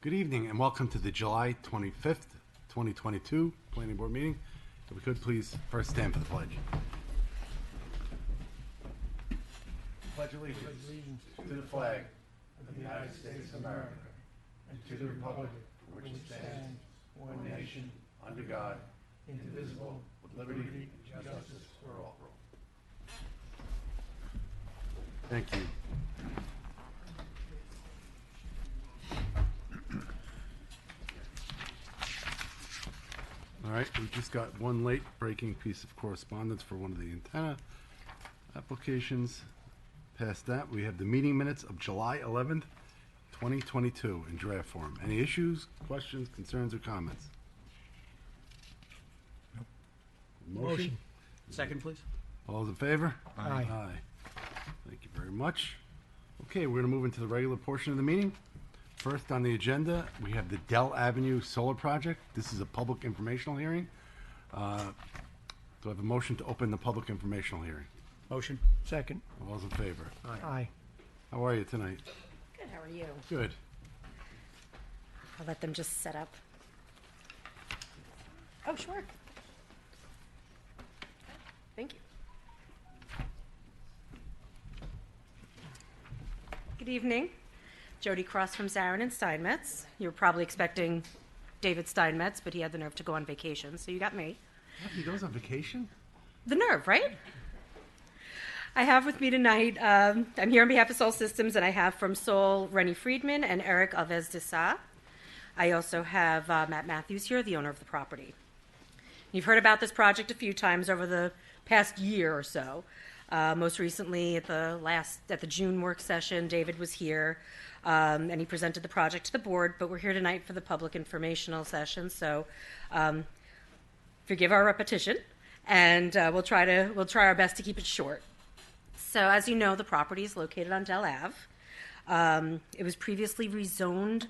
Good evening and welcome to the July 25th, 2022 Planning Board meeting. If we could please first stand for the pledge. Pledge allegiance to the flag of the United States of America and to the republic for which it stands, one nation, under God, indivisible, with liberty and justice for all. Thank you. All right, we just got one late breaking piece of correspondence for one of the antenna applications. Past that, we have the meeting minutes of July 11th, 2022 in draft form. Any issues, questions, concerns, or comments? Motion? Second, please. All those in favor? Aye. Thank you very much. Okay, we're going to move into the regular portion of the meeting. First on the agenda, we have the Dell Avenue Solar Project. This is a public informational hearing. Do I have a motion to open the public informational hearing? Motion. Second. All those in favor? Aye. How are you tonight? Good, how are you? Good. I'll let them just set up. Oh, sure. Thank you. Good evening. Jody Cross from Zarin and Steinmetz. You were probably expecting David Steinmetz, but he had the nerve to go on vacation, so you got me. What, he goes on vacation? The nerve, right? I have with me tonight, I'm here on behalf of Sol Systems, and I have from Sol, Rennie Friedman and Eric Alves de Sa. I also have Matt Matthews here, the owner of the property. You've heard about this project a few times over the past year or so. Most recently at the June work session, David was here, and he presented the project to the board, but we're here tonight for the public informational session, so forgive our repetition, and we'll try our best to keep it short. So as you know, the property is located on Dell Ave. It was previously rezoned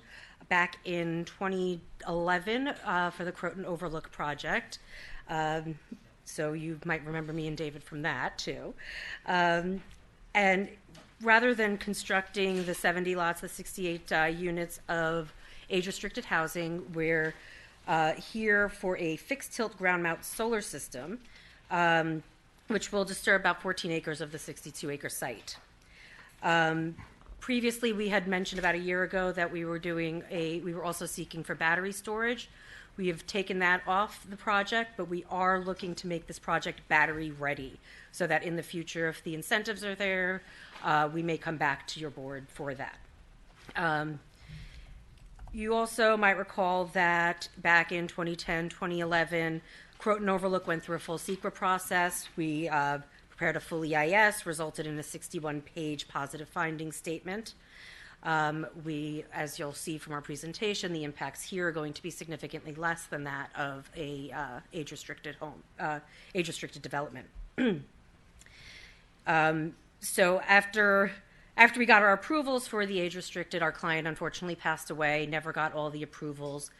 back in 2011 for the Croton Overlook project. So you might remember me and David from that too. And rather than constructing the 70 lots, the 68 units of age-restricted housing, we're here for a fixed tilt ground mount solar system, which will disturb about 14 acres of the 62-acre site. Previously, we had mentioned about a year ago that we were also seeking for battery storage. We have taken that off the project, but we are looking to make this project battery ready so that in the future, if the incentives are there, we may come back to your board for that. You also might recall that back in 2010, 2011, Croton Overlook went through a full SEQA process. We prepared a full EIS, resulted in a 61-page positive finding statement. As you'll see from our presentation, the impacts here are going to be significantly less than that of a age-restricted development. So after we got our approvals for the age-restricted, our client unfortunately passed away, never got all the approvals.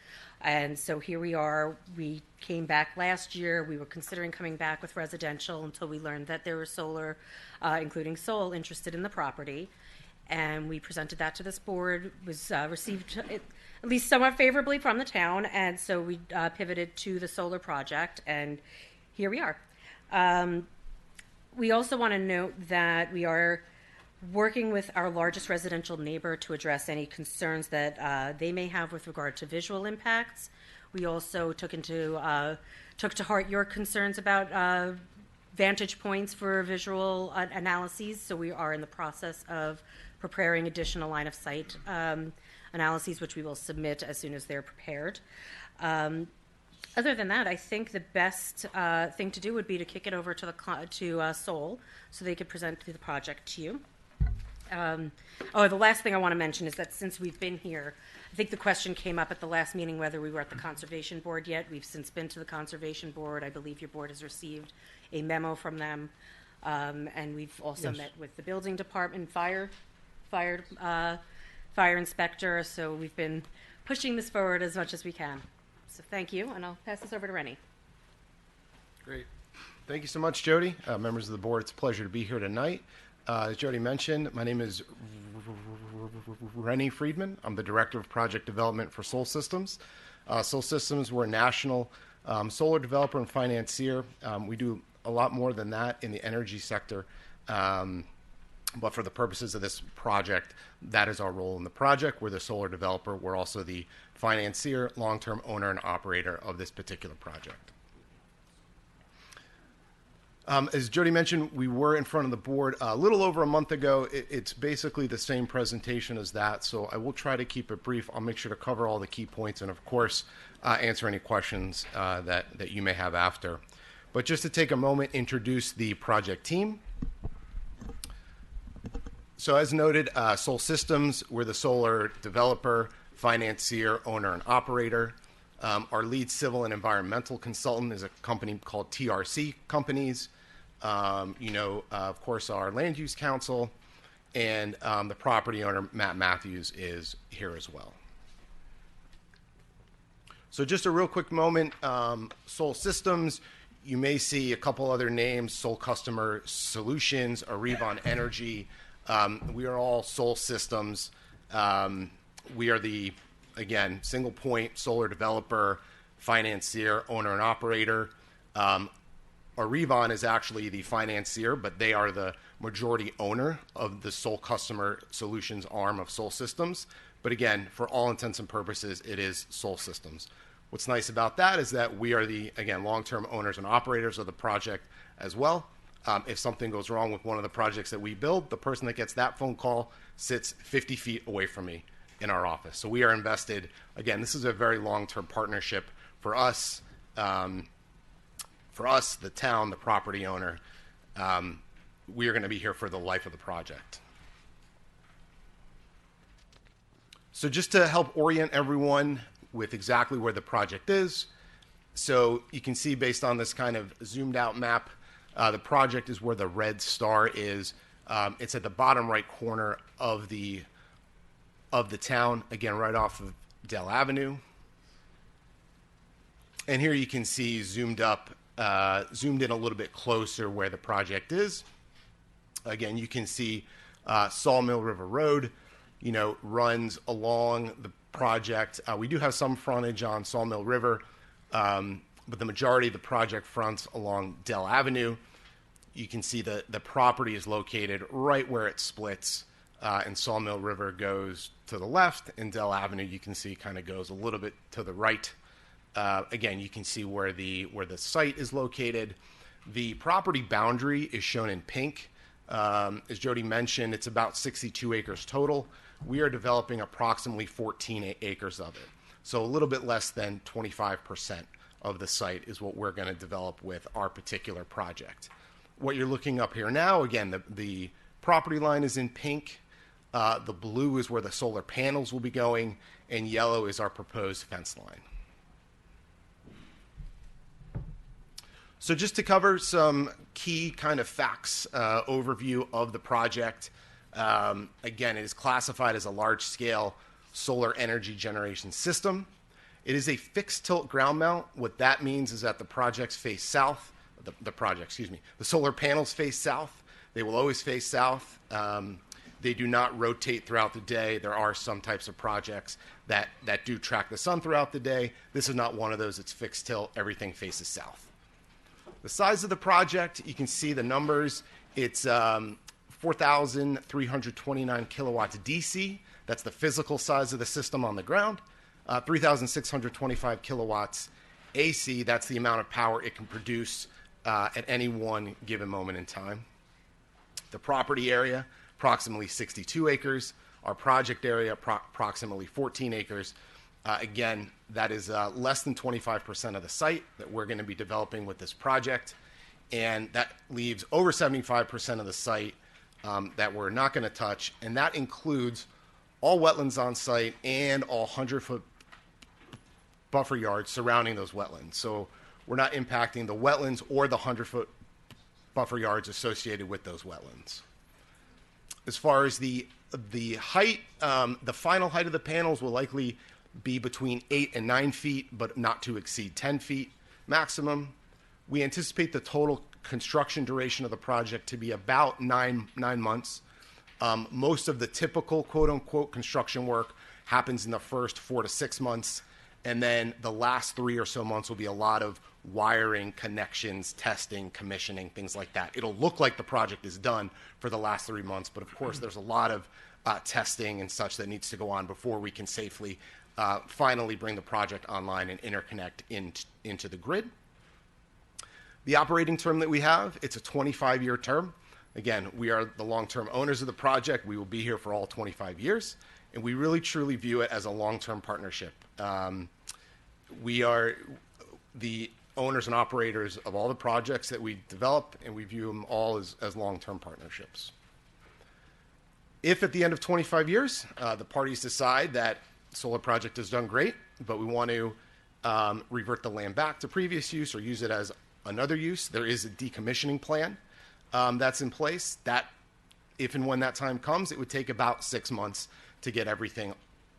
And so here we are. We came back last year. We were considering coming back with residential until we learned that there was solar, including Sol, interested in the property. And we presented that to this board, was received at least somewhat favorably from the town, and so we pivoted to the solar project, and here we are. We also want to note that we are working with our largest residential neighbor to address any concerns that they may have with regard to visual impacts. We also took to heart your concerns about vantage points for visual analyses, so we are in the process of preparing additional line of sight analyses, which we will submit as soon as they're prepared. Other than that, I think the best thing to do would be to kick it over to Sol so they could present the project to you. The last thing I want to mention is that since we've been here, I think the question came up at the last meeting whether we were at the Conservation Board yet. We've since been to the Conservation Board. I believe your board has received a memo from them. And we've also met with the building department, fire inspector. So we've been pushing this forward as much as we can. So thank you, and I'll pass this over to Rennie. Great. Thank you so much, Jody. Members of the board, it's a pleasure to be here tonight. As Jody mentioned, my name is Rennie Friedman. I'm the Director of Project Development for Sol Systems. Sol Systems, we're a national solar developer and financier. We do a lot more than that in the energy sector. But for the purposes of this project, that is our role in the project. We're the solar developer. We're also the financier, long-term owner, and operator of this particular project. As Jody mentioned, we were in front of the board a little over a month ago. It's basically the same presentation as that, so I will try to keep it brief. I'll make sure to cover all the key points and, of course, answer any questions that you may have after. But just to take a moment, introduce the project team. So as noted, Sol Systems, we're the solar developer, financier, owner, and operator. Our lead civil and environmental consultant is a company called TRC Companies. Of course, our land use council, and the property owner, Matt Matthews, is here as well. So just a real quick moment, Sol Systems, you may see a couple other names, Sol Customer Solutions, Arivon Energy. We are all Sol Systems. We are the, again, single point solar developer, financier, owner, and operator. Arivon is actually the financier, but they are the majority owner of the Sol Customer Solutions arm of Sol Systems. But again, for all intents and purposes, it is Sol Systems. What's nice about that is that we are the, again, long-term owners and operators of the project as well. If something goes wrong with one of the projects that we build, the person that gets that phone call sits 50 feet away from me in our office. So we are invested. Again, this is a very long-term partnership for us, the town, the property owner. We are going to be here for the life of the project. So just to help orient everyone with exactly where the project is. So you can see based on this kind of zoomed out map, the project is where the red star is. It's at the bottom right corner of the town, again, right off of Dell Avenue. And here you can see zoomed in a little bit closer where the project is. Again, you can see Sawmill River Road, runs along the project. We do have some frontage on Sawmill River, but the majority of the project fronts along Dell Avenue. You can see the property is located right where it splits, and Sawmill River goes to the left, and Dell Avenue, you can see, kind of goes a little bit to the right. Again, you can see where the site is located. The property boundary is shown in pink. As Jody mentioned, it's about 62 acres total. We are developing approximately 14 acres of it. So a little bit less than 25% of the site is what we're going to develop with our particular project. What you're looking up here now, again, the property line is in pink. The blue is where the solar panels will be going, and yellow is our proposed fence line. So just to cover some key kind of facts, overview of the project. Again, it is classified as a large-scale solar energy generation system. It is a fixed tilt ground mount. What that means is that the projects face south. The solar panels face south. They will always face south. They do not rotate throughout the day. There are some types of projects that do track the sun throughout the day. This is not one of those. It's fixed tilt. Everything faces south. The size of the project, you can see the numbers. It's 4,329 kilowatts DC. That's the physical size of the system on the ground. 3,625 kilowatts AC. That's the amount of power it can produce at any one given moment in time. The property area, approximately 62 acres. Our project area, approximately 14 acres. Again, that is less than 25% of the site that we're going to be developing with this project. And that leaves over 75% of the site that we're not going to touch. And that includes all wetlands on site and all 100-foot buffer yards surrounding those wetlands. So we're not impacting the wetlands or the 100-foot buffer yards associated with those wetlands. As far as the height, the final height of the panels will likely be between 8 and 9 feet, but not to exceed 10 feet maximum. We anticipate the total construction duration of the project to be about nine months. Most of the typical quote-unquote construction work happens in the first 4 to 6 months, and then the last 3 or so months will be a lot of wiring, connections, testing, commissioning, things like that. It'll look like the project is done for the last 3 months, but of course there's a lot of testing and such that needs to go on before we can safely finally bring the project online and interconnect into the grid. The operating term that we have, it's a 25-year term. Again, we are the long-term owners of the project. We will be here for all 25 years, and we really truly view it as a long-term partnership. We are the owners and operators of all the projects that we develop, and we view them all as long-term partnerships. If at the end of 25 years, the parties decide that solar project has done great, but we want to revert the land back to previous use or use it as another use, there is a decommissioning plan that's in place. That, if and when that time comes, it would take about 6 months to get everything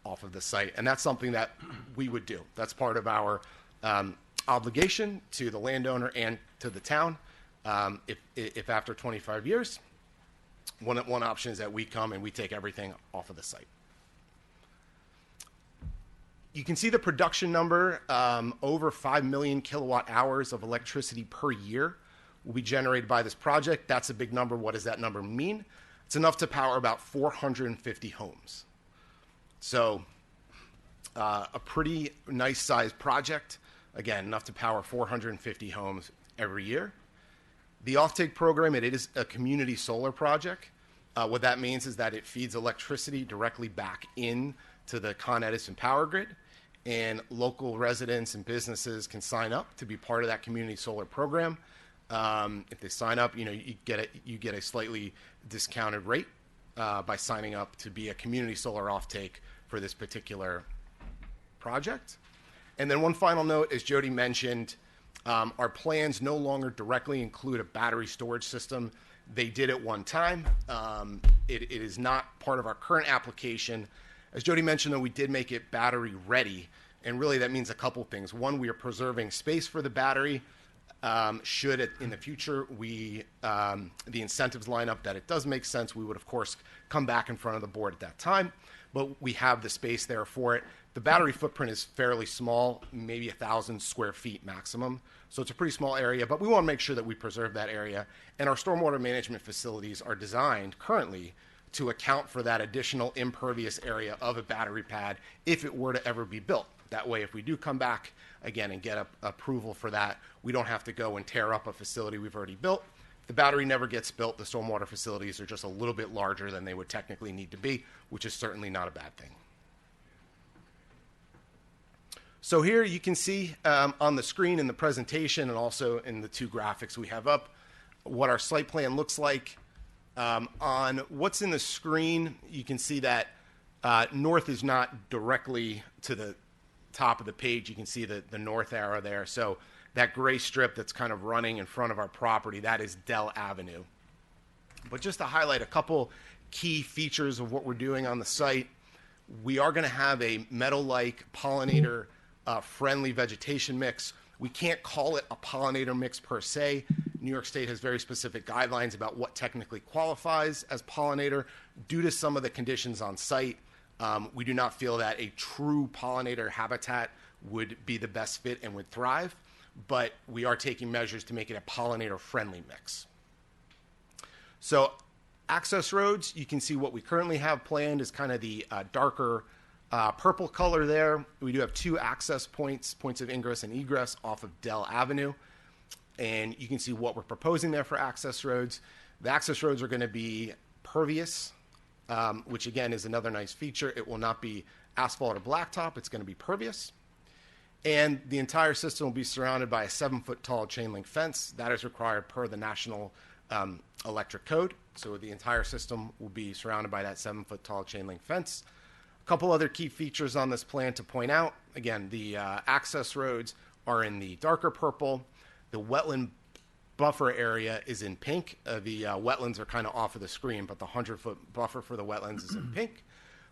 off of the site, and that's something that we would do. That's part of our obligation to the landowner and to the town. If after 25 years, one option is that we come and we take everything off of the site. You can see the production number, over 5 million kilowatt hours of electricity per year will be generated by this project. That's a big number. What does that number mean? It's enough to power about 450 homes. So a pretty nice sized project. Again, enough to power 450 homes every year. The offtake program, it is a community solar project. What that means is that it feeds electricity directly back in to the Con Edison power grid, and local residents and businesses can sign up to be part of that community solar program. If they sign up, you get a slightly discounted rate by signing up to be a community solar offtake for this particular project. And then one final note, as Jody mentioned, our plans no longer directly include a battery storage system. They did at one time. It is not part of our current application. As Jody mentioned, though, we did make it battery ready, and really that means a couple things. One, we are preserving space for the battery. Should it, in the future the incentives line up that it does make sense, we would of course come back in front of the board at that time, but we have the space there for it. The battery footprint is fairly small, maybe 1,000 square feet maximum. So it's a pretty small area, but we want to make sure that we preserve that area. And our stormwater management facilities are designed currently to account for that additional impervious area of a battery pad if it were to ever be built. That way, if we do come back again and get approval for that, we don't have to go and tear up a facility we've already built. If the battery never gets built, the stormwater facilities are just a little bit larger than they would technically need to be, which is certainly not a bad thing. So here you can see on the screen in the presentation and also in the two graphics we have up what our site plan looks like. On what's in the screen, you can see that north is not directly to the top of the page. You can see the north arrow there. So that gray strip that's kind of running in front of our property, that is Dell Avenue. But just to highlight a couple key features of what we're doing on the site, we are going to have a meadow-like pollinator friendly vegetation mix. We can't call it a pollinator mix per se. New York State has very specific guidelines about what technically qualifies as pollinator. Due to some of the conditions on site, we do not feel that a true pollinator habitat would be the best fit and would thrive, but we are taking measures to make it a pollinator friendly mix. So access roads, you can see what we currently have planned is kind of the darker purple color there. We do have two access points of ingress and egress off of Dell Avenue. And you can see what we're proposing there for access roads. The access roads are going to be pervious, which again is another nice feature. It will not be asphalt or blacktop. It's going to be pervious. And the entire system will be surrounded by a 7-foot tall chain link fence. That is required per the National Electric Code. So the entire system will be surrounded by that 7-foot tall chain link fence. A couple other key features on this plan to point out. Again, the access roads are in the darker purple. The wetland buffer area is in pink. The wetlands are kind of off of the screen, but the 100-foot buffer for the wetlands is in pink.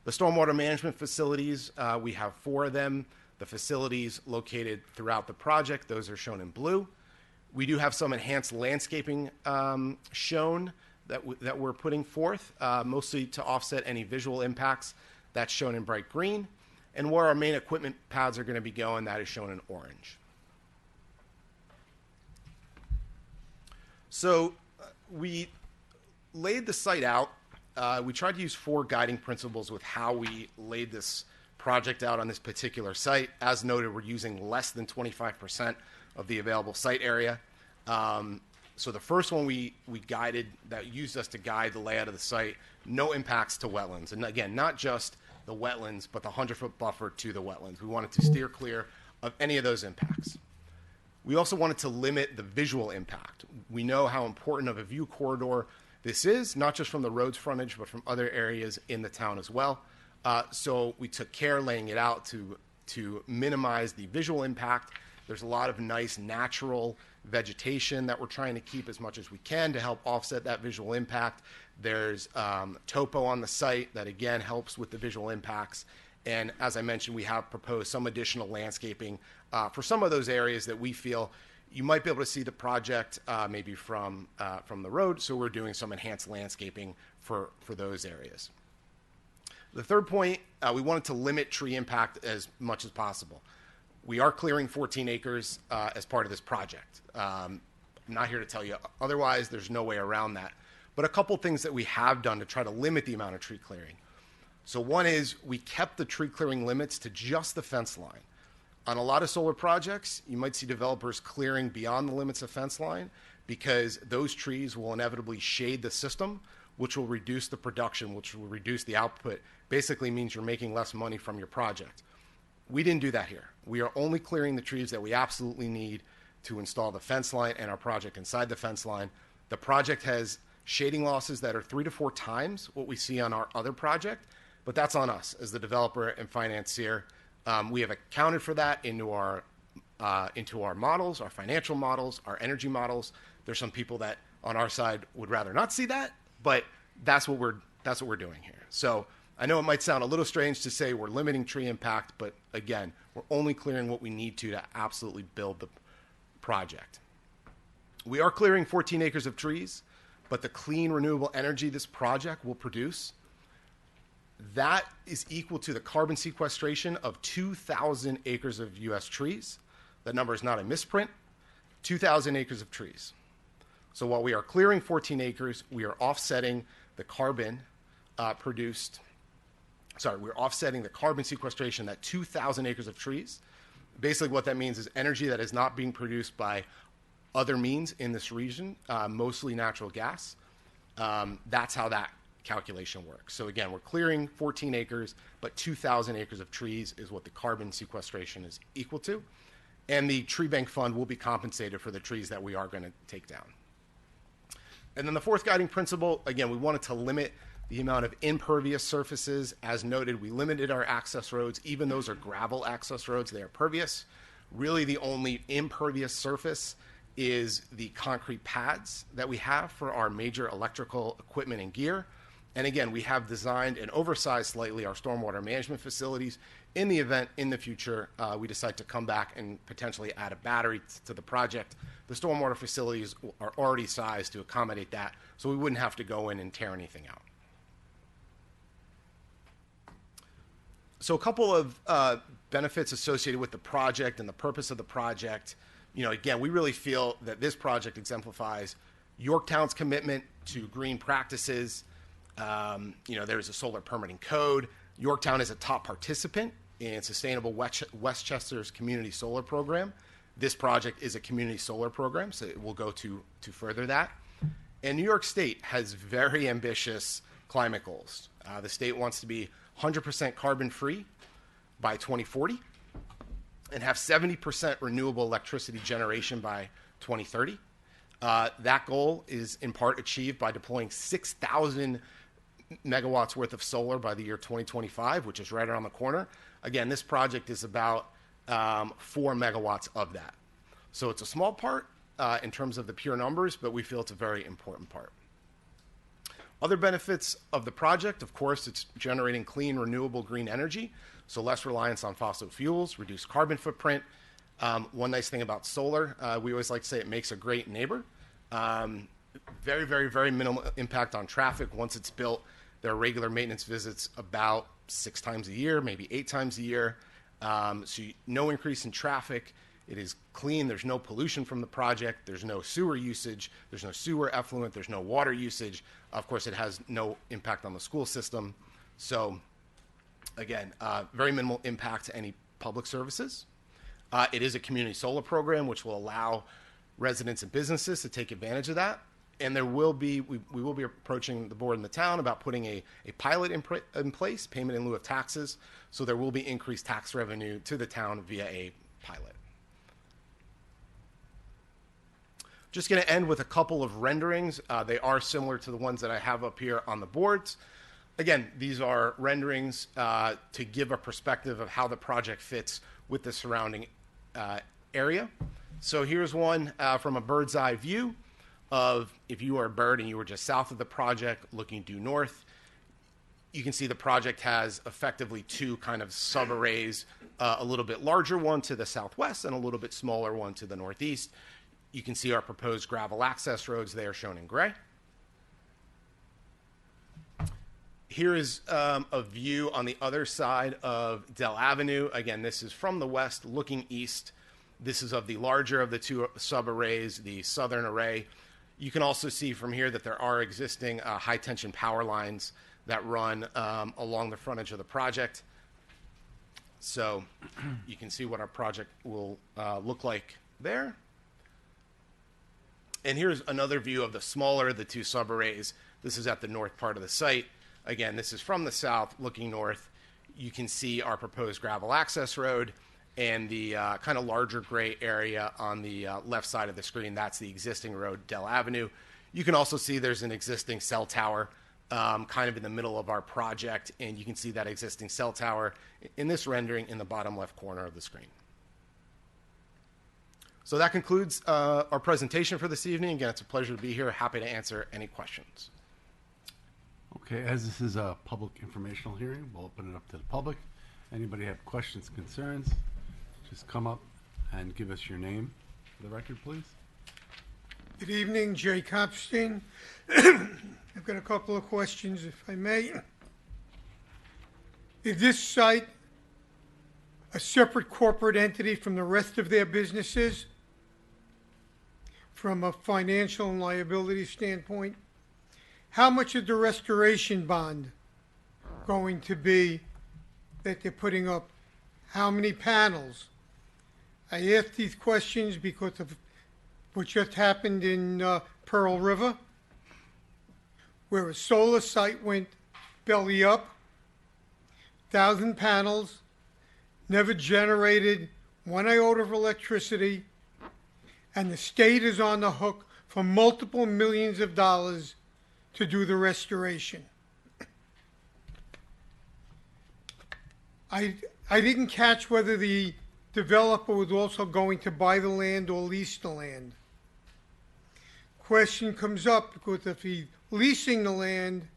The stormwater management facilities, we have 4 of them. The facilities located throughout the project, those are shown in blue. We do have some enhanced landscaping shown. that we're putting forth, mostly to offset any visual impacts. That's shown in bright green. And where our main equipment pads are going to be going, that is shown in orange. So we laid the site out. We tried to use 4 guiding principles with how we laid this project out on this particular site. As noted, we're using less than 25% of the available site area. So the first one we guided, that used us to guide the layout of the site, no impacts to wetlands. And again, not just the wetlands, but the 100-foot buffer to the wetlands. We wanted to steer clear of any of those impacts. We also wanted to limit the visual impact. We know how important of a view corridor this is, not just from the road's frontage, but from other areas in the town as well. So we took care laying it out to minimize the visual impact. There's a lot of nice natural vegetation that we're trying to keep as much as we can to help offset that visual impact. There's topo on the site that again helps with the visual impacts. And as I mentioned, we have proposed some additional landscaping for some of those areas that we feel you might be able to see the project maybe from the road. So we're doing some enhanced landscaping for those areas. The third point, we wanted to limit tree impact as much as possible. We are clearing 14 acres as part of this project. I'm not here to tell you otherwise. There's no way around that. But a couple things that we have done to try to limit the amount of tree clearing. So one is we kept the tree clearing limits to just the fence line. On a lot of solar projects, you might see developers clearing beyond the limits of fence line because those trees will inevitably shade the system, which will reduce the production, which will reduce the output. Basically means you're making less money from your project. We didn't do that here. We are only clearing the trees that we absolutely need to install the fence line and our project inside the fence line. The project has shading losses that are 3 to 4 times what we see on our other project, but that's on us as the developer and financier. We have accounted for that into our models, our financial models, our energy models. There's some people that on our side would rather not see that, but that's what we're doing here. So I know it might sound a little strange to say we're limiting tree impact, but again, we're only clearing what we need to absolutely build the project. We are clearing 14 acres of trees, but the clean renewable energy this project will produce, that is equal to the carbon sequestration of 2,000 acres of U.S. trees. That number is not a misprint, 2,000 acres of trees. So while we are clearing 14 acres, we are offsetting the carbon we're offsetting the carbon sequestration, that 2,000 acres of trees. Basically what that means is energy that is not being produced by other means in this region, mostly natural gas. That's how that calculation works. So again, we're clearing 14 acres, but 2,000 acres of trees is what the carbon sequestration is equal to. And the tree bank fund will be compensated for the trees that we are going to take down. And then the fourth guiding principle, again, we wanted to limit the amount of impervious surfaces. As noted, we limited our access roads. Even those are gravel access roads, they are pervious. Really the only impervious surface is the concrete pads that we have for our major electrical equipment and gear. And again, we have designed and oversized slightly our stormwater management facilities in the event in the future we decide to come back and potentially add a battery to the project. The stormwater facilities are already sized to accommodate that, so we wouldn't have to go in and tear anything out. So a couple of benefits associated with the project and the purpose of the project. You know, again, we really feel that this project exemplifies Yorktown's commitment to green practices. There's a solar permitting code. Yorktown is a top participant in Sustainable Westchester's community solar program. This project is a community solar program, so it will go to further that. And New York State has very ambitious climate goals. The state wants to be 100% carbon-free by 2040 and have 70% renewable electricity generation by 2030. That goal is in part achieved by deploying 6,000 megawatts worth of solar by the year 2025, which is right around the corner. Again, this project is about 4 megawatts of that. So it's a small part in terms of the pure numbers, but we feel it's a very important part. Other benefits of the project, of course, it's generating clean, renewable green energy, so less reliance on fossil fuels, reduced carbon footprint. One nice thing about solar, we always like to say it makes a great neighbor. very, very, very minimal impact on traffic. Once it's built, there are regular maintenance visits about 6 times a year, maybe 8 times a year. No increase in traffic. It is clean. There's no pollution from the project. There's no sewer usage. There's no sewer effluent. There's no water usage. Of course, it has no impact on the school system. So, again, very minimal impact to any public services. It is a community solar program, which will allow residents and businesses to take advantage of that. And we will be approaching the board in the town about putting a pilot in place, payment in lieu of taxes. So there will be increased tax revenue to the town via a pilot. Just going to end with a couple of renderings. They are similar to the ones that I have up here on the boards. Again, these are renderings to give a perspective of how the project fits with the surrounding area. So here's one from a bird's eye view of if you are a bird and you were just south of the project looking due north. You can see the project has effectively 2 kind of subarrays, a little bit larger one to the southwest and a little bit smaller one to the northeast. You can see our proposed gravel access roads. They are shown in gray. Here is a view on the other side of Dell Avenue. Again, this is from the west looking east. This is of the larger of the 2 subarrays, the southern array. You can also see from here that there are existing high-tension power lines that run along the frontage of the project. So you can see what our project will look like there. And here's another view of the smaller of the 2 subarrays. This is at the north part of the site. Again, this is from the south looking north. You can see our proposed gravel access road and the kind of larger gray area on the left side of the screen. That's the existing road, Dell Avenue. You can also see there's an existing cell tower kind of in the middle of our project, and you can see that existing cell tower in this rendering in the bottom left corner of the screen. So that concludes our presentation for this evening. Again, it's a pleasure to be here. Happy to answer any questions. Okay, as this is a public informational hearing, we'll open it up to the public. Anybody have questions, concerns, just come up and give us your name for the record, please. Good evening, Jay Kopstein. I've got a couple of questions, if I may. Is this site a separate corporate entity from the rest of their businesses from a financial and liability standpoint? How much is the restoration bond going to be that they're putting up? How many panels? I ask these questions because of what just happened in Pearl River, where a solar site went belly up, 1,000 panels, never generated 1 iota of electricity, and the state is on the hook for multiple millions of dollars to do the restoration. I didn't catch whether the developer was also going to buy the land or lease the land. Question comes up because if he's leasing the land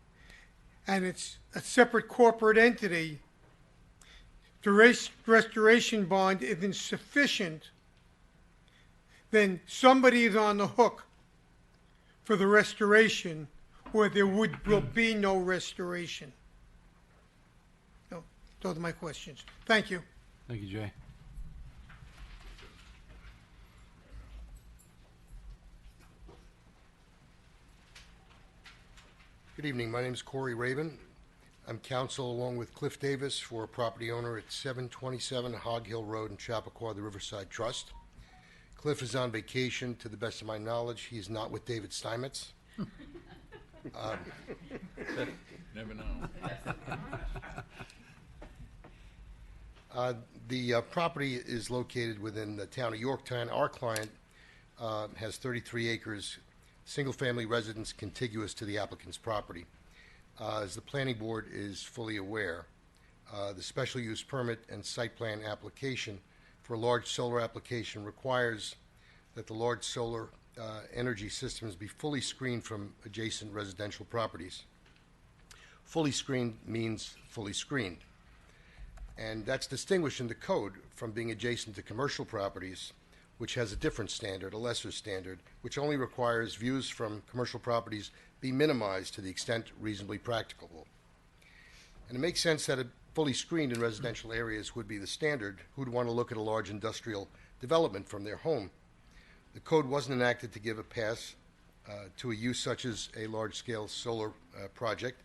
and it's a separate corporate entity, the restoration bond isn't sufficient, then somebody is on the hook for the restoration, or there will be no restoration. So, those are my questions. Thank you. Thank you, Jay. Good evening. My name is Corey Raven. I'm counsel along with Cliff Davis for a property owner at 727 Hog Hill Road in Chappaqua, the Riverside Trust. Cliff is on vacation. To the best of my knowledge, he is not with David Steinmetz. Never know. The property is located within the town of Yorktown. Our client has 33 acres, single-family residence contiguous to the applicant's property. As the planning board is fully aware, the special use permit and site plan application for a large solar application requires that the large solar energy systems be fully screened from adjacent residential properties. Fully screened means fully screened. And that's distinguished in the code from being adjacent to commercial properties, which has a different standard, a lesser standard, which only requires views from commercial properties be minimized to the extent reasonably practicable. And it makes sense that a fully screened in residential areas would be the standard. Who'd want to look at a large industrial development from their home? The code wasn't enacted to give a pass to a use such as a large-scale solar project,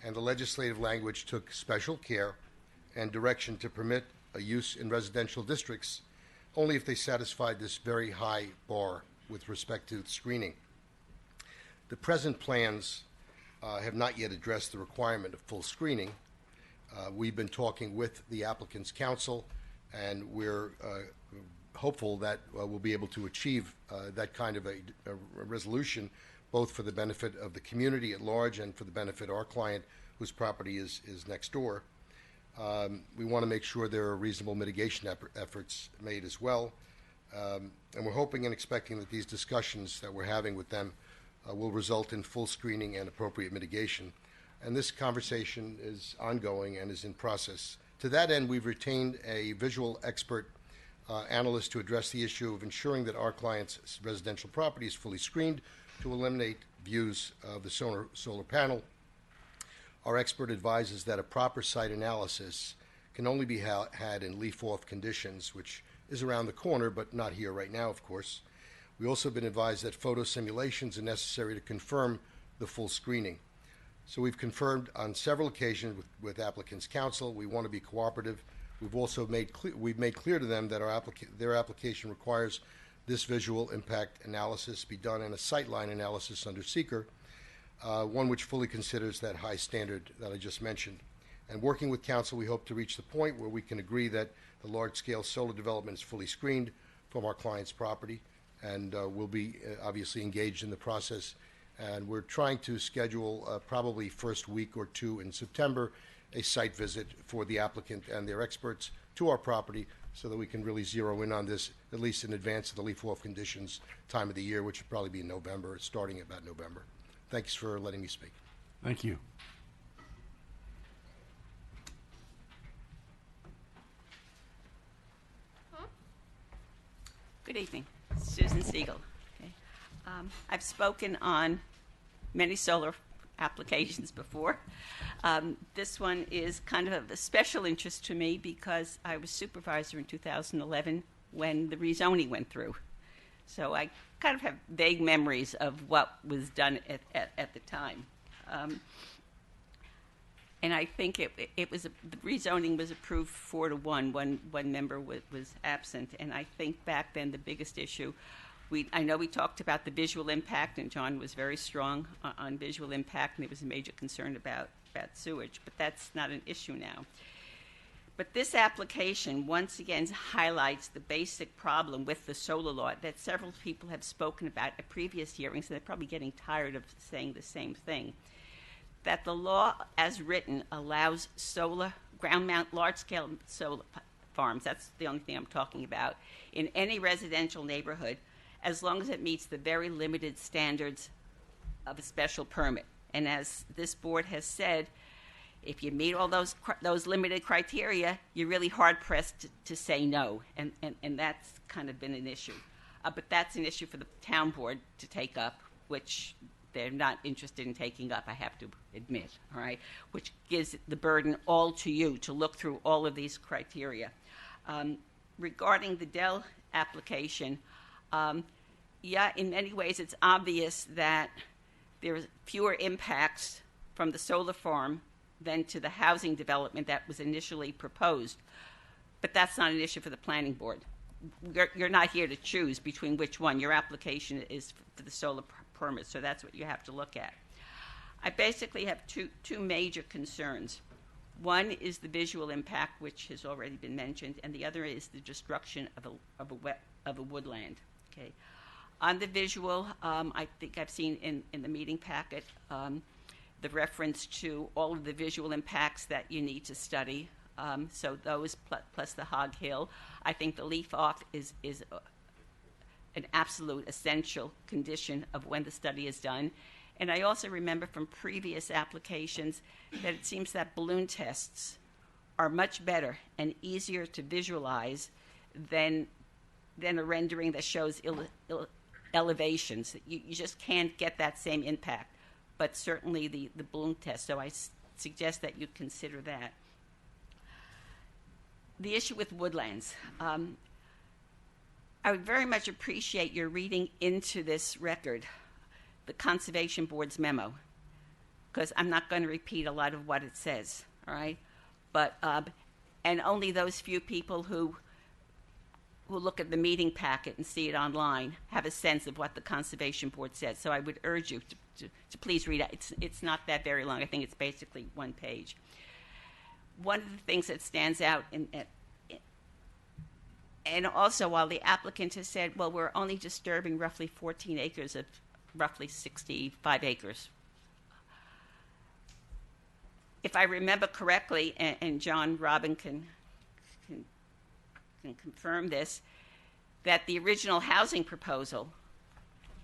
and the legislative language took special care and direction to permit a use in residential districts only if they satisfied this very high bar with respect to screening. The present plans have not yet addressed the requirement of full screening. We've been talking with the applicant's counsel, and we're hopeful that we'll be able to achieve that kind of a resolution, both for the benefit of the community at large and for the benefit of our client, whose property is next door. We want to make sure there are reasonable mitigation efforts made as well. And we're hoping and expecting that these discussions that we're having with them will result in full screening and appropriate mitigation. And this conversation is ongoing and is in process. To that end, we've retained a visual expert analyst to address the issue of ensuring that our client's residential property is fully screened to eliminate views of the solar panel. Our expert advises that a proper site analysis can only be had in leaf-off conditions, which is around the corner, but not here right now, of course. We've also been advised that photo simulations are necessary to confirm the full screening. So we've confirmed on several occasions with applicants' counsel. We want to be cooperative. We've also made clear to them that their application requires this visual impact analysis be done in a sightline analysis under seeker, one which fully considers that high standard that I just mentioned. And working with counsel, we hope to reach the point where we can agree that the large-scale solar development is fully screened from our client's property, and we'll be obviously engaged in the process. And we're trying to schedule probably first week or two in September a site visit for the applicant and their experts to our property so that we can really zero in on this, at least in advance of the leaf-off conditions time of the year, which would probably be in November, starting about November. Thanks for letting me speak. Thank you. Good evening. Susan Siegel. Okay. I've spoken on many solar applications before. This one is kind of a special interest to me because I was supervisor in 2011 when the rezoning went through. So I kind of have vague memories of what was done at the time. And I think it was the rezoning was approved 4-1. One member was absent, and I think back then the biggest issue. I know we talked about the visual impact, and John was very strong on visual impact, and there was a major concern about sewage, but that's not an issue now. But this application once again highlights the basic problem with the solar law that several people have spoken about at previous hearings, and they're probably getting tired of saying the same thing. That the law as written allows solar, ground mount, large-scale solar farms, that's the only thing I'm talking about, in any residential neighborhood, as long as it meets the very limited standards of a special permit. And as this board has said, if you meet all those limited criteria, you're really hard-pressed to say no, and that's kind of been an issue. But that's an issue for the town board to take up, which they're not interested in taking up, I have to admit, all right, which gives the burden all to you to look through all of these criteria. Regarding the Dell application, yeah, in many ways it's obvious that there's fewer impacts from the solar farm than to the housing development that was initially proposed. But that's not an issue for the planning board. You're not here to choose between which one. Your application is for the solar permit, so that's what you have to look at. I basically have two major concerns. One is the visual impact, which has already been mentioned, and the other is the destruction of a woodland. Okay. On the visual, I think I've seen in the meeting packet the reference to all of the visual impacts that you need to study. So those plus the Hog Hill. I think the leaf off is an absolute essential condition of when the study is done. And I also remember from previous applications that it seems that balloon tests are much better and easier to visualize than than a rendering that shows elevations. You just can't get that same impact. But certainly the balloon test, so I suggest that you consider that. The issue with woodlands. I would very much appreciate your reading into this record the Conservation Board's memo, because I'm not going to repeat a lot of what it says, all right? But, and only those few people who look at the meeting packet and see it online have a sense of what the Conservation Board says. So I would urge you to please read it. It's not that very long. I think it's basically one page. One of the things that stands out and also while the applicant has said, well, we're only disturbing roughly 14 acres of roughly 65 acres. If I remember correctly, and John Robin can confirm this, that the original housing proposal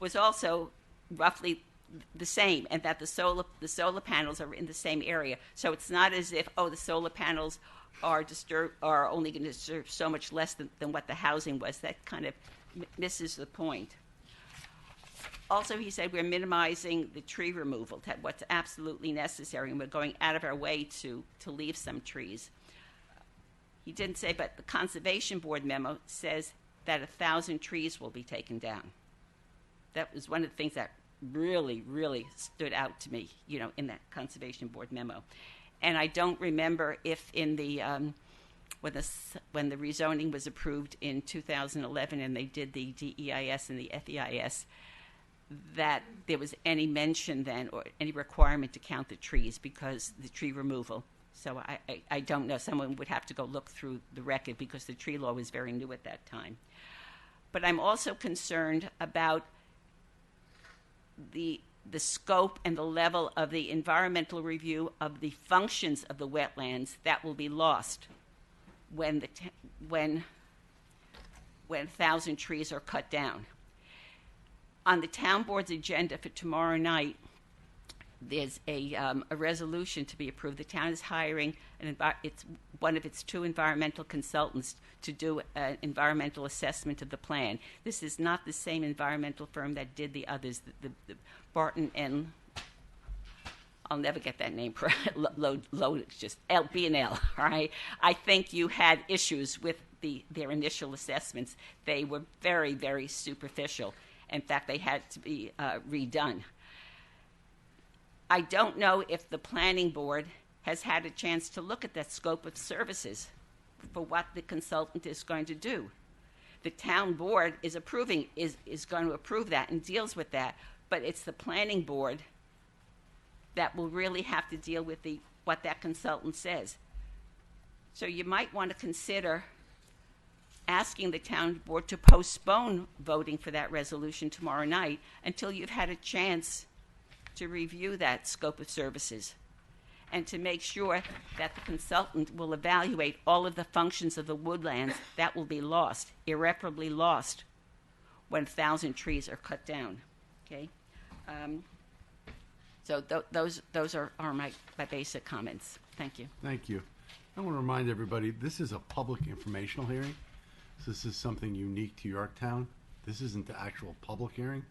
was also roughly the same, and that the solar panels are in the same area. So it's not as if, oh, the solar panels are only going to disturb so much less than what the housing was. That kind of misses the point. Also, he said we're minimizing the tree removal, what's absolutely necessary, and we're going out of our way to leave some trees. He didn't say, but the Conservation Board memo says that 1,000 trees will be taken down. That was one of the things that really, really stood out to me, in that Conservation Board memo. And I don't remember if in the when the rezoning was approved in 2011 and they did the DEIS and the FEIS, that there was any mention then or any requirement to count the trees because the tree removal. So I don't know. Someone would have to go look through the record because the tree law was very new at that time. But I'm also concerned about the scope and the level of the environmental review of the functions of the wetlands that will be lost when 1,000 trees are cut down. On the town board's agenda for tomorrow night, there's a resolution to be approved. The town is hiring it's one of its 2 environmental consultants to do an environmental assessment of the plan. This is not the same environmental firm that did the others, the Barton and I'll never get that name just B&L, all right? I think you had issues with their initial assessments. They were very, very superficial. In fact, they had to be redone. I don't know if the planning board has had a chance to look at that scope of services for what the consultant is going to do. The town board is going to approve that and deals with that, but it's the planning board that will really have to deal with what that consultant says. So you might want to consider asking the town board to postpone voting for that resolution tomorrow night until you've had a chance to review that scope of services and to make sure that the consultant will evaluate all of the functions of the woodlands that will be lost, irreparably lost, when 1,000 trees are cut down. Okay? So those are my basic comments. Thank you. Thank you. I want to remind everybody, this is a public informational hearing. So this is something unique to Yorktown. This isn't the actual public hearing.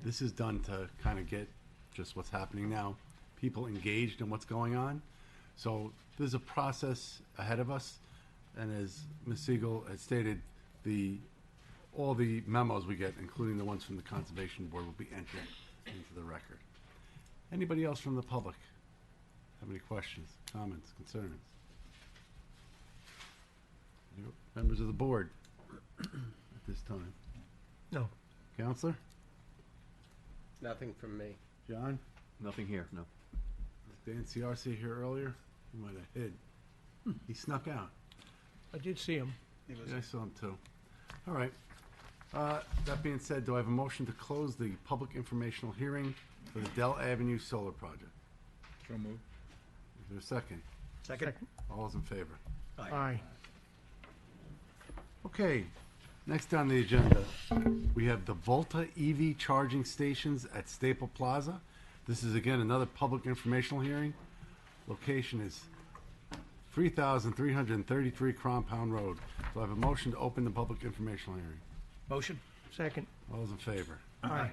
This is done to kind of get just what's happening now, people engaged in what's going on. So there's a process ahead of us. And as Ms. Siegel has stated, all the memos we get, including the ones from the Conservation Board, will be entered into the record. Anybody else from the public have any questions, comments, concerns? Members of the board at this time? No. Counselor? Nothing from me. John? Nothing here, no. Dan CRC here earlier? He might have hid. He snuck out. I did see him. Yeah, I saw him too. All right. That being said, do I have a motion to close the public informational hearing for the Dell Avenue Solar Project? So moved. Is there a second? Second. All those in favor? Aye. Okay, next on the agenda, we have the Volta EV charging stations at Staple Plaza. This is again another public informational hearing. Location is 3,333 Crom Pound Road. So I have a motion to open the public informational hearing. Motion? Second. All those in favor? Aye.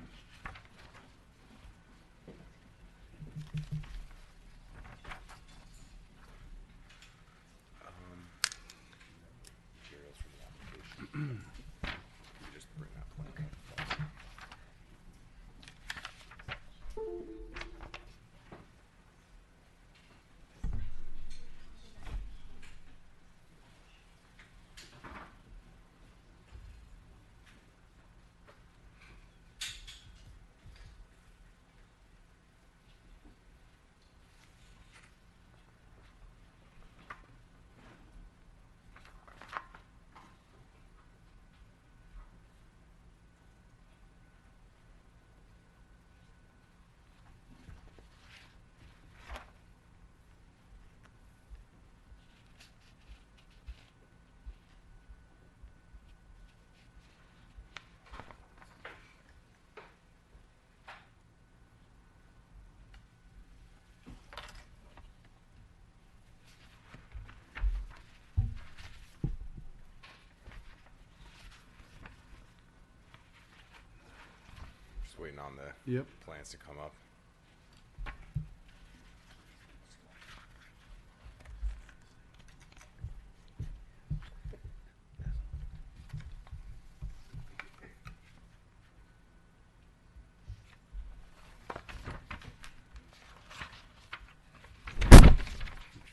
Just waiting on the Yep. plans to come up.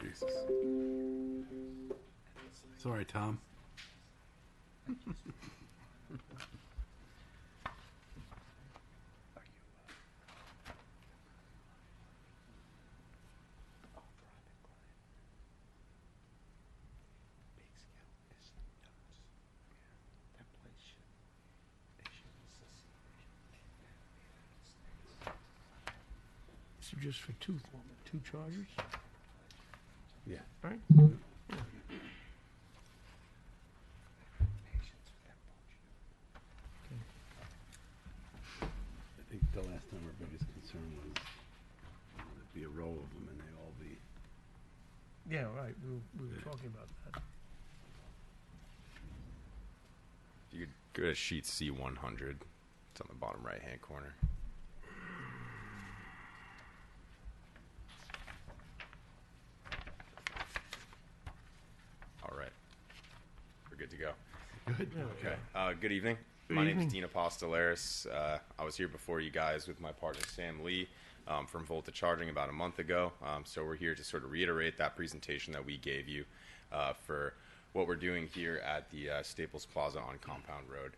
Jesus. Sorry, Tom. This is just for two chargers, Yeah. right? I think the last time our biggest concern was there'd be a row of them and they'd all be. Yeah, right, we were talking about that. You could go to sheet C100. It's on the bottom right-hand corner. All right. We're good to go. Good. Okay. Good evening. Good My name evening. is Dean Apostolaris. I was here before you guys with my partner Sam Lee from Volta Charging about a month ago. So we're here to sort of reiterate that presentation that we gave you for what we're doing here at the Staples Plaza on Compound Road.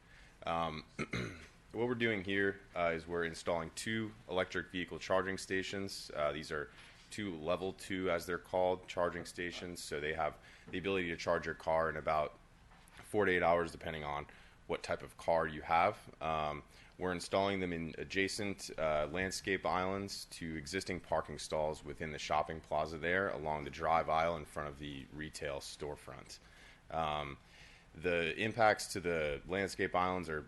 What we're doing here is we're installing 2 electric vehicle charging stations. These are 2 level 2, as they're called, charging stations. So they have the ability to charge your car in about 4 to 8 hours, depending on what type of car you have. We're installing them in adjacent landscape islands to existing parking stalls within the shopping plaza there, along the drive aisle in front of the retail storefront. The impacts to the landscape islands are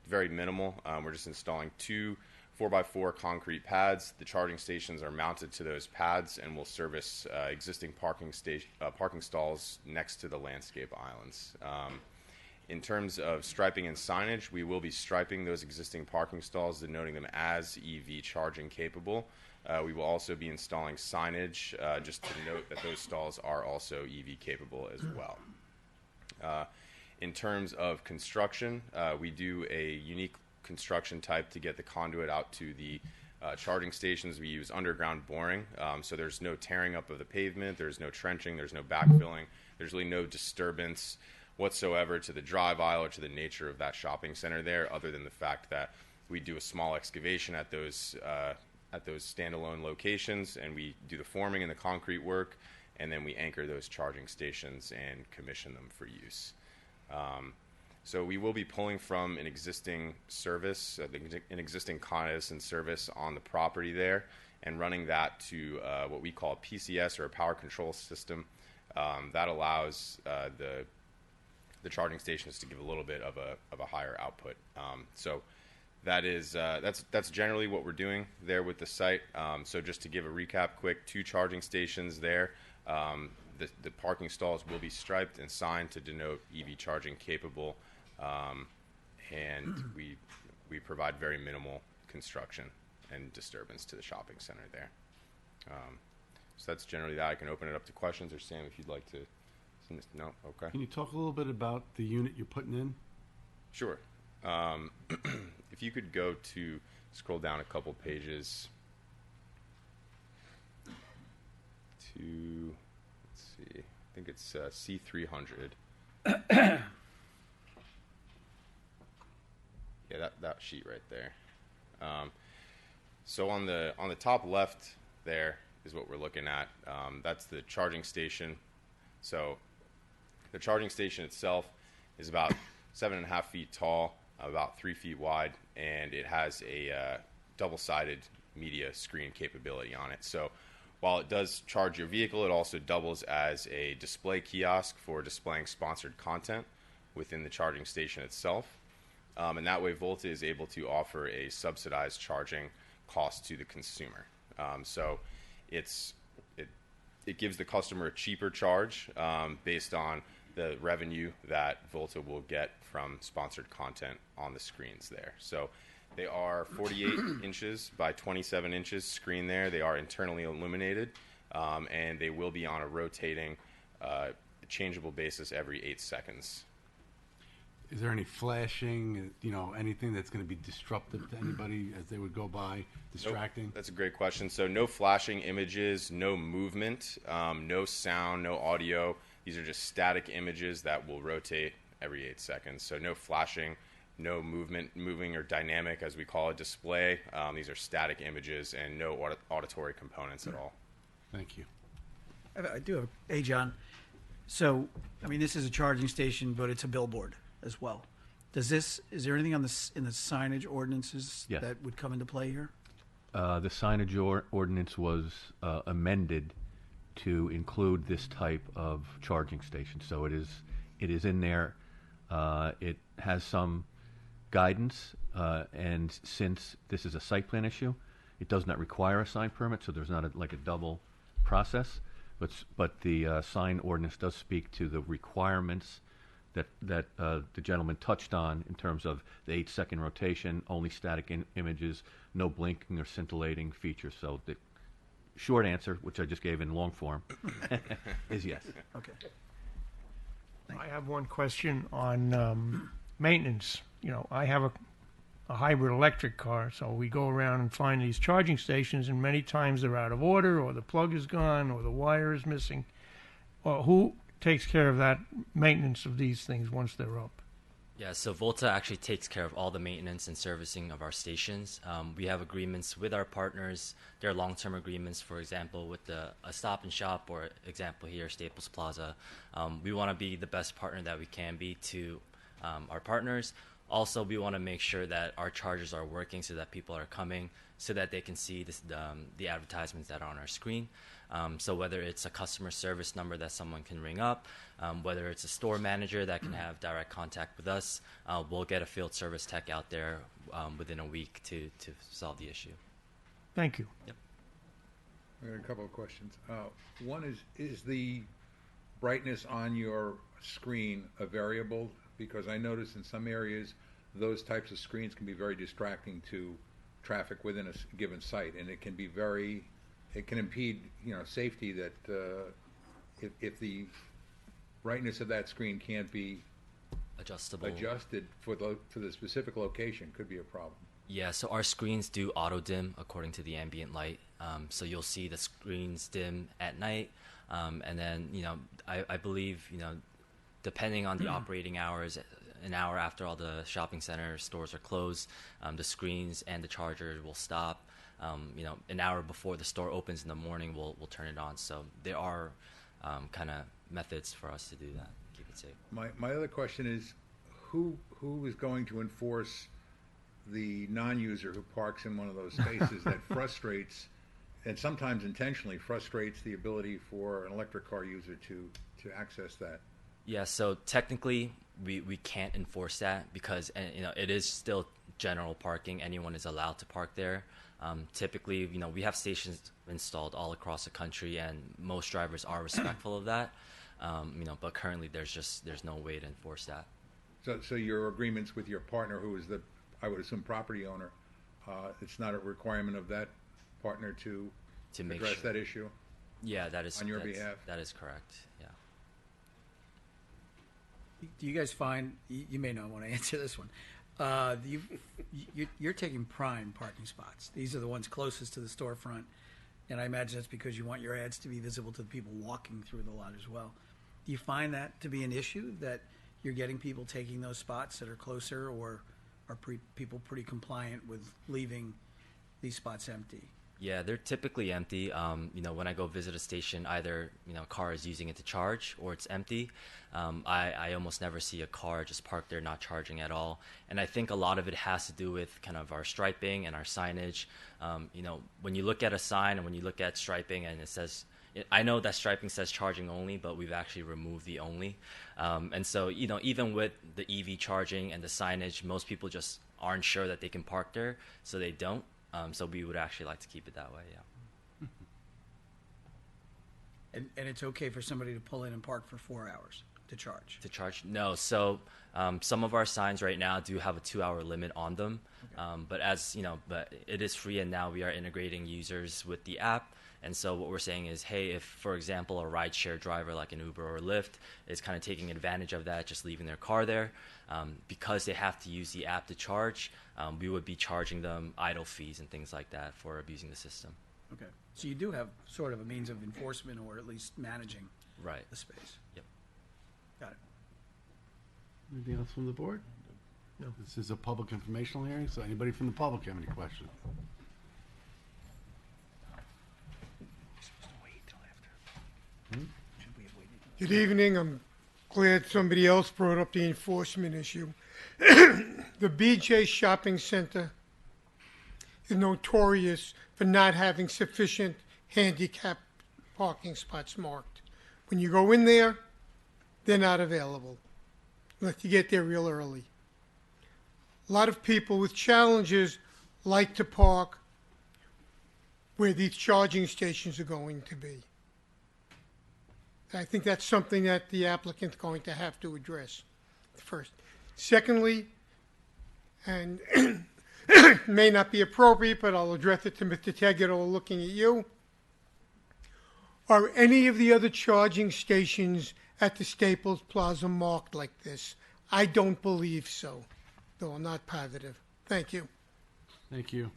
very minimal. We're just installing 2 4x4 concrete pads. The charging stations are mounted to those pads and will service existing parking stalls next to the landscape islands. In terms of striping and signage, we will be striping those existing parking stalls, denoting them as EV charging capable. We will also be installing signage just to note that those stalls are also EV capable as well. In terms of construction, we do a unique construction type to get the conduit out to the charging stations. We use underground boring, so there's no tearing up of the pavement, there's no trenching, there's no backfilling, there's really no disturbance whatsoever to the drive aisle or to the nature of that shopping center there, other than the fact that we do a small excavation at those standalone locations, and we do the forming and the concrete work, and then we anchor those charging stations and commission them for use. So we will be pulling from an existing service, an existing Con Edison service on the property there, and running that to what we call a PCS, or a power control system. That allows the charging stations to give a little bit of a higher output. So that's generally what we're doing there with the site. So just to give a recap quick, 2 charging stations there. The parking stalls will be striped and signed to denote EV charging capable. and we provide very minimal construction and disturbance to the shopping center there. So that's generally that. I can open it up to questions, or Sam, if you'd like to. No, okay. Can you talk a little bit about the unit you're putting in? Sure. If you could go to scroll down a couple pages to, let's see, I think it's C300. Yeah, that sheet right there. So on the top left there is what we're looking at. That's the charging station. So the charging station itself is about 7.5 feet tall, about 3 feet wide, and it has a double-sided media screen capability on it. So while it does charge your vehicle, it also doubles as a display kiosk for displaying sponsored content within the charging station itself. And that way Volta is able to offer a subsidized charging cost to the consumer. So it gives the customer a cheaper charge based on the revenue that Volta will get from sponsored content on the screens there. So they are 48 inches by 27 inches screen there. They are internally illuminated, and they will be on a rotating, changeable basis every 8 seconds. Is there any flashing, anything that's going to be disruptive to anybody as they would go by, distracting? Nope. That's a great question. So no flashing images, no movement, no sound, no audio. These are just static images that will rotate every 8 seconds. So no flashing, no movement, moving or dynamic, as we call it, display. These are static images and no auditory components at all. Thank you. I do have. Hey, John. So, this is a charging station, but it's a billboard as well. Is there anything in the signage ordinances Yes. that would come into play here? The signage ordinance was amended to include this type of charging station. So it is in there. It has some guidance, and since this is a site plan issue, it does not require a sign permit, so there's not a double process. But the sign ordinance does speak to the requirements that the gentleman touched on in terms of the 8-second rotation, only static images, no blinking or scintillating features. So the short answer, which I just gave in long form, is yes. Okay. I have one question on maintenance. I have a hybrid electric car, so we go around and find these charging stations, and many times they're out of order, or the plug is gone, or the wire is missing. Who takes care of that maintenance of these things once they're up? Yeah, so Volta actually takes care of all the maintenance and servicing of our stations. We have agreements with our partners. They're long-term agreements, for example, with a Stop and Shop, or example here, Staples Plaza. We want to be the best partner that we can be to our partners. Also, we want to make sure that our chargers are working so that people are coming, so that they can see the advertisements that are on our screen. So whether it's a customer service number that someone can ring up, whether it's a store manager that can have direct contact with us, we'll get a field service tech out there within a week to solve the issue. Thank you. Yep. I got a couple of questions. One is the brightness on your screen a variable? Because I notice in some areas those types of screens can be very distracting to traffic within a given site, and it can impede safety. That if the brightness of that screen can't be adjusted for the specific location, could be a problem. Yeah, so our screens do auto dim according to the ambient light. So you'll see the screens dim at night, and then I believe depending on the operating hours, an hour after all the shopping center stores are closed, the screens and the charger will stop. An hour before the store opens in the morning, we'll turn it on. So there are kind of methods for us to do that, keep it safe. My other question is, who is going to enforce the non-user who parks in one of those spaces that frustrates, and sometimes intentionally frustrates, the ability for an electric car user to access that? Yeah, so technically we can't enforce that because it is still general parking. Anyone is allowed to park there. Typically, we have stations installed all across the country, and most drivers are respectful of that. But currently there's no way to enforce that. So your agreements with your partner, who is the, I would assume, property owner, it's not a requirement of that partner to make address sure. that issue? Yeah, that is On your that's- behalf? That is correct. Yeah. Do you guys find, you may not want to answer this one, you're taking prime parking spots. These are the ones closest to the storefront, and I imagine that's because you want your ads to be visible to the people walking through the lot as well. Do you find that to be an issue, that you're getting people taking those spots that are closer, or are people pretty compliant with leaving these spots empty? Yeah, they're typically empty. When I go visit a station, either a car is using it to charge or it's empty. I almost never see a car just parked there not charging at all. And I think a lot of it has to do with kind of our striping and our signage. When you look at a sign and when you look at striping and it says, I know that striping says charging only, but we've actually removed the only. And so, even with the EV charging and the signage, most people just aren't sure that they can park there, so they don't. So we would actually like to keep it that way, yeah. And it's okay for somebody to pull in and park for 4 hours to charge? To charge? No. So some of our signs right now do have a 2-hour limit on them. Okay. But it is free, and now we are integrating users with the app. And so what we're saying is, hey, if, for example, a rideshare driver like an Uber or Lyft is kind of taking advantage of that, just leaving their car there, because they have to use the app to charge, we would be charging them idle fees and things like that for abusing the system. Okay. So you do have sort of a means of enforcement, or at least managing Right. the space. Yep. Got it. Anything else from the board? No. This is a public informational hearing, so anybody from the public have any questions? Good evening. I'm glad somebody else brought up the enforcement issue. The BJ Shopping Center is notorious for not having sufficient handicap parking spots marked. When you go in there, they're not available unless you get there real early. A lot of people with challenges like to park where these charging stations are going to be. I think that's something that the applicant's going to have to address first. Secondly, and may not be appropriate, but I'll address it to Mr. Tegeto looking at you. Are any of the other charging stations at the Staples Plaza marked like this? I don't believe so, though I'm not positive. Thank you. Thank you.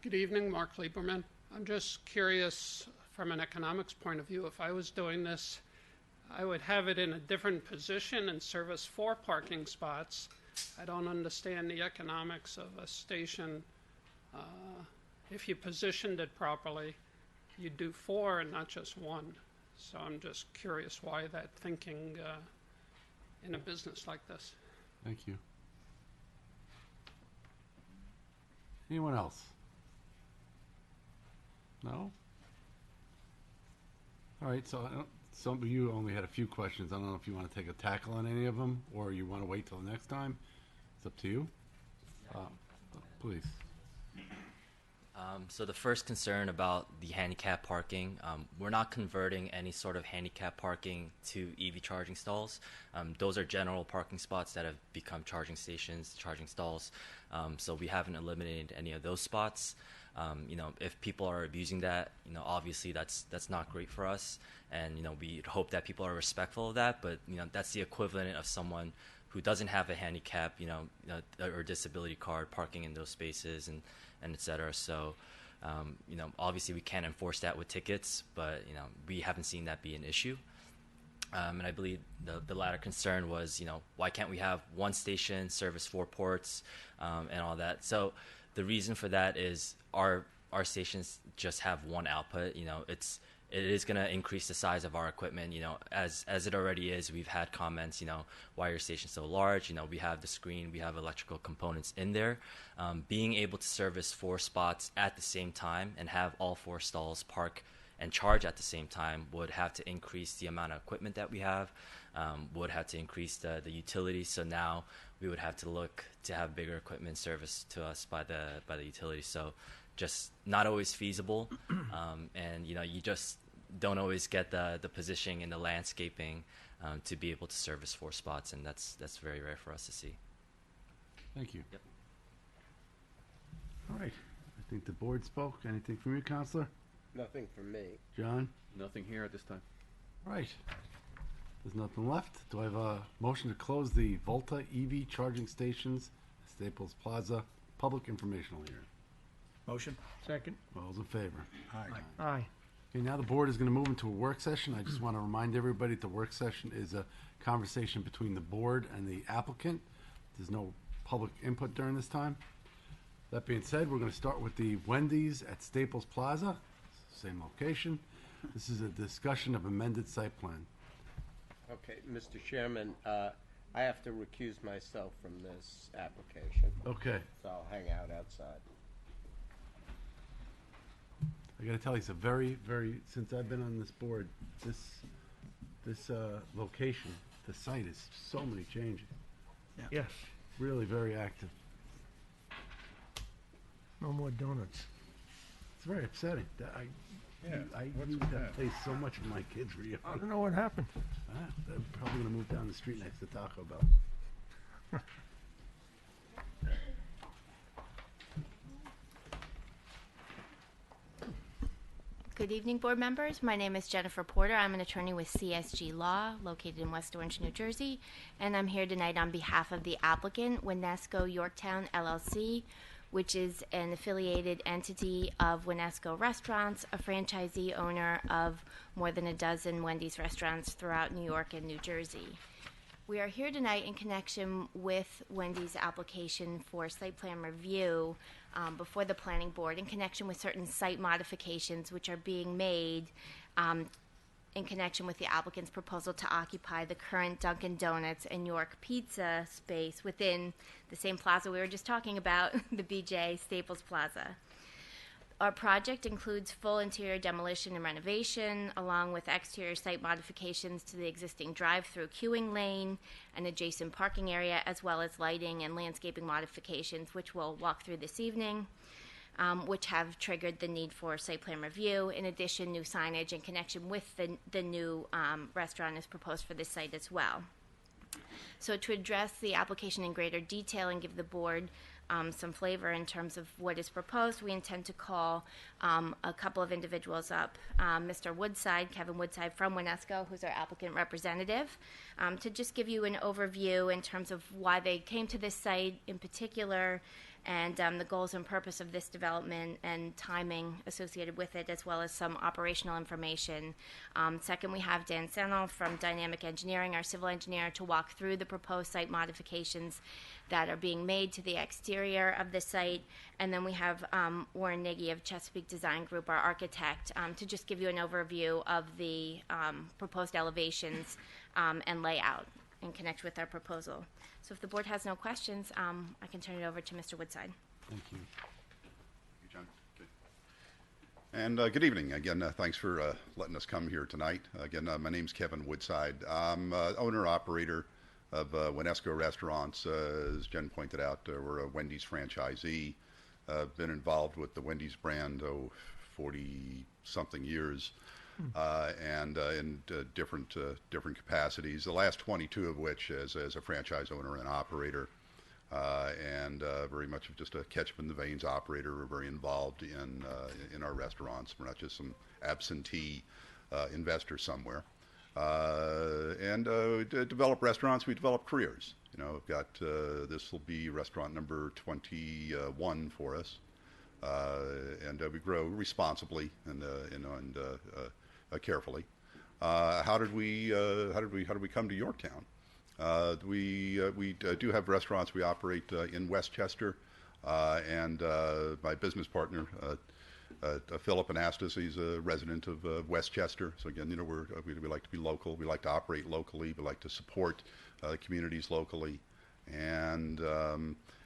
Good evening, Mark Lieberman. I'm just curious from an economics point of view, if I was doing this, I would have it in a different position and service 4 parking spots. I don't understand the economics of a station. If you positioned it properly, you'd do 4 and not just 1. So I'm just curious why that thinking in a business like this. Thank you. Anyone else? No? All right, so some of you only had a few questions. I don't know if you want to take a tackle on any of them, or you want to wait till the next time. It's up to you. Please. So the first concern about the handicap parking, we're not converting any sort of handicap parking to EV charging stalls. Those are general parking spots that have become charging stations, charging stalls. So we haven't eliminated any of those spots. If people are abusing that, obviously that's not great for us. And, we hope that people are respectful of that. But, that's the equivalent of someone who doesn't have a handicap, or disability card parking in those spaces and et cetera. So, obviously we can't enforce that with tickets, but, we haven't seen that be an issue. And I believe the latter concern was, why can't we have one station, service 4 ports, and all that? So the reason for that is our stations just have one output. It is going to increase the size of our equipment. As it already is, we've had comments, why are your stations so large? We have the screen, we have electrical components in there. Being able to service 4 spots at the same time and have all 4 stalls park and charge at the same time would have to increase the amount of equipment that we have. would have to increase the utilities. So now we would have to look to have bigger equipment serviced to us by the utilities. So just not always feasible, and you just don't always get the positioning and the landscaping to be able to service 4 spots, and that's very rare for us to see. Thank you. Yep. All right. I think the board spoke. Anything from you, Counselor? Nothing from me. John? Nothing here at this time. All right. There's nothing left. Do I have a motion to close the Volta EV charging stations, Staples Plaza, public informational hearing? Motion? Second. All those in favor? Aye. Okay, now the board is going to move into a work session. I just want to remind everybody that the work session is a conversation between the board and the applicant. There's no public input during this time. That being said, we're going to start with the Wendy's at Staples Plaza, same location. This is a discussion of amended site plan. Okay, Mr. Chairman, I have to recuse myself from this application, Okay, so I'll hang out outside. I got to tell you, it's a since I've been on this board, this location, the site is so many changes. Yes. Really very active. No more donuts. It's very upsetting. I what's used with that that? place so much when my kids were I young. don't know what happened. I'm probably gonna move down the street next to Taco Bell. Good evening, board members. My name is Jennifer Porter. I'm an attorney with CSG Law, located in West Orange, New Jersey, and I'm here tonight on behalf of the applicant, Winesco Yorktown LLC, which is an affiliated entity of Winesco Restaurants, a franchisee owner of more than a dozen Wendy's restaurants throughout New York and New Jersey. We are here tonight in connection with Wendy's application for site plan review before the planning board in connection with certain site modifications which are being made in connection with the applicant's proposal to occupy the current Dunkin' Donuts and York Pizza space within the same plaza we were just talking about, the BJ Staples Plaza. Our project includes full interior demolition and renovation, along with exterior site modifications to the existing drive-through queuing lane and adjacent parking area, as well as lighting and landscaping modifications, which we'll walk through this evening, which have triggered the need for site plan review. In addition, new signage in connection with the new restaurant is proposed for this site as well. So to address the application in greater detail and give the board some flavor in terms of what is proposed, we intend to call a couple of individuals up, Mr. Woodside, Kevin Woodside from Winesco, who's our applicant representative, to just give you an overview in terms of why they came to this site in particular, and the goals and purpose of this development and timing associated with it, as well as some operational information. Second, we have Dan Sennel from Dynamic Engineering, our civil engineer, to walk through the proposed site modifications that are being made to the exterior of the site. And then we have Warren Nagy of Chesapeake Design Group, our architect, to just give you an overview of the proposed elevations and layout in connection with our proposal. So if the board has no questions, I can turn it over to Mr. Woodside. Thank you. John. And good evening. Again, thanks for letting us come here tonight. Again, my name's Kevin Woodside. I'm owner-operator of Winesco Restaurants. As Jen pointed out, we're a Wendy's franchisee. Been involved with the Wendy's brand 40-something years. And in different capacities, the last 22 of which as a franchise owner and operator, and very much of just a catch-up-in-the-veins operator. We're very involved in our restaurants. We're not just some absentee investor somewhere. And develop restaurants, we develop careers. You know, we've got, this will be restaurant number 21 for us. And we grow responsibly and carefully. How did we come to Yorktown? We do have restaurants. We operate in Westchester, and my business partner, Philip Anastas, he's a resident of Westchester. So again, you know, we like to be local. We like to operate locally. We like to support communities locally. And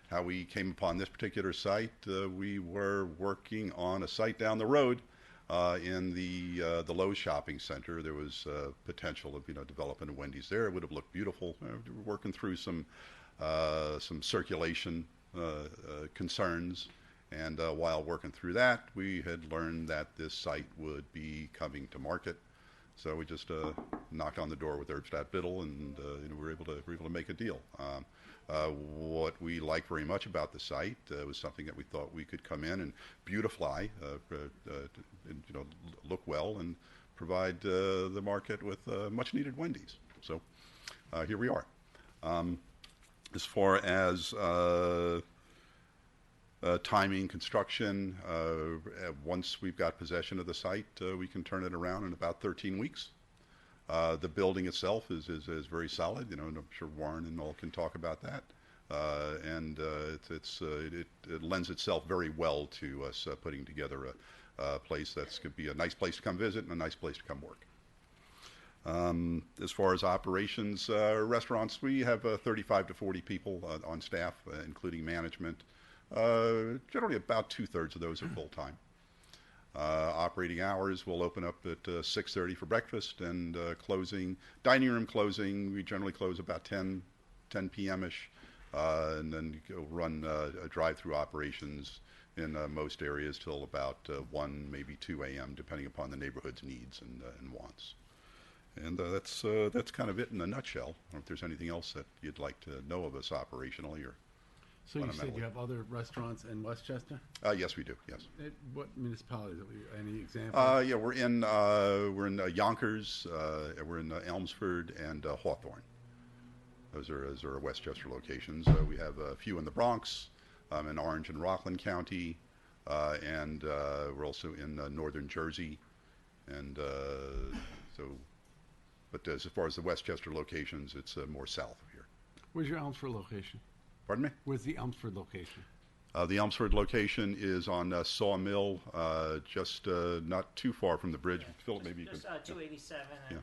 how we came upon this particular site, we were working on a site down the road In the Lowe's shopping center, there was potential of developing a Wendy's there. It would have looked beautiful. We're working through some circulation concerns, and while working through that, we had learned that this site would be coming to market. So we just knocked on the door with Herbstadt Biddle, and we were able to make a deal. What we like very much about the site was something that we thought we could come in and beautify, look well, and provide the market with much needed Wendy's. So here we are. As far as timing, construction, once we've got possession of the site, we can turn it around in about 13 weeks. The building itself is very solid, and I'm sure Warren and all can talk about that. And it lends itself very well to us putting together a place that's going to be a nice place to come visit and a nice place to come work. As far as operations, restaurants, we have 35 to 40 people on staff, including management. Generally about 2/3 of those are full-time. Operating hours will open up at 6:30 for breakfast, and dining room closing, we generally close about 10 p.m.-ish, and then run drive-through operations in most areas till about 1, maybe 2 a.m., depending upon the neighborhood's needs and wants. And that's kind of it in a nutshell. I don't know if there's anything else that you'd like to know of us operationally or. So you said you have other restaurants in Westchester? Yes, we do. Yes. What municipalities? Any examples? Yeah, we're in Yonkers, we're in Elmsford, and Hawthorne. Those are our Westchester locations. We have a few in the Bronx, in Orange and Rockland County, and we're also in northern Jersey, and But as far as the Westchester locations, it's more south of here. Where's your Elmsford location? Pardon me? Where's the Elmsford location? The Elmsford location is on Sawmill, just not too far from the bridge. Yeah, Philip, maybe you can. 287 and 9A.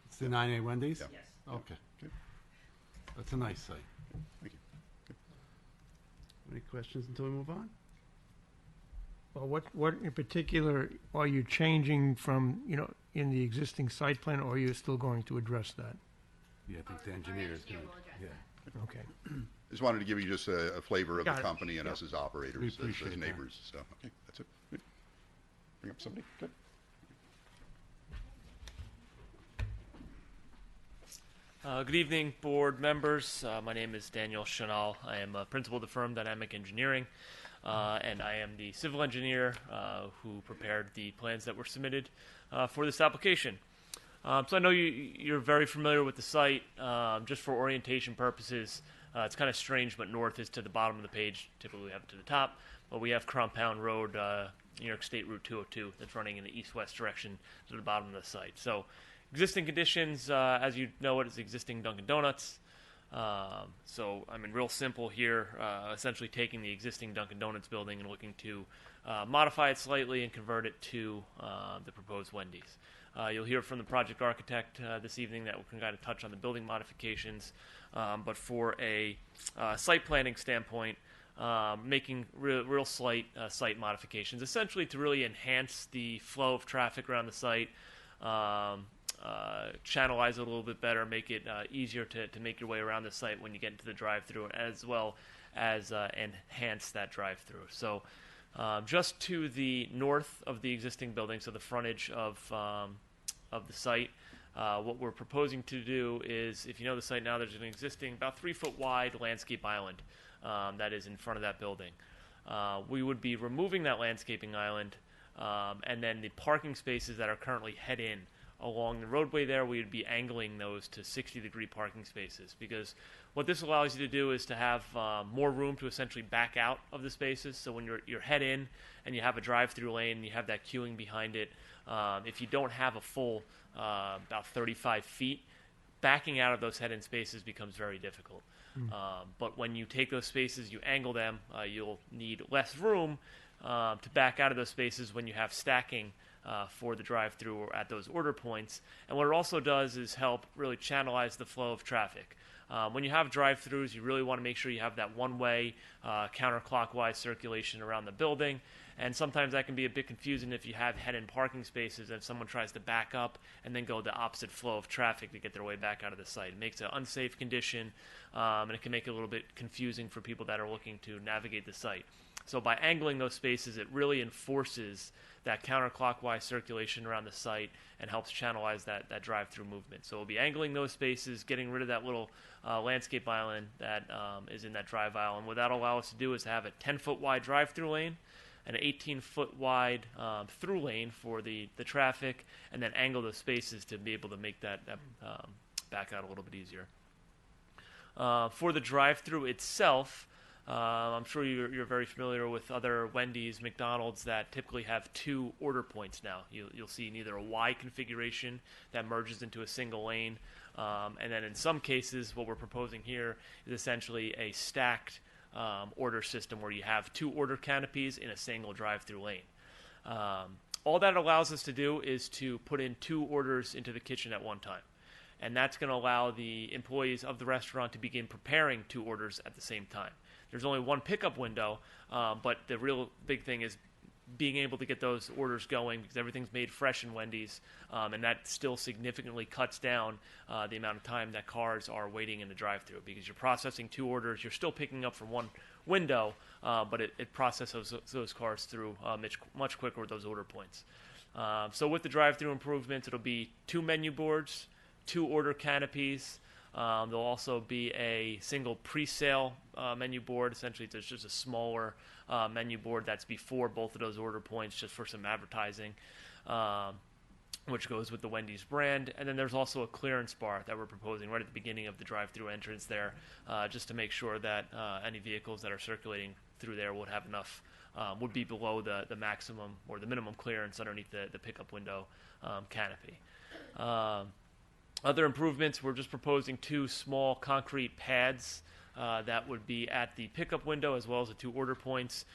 It's the 9A Wendy's? Yeah. Yes. Okay. That's a nice site. Thank you. Any questions until we move on? Well, what in particular are you changing from, in the existing site plan, or are you still going to address that? Yeah, I think the engineer is going to. Yeah. Okay. Just wanted to give you just a flavor of Got the it. company and us as operators, We as appreciate that. neighbors. So, okay, that's it. Good. Bring up somebody. Good. Good evening, board members. My name is Daniel Chanel. I am a principal of the firm Dynamic Engineering, and I am the civil engineer who prepared the plans that were submitted for this application. So I know you're very familiar with the site. Just for orientation purposes, it's kind of strange, but north is to the bottom of the page. Typically we have it to the top, but we have Compound Road, New York State Route 202, that's running in the east-west direction to the bottom of the site. So existing conditions, as you know it, is existing Dunkin' Donuts. So, real simple here, essentially taking the existing Dunkin' Donuts building and looking to modify it slightly and convert it to the proposed Wendy's. You'll hear from the project architect this evening that we can kind of touch on the building modifications, but for a site planning standpoint, making real slight site modifications, essentially to really enhance the flow of traffic around the site, channelize it a little bit better, make it easier to make your way around the site when you get into the drive-through, as well as enhance that drive-through. So just to the north of the existing building, so the frontage of the site, what we're proposing to do is, if you know the site now, there's an existing about 3-foot wide landscape island that is in front of that building. We would be removing that landscaping island, and then the parking spaces that are currently head-in along the roadway there, we would be angling those to 60-degree parking spaces, because what this allows you to do is to have more room to essentially back out of the spaces. So when you're head in and you have a drive-through lane, you have that queuing behind it. If you don't have a full about 35 feet, backing out of those head-in spaces becomes very difficult. But when you take those spaces, you angle them, you'll need less room to back out of those spaces when you have stacking for the drive-through or at those order points. And what it also does is help really channelize the flow of traffic. When you have drive-throughs, you really want to make sure you have that one-way counterclockwise circulation around the building. And sometimes that can be a bit confusing if you have head-in parking spaces, if someone tries to back up and then go the opposite flow of traffic to get their way back out of the site. It makes it an unsafe condition, and it can make it a little bit confusing for people that are looking to navigate the site. So by angling those spaces, it really enforces that counterclockwise circulation around the site and helps channelize that drive-through movement. So we'll be angling those spaces, getting rid of that little landscape island that is in that drive aisle. And what that'll allow us to do is have a 10-foot wide drive-through lane, an 18-foot wide through lane for the traffic, and then angle those spaces to be able to make that back out a little bit easier. For the drive-through itself, I'm sure you're very familiar with other Wendy's, McDonald's that typically have 2 order points now. You'll see either a Y configuration that merges into a single lane, and then in some cases, what we're proposing here is essentially a stacked order system where you have 2 order canopies in a single drive-through lane. All that allows us to do is to put in 2 orders into the kitchen at one time. And that's going to allow the employees of the restaurant to begin preparing 2 orders at the same time. There's only one pickup window, but the real big thing is being able to get those orders going because everything's made fresh in Wendy's, and that still significantly cuts down the amount of time that cars are waiting in the drive-thru because you're processing 2 orders. You're still picking up from one window, but it processes those cars through much quicker with those order points. So with the drive-thru improvements, it'll be 2 menu boards, 2 order canopies. There'll also be a single pre-sale menu board. Essentially, there's just a smaller menu board that's before both of those order points just for some advertising, which goes with the Wendy's brand. And then there's also a clearance bar that we're proposing right at the beginning of the drive-thru entrance there, just to make sure that any vehicles that are circulating through there would have enough, would be below the maximum or the minimum clearance underneath the pickup window canopy. Other improvements, we're just proposing 2 small concrete pads that would be at the pickup window as well as the 2 order points.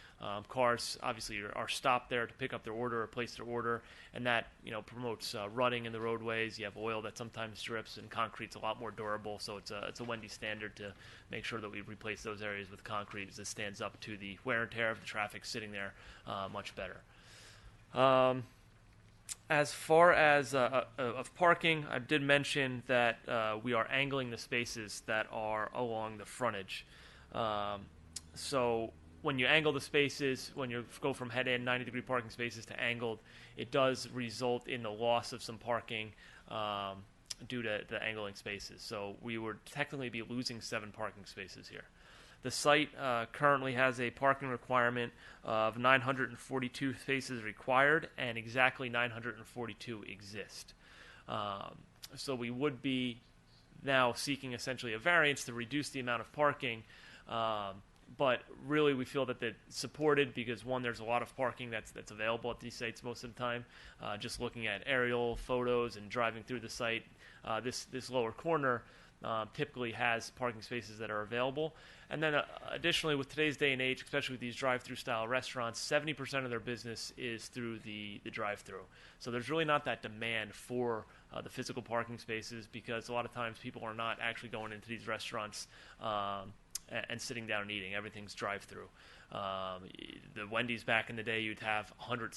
Cars obviously are stopped there to pick up their order or place their order, and that promotes rutting in the roadways. You have oil that sometimes drips, and concrete's a lot more durable, so it's a Wendy's standard to make sure that we replace those areas with concrete as it stands up to the wear and tear of the traffic sitting there much better. As far as of parking, I did mention that we are angling the spaces that are along the frontage. So when you angle the spaces, when you go from head-in 90-degree parking spaces to angled, it does result in the loss of some parking due to the angling spaces. So we would technically be losing 7 parking spaces here. The site currently has a parking requirement of 942 spaces required, and exactly 942 exist. So we would be now seeking essentially a variance to reduce the amount of parking, but really we feel that it's supported because, one, there's a lot of parking that's available at these sites most of the time. Just looking at aerial photos and driving through the site, this lower corner typically has parking spaces that are available. And then additionally, with today's day and age, especially with these drive-through style restaurants, 70% of their business is through the drive-through. So there's really not that demand for the physical parking spaces because a lot of times people are not actually going into these restaurants and sitting down and eating. Everything's drive-through. The Wendy's back in the day, you'd have 100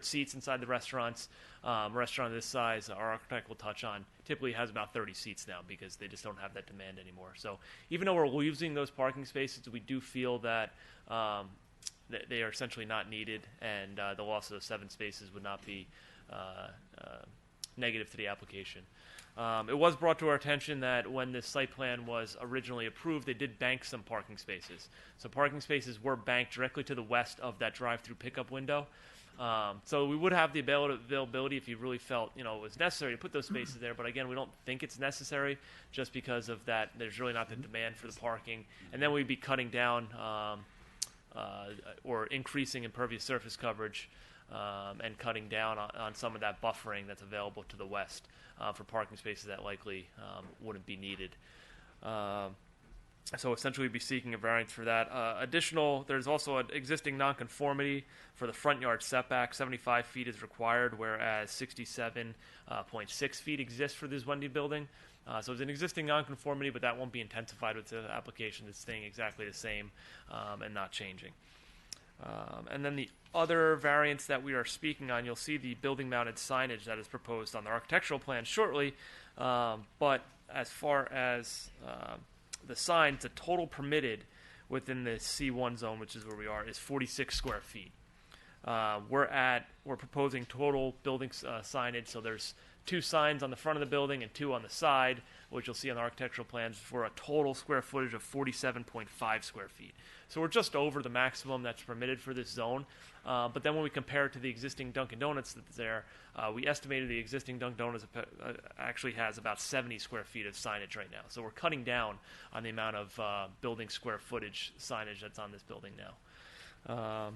seats inside the restaurants. A restaurant of this size, our architect will touch on, typically has about 30 seats now because they just don't have that demand anymore. So even though we're losing those parking spaces, we do feel that they are essentially not needed, and the loss of those 7 spaces would not be negative to the application. It was brought to our attention that when this site plan was originally approved, they did bank some parking spaces. So parking spaces were banked directly to the west of that drive-through pickup window. So we would have the availability if you really felt it was necessary to put those spaces there. But again, we don't think it's necessary just because of that. There's really not the demand for the parking. And then we'd be cutting down or increasing impervious surface coverage and cutting down on some of that buffering that's available to the west for parking spaces that likely wouldn't be needed. So essentially we'd be seeking a variance for that. There's also an existing nonconformity for the front yard setback. 75 feet is required, whereas 67.6 feet exists for this Wendy building. So it's an existing nonconformity, but that won't be intensified with the application. It's staying exactly the same and not changing. And then the other variants that we are speaking on, you'll see the building-mounted signage that is proposed on the architectural plan shortly. But as far as the signs, the total permitted within the C1 zone, which is where we are, is 46 square feet. We're proposing total building signage, so there's 2 signs on the front of the building and 2 on the side, which you'll see on the architectural plans, for a total square footage of 47.5 square feet. So we're just over the maximum that's permitted for this zone. But then when we compare it to the existing Dunkin' Donuts that's there, we estimated the existing Dunkin' Donuts actually has about 70 square feet of signage right now. So we're cutting down on the amount of building square footage signage that's on this building now.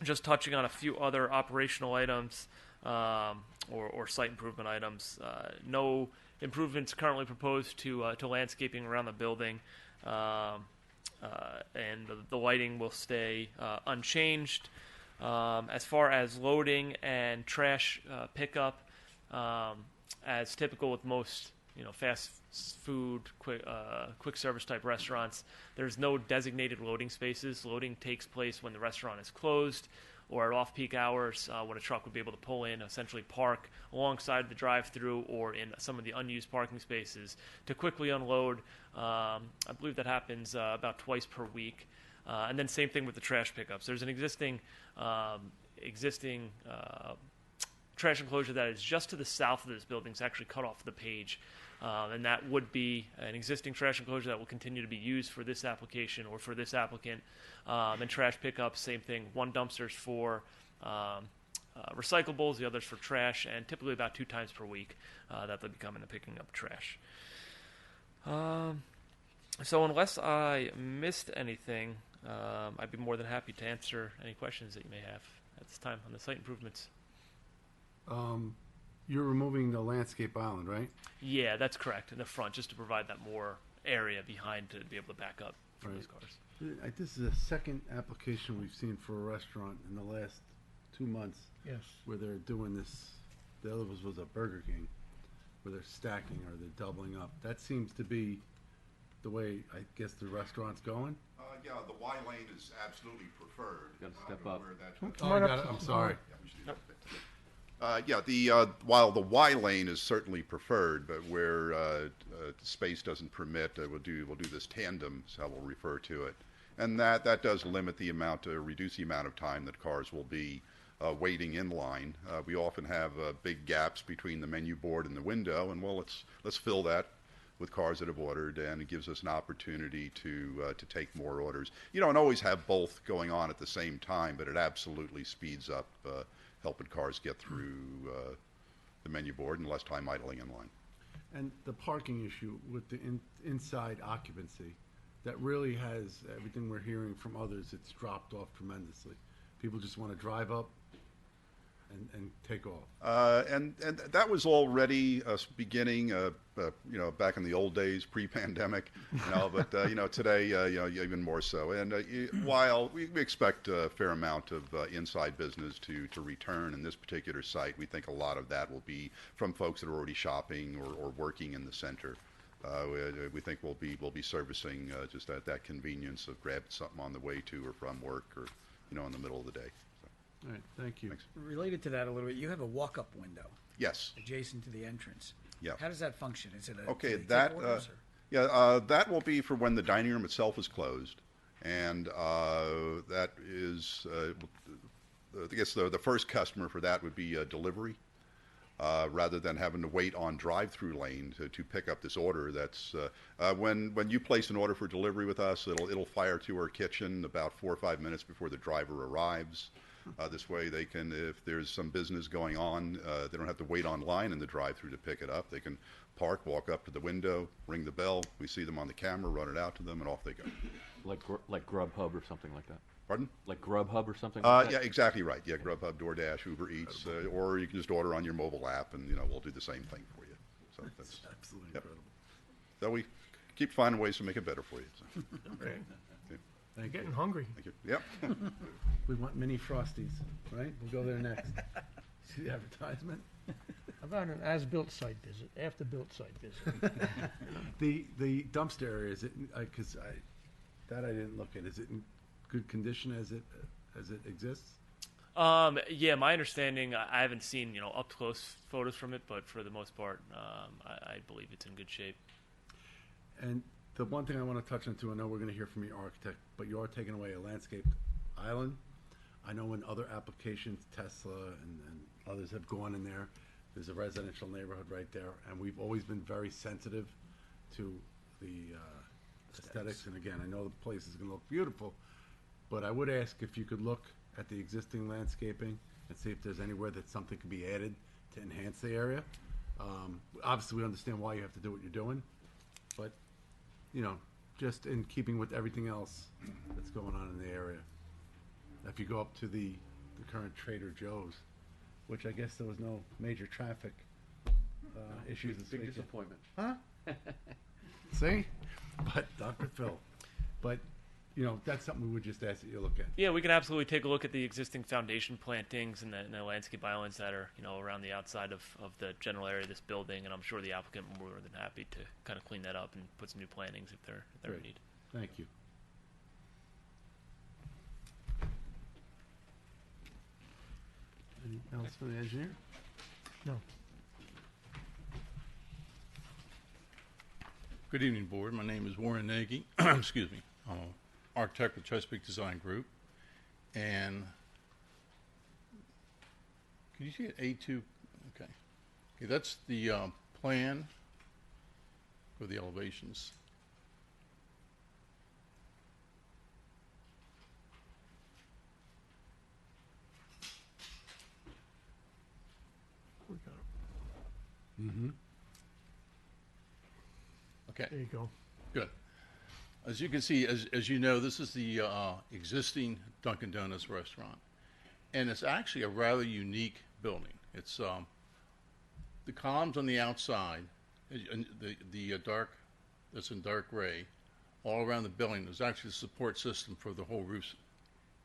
Just touching on a few other operational items or site improvement items. No improvements currently proposed to landscaping around the building. And the lighting will stay unchanged. As far as loading and trash pickup, as typical with most fast food, quick service type restaurants, there's no designated loading spaces. Loading takes place when the restaurant is closed or at off-peak hours when a truck would be able to pull in, essentially park alongside the drive-through or in some of the unused parking spaces to quickly unload. I believe that happens about twice per week. And then same thing with the trash pickups. There's an existing trash enclosure that is just to the south of this building. It's actually cut off the page. And that would be an existing trash enclosure that will continue to be used for this application or for this applicant. And trash pickups, same thing. 1 dumpster's for recyclables, the other's for trash, and typically about 2 times per week that they'll be coming and picking up trash. So unless I missed anything, I'd be more than happy to answer any questions that you may have at this time on the site improvements. You're removing the landscape island, right? Yeah, that's correct, in the front, just to provide that more area behind to be able to back up for those cars. This is the second application we've seen for a restaurant in the last 2 months. Yes. Where they're doing this. The other was a Burger King, where they're stacking or they're doubling up. That seems to be the way, I guess, the restaurant's going. Yeah, the Y lane is absolutely preferred. Got to step up. I'm sorry. While the Y lane is certainly preferred, but where space doesn't permit, we'll do this tandem, is how we'll refer to it, and that does limit the amount, reduce the amount of time that cars will be waiting in line. We often have big gaps between the menu board and the window, and let's fill that with cars that have ordered, and it gives us an opportunity to take more orders. You don't always have both going on at the same time, but it absolutely speeds up helping cars get through the menu board and less time idling in line. And the parking issue with the inside occupancy, that really has, everything we're hearing from others, it's dropped off tremendously. People just want to drive up and take off. And that was already beginning, back in the old days, pre-pandemic. But today, even more so. And while we expect a fair amount of inside business to return in this particular site, we think a lot of that will be from folks that are already shopping or working in the center. We think we'll be servicing just that convenience of grabbing something on the way to or from work or in the middle of the day. All right, thank you. Thanks. Related to that a little bit, you have a walk-up window. Yes. Adjacent to the entrance. Yeah. How does that function? Is it Okay, do they take orders, or- that will be for when the dining room itself is closed, and that is, I guess the first customer for that would be delivery, rather than having to wait on drive-through lane to pick up this order. That's when you place an order for delivery with us, it'll fire to our kitchen about 4 or 5 minutes before the driver arrives. This way they can, if there's some business going on, they don't have to wait online in the drive-through to pick it up. They can park, walk up to the window, ring the bell. We see them on the camera, run it out to them, and off they go. Like Grubhub or something like that? Pardon? Like Grubhub or something like that? Yeah, exactly right. Yeah, Grubhub, DoorDash, Uber Eats, or you can just order on your mobile app, and we'll do the same thing for you. So that's absolutely incredible. So we keep finding ways to make it better for you. So. Great. Okay. I'm getting hungry. Thank you. Yep. We want mini Frosties, right? We'll go there next. See the advertisement? How about an as-built site visit, after-built site visit? The dumpster area, is it, because that I didn't look at, is it in good condition as it exists? Yeah, my understanding, I haven't seen, up close photos from it, but for the most part, I believe it's in good shape. And the one thing I want to touch on too, I know we're going to hear from your architect, but you are taking away a landscaped island. I know in other applications, Tesla and others have gone in there. There's a residential neighborhood right there, and we've always been very sensitive to the aesthetics. And again, I know the place is going to look beautiful, but I would ask if you could look at the existing landscaping and see if there's anywhere that something could be added to enhance the area. Obviously, we understand why you have to do what you're doing, but just in keeping with everything else that's going on in the area. If you go up to the current Trader Joe's, which I guess there was no major traffic issues this Big weekend. disappointment. Huh? See? But Dr. Phil. But, that's something we would just ask that you look at. Yeah, we can absolutely take a look at the existing foundation plantings and the landscape islands that are, around the outside of the general area of this building, and I'm sure the applicant will be more than happy to kind of clean that up and put some new plantings if they're in Great. need. Thank you. Anything else from the engineer? No. Good evening, Board. My name is Warren Nagy. Excuse me. I'm an architect with Chesapeake Design Group. And can you see it? A2? Okay. Okay, that's the plan for the elevations. Mm-hmm. Okay. There you go. Good. As you can see, as you know, this is the existing Dunkin' Donuts restaurant. And it's actually a rather unique building. It's the columns on the outside, the dark, that's in dark gray, all around the building is actually the support system for the whole roof.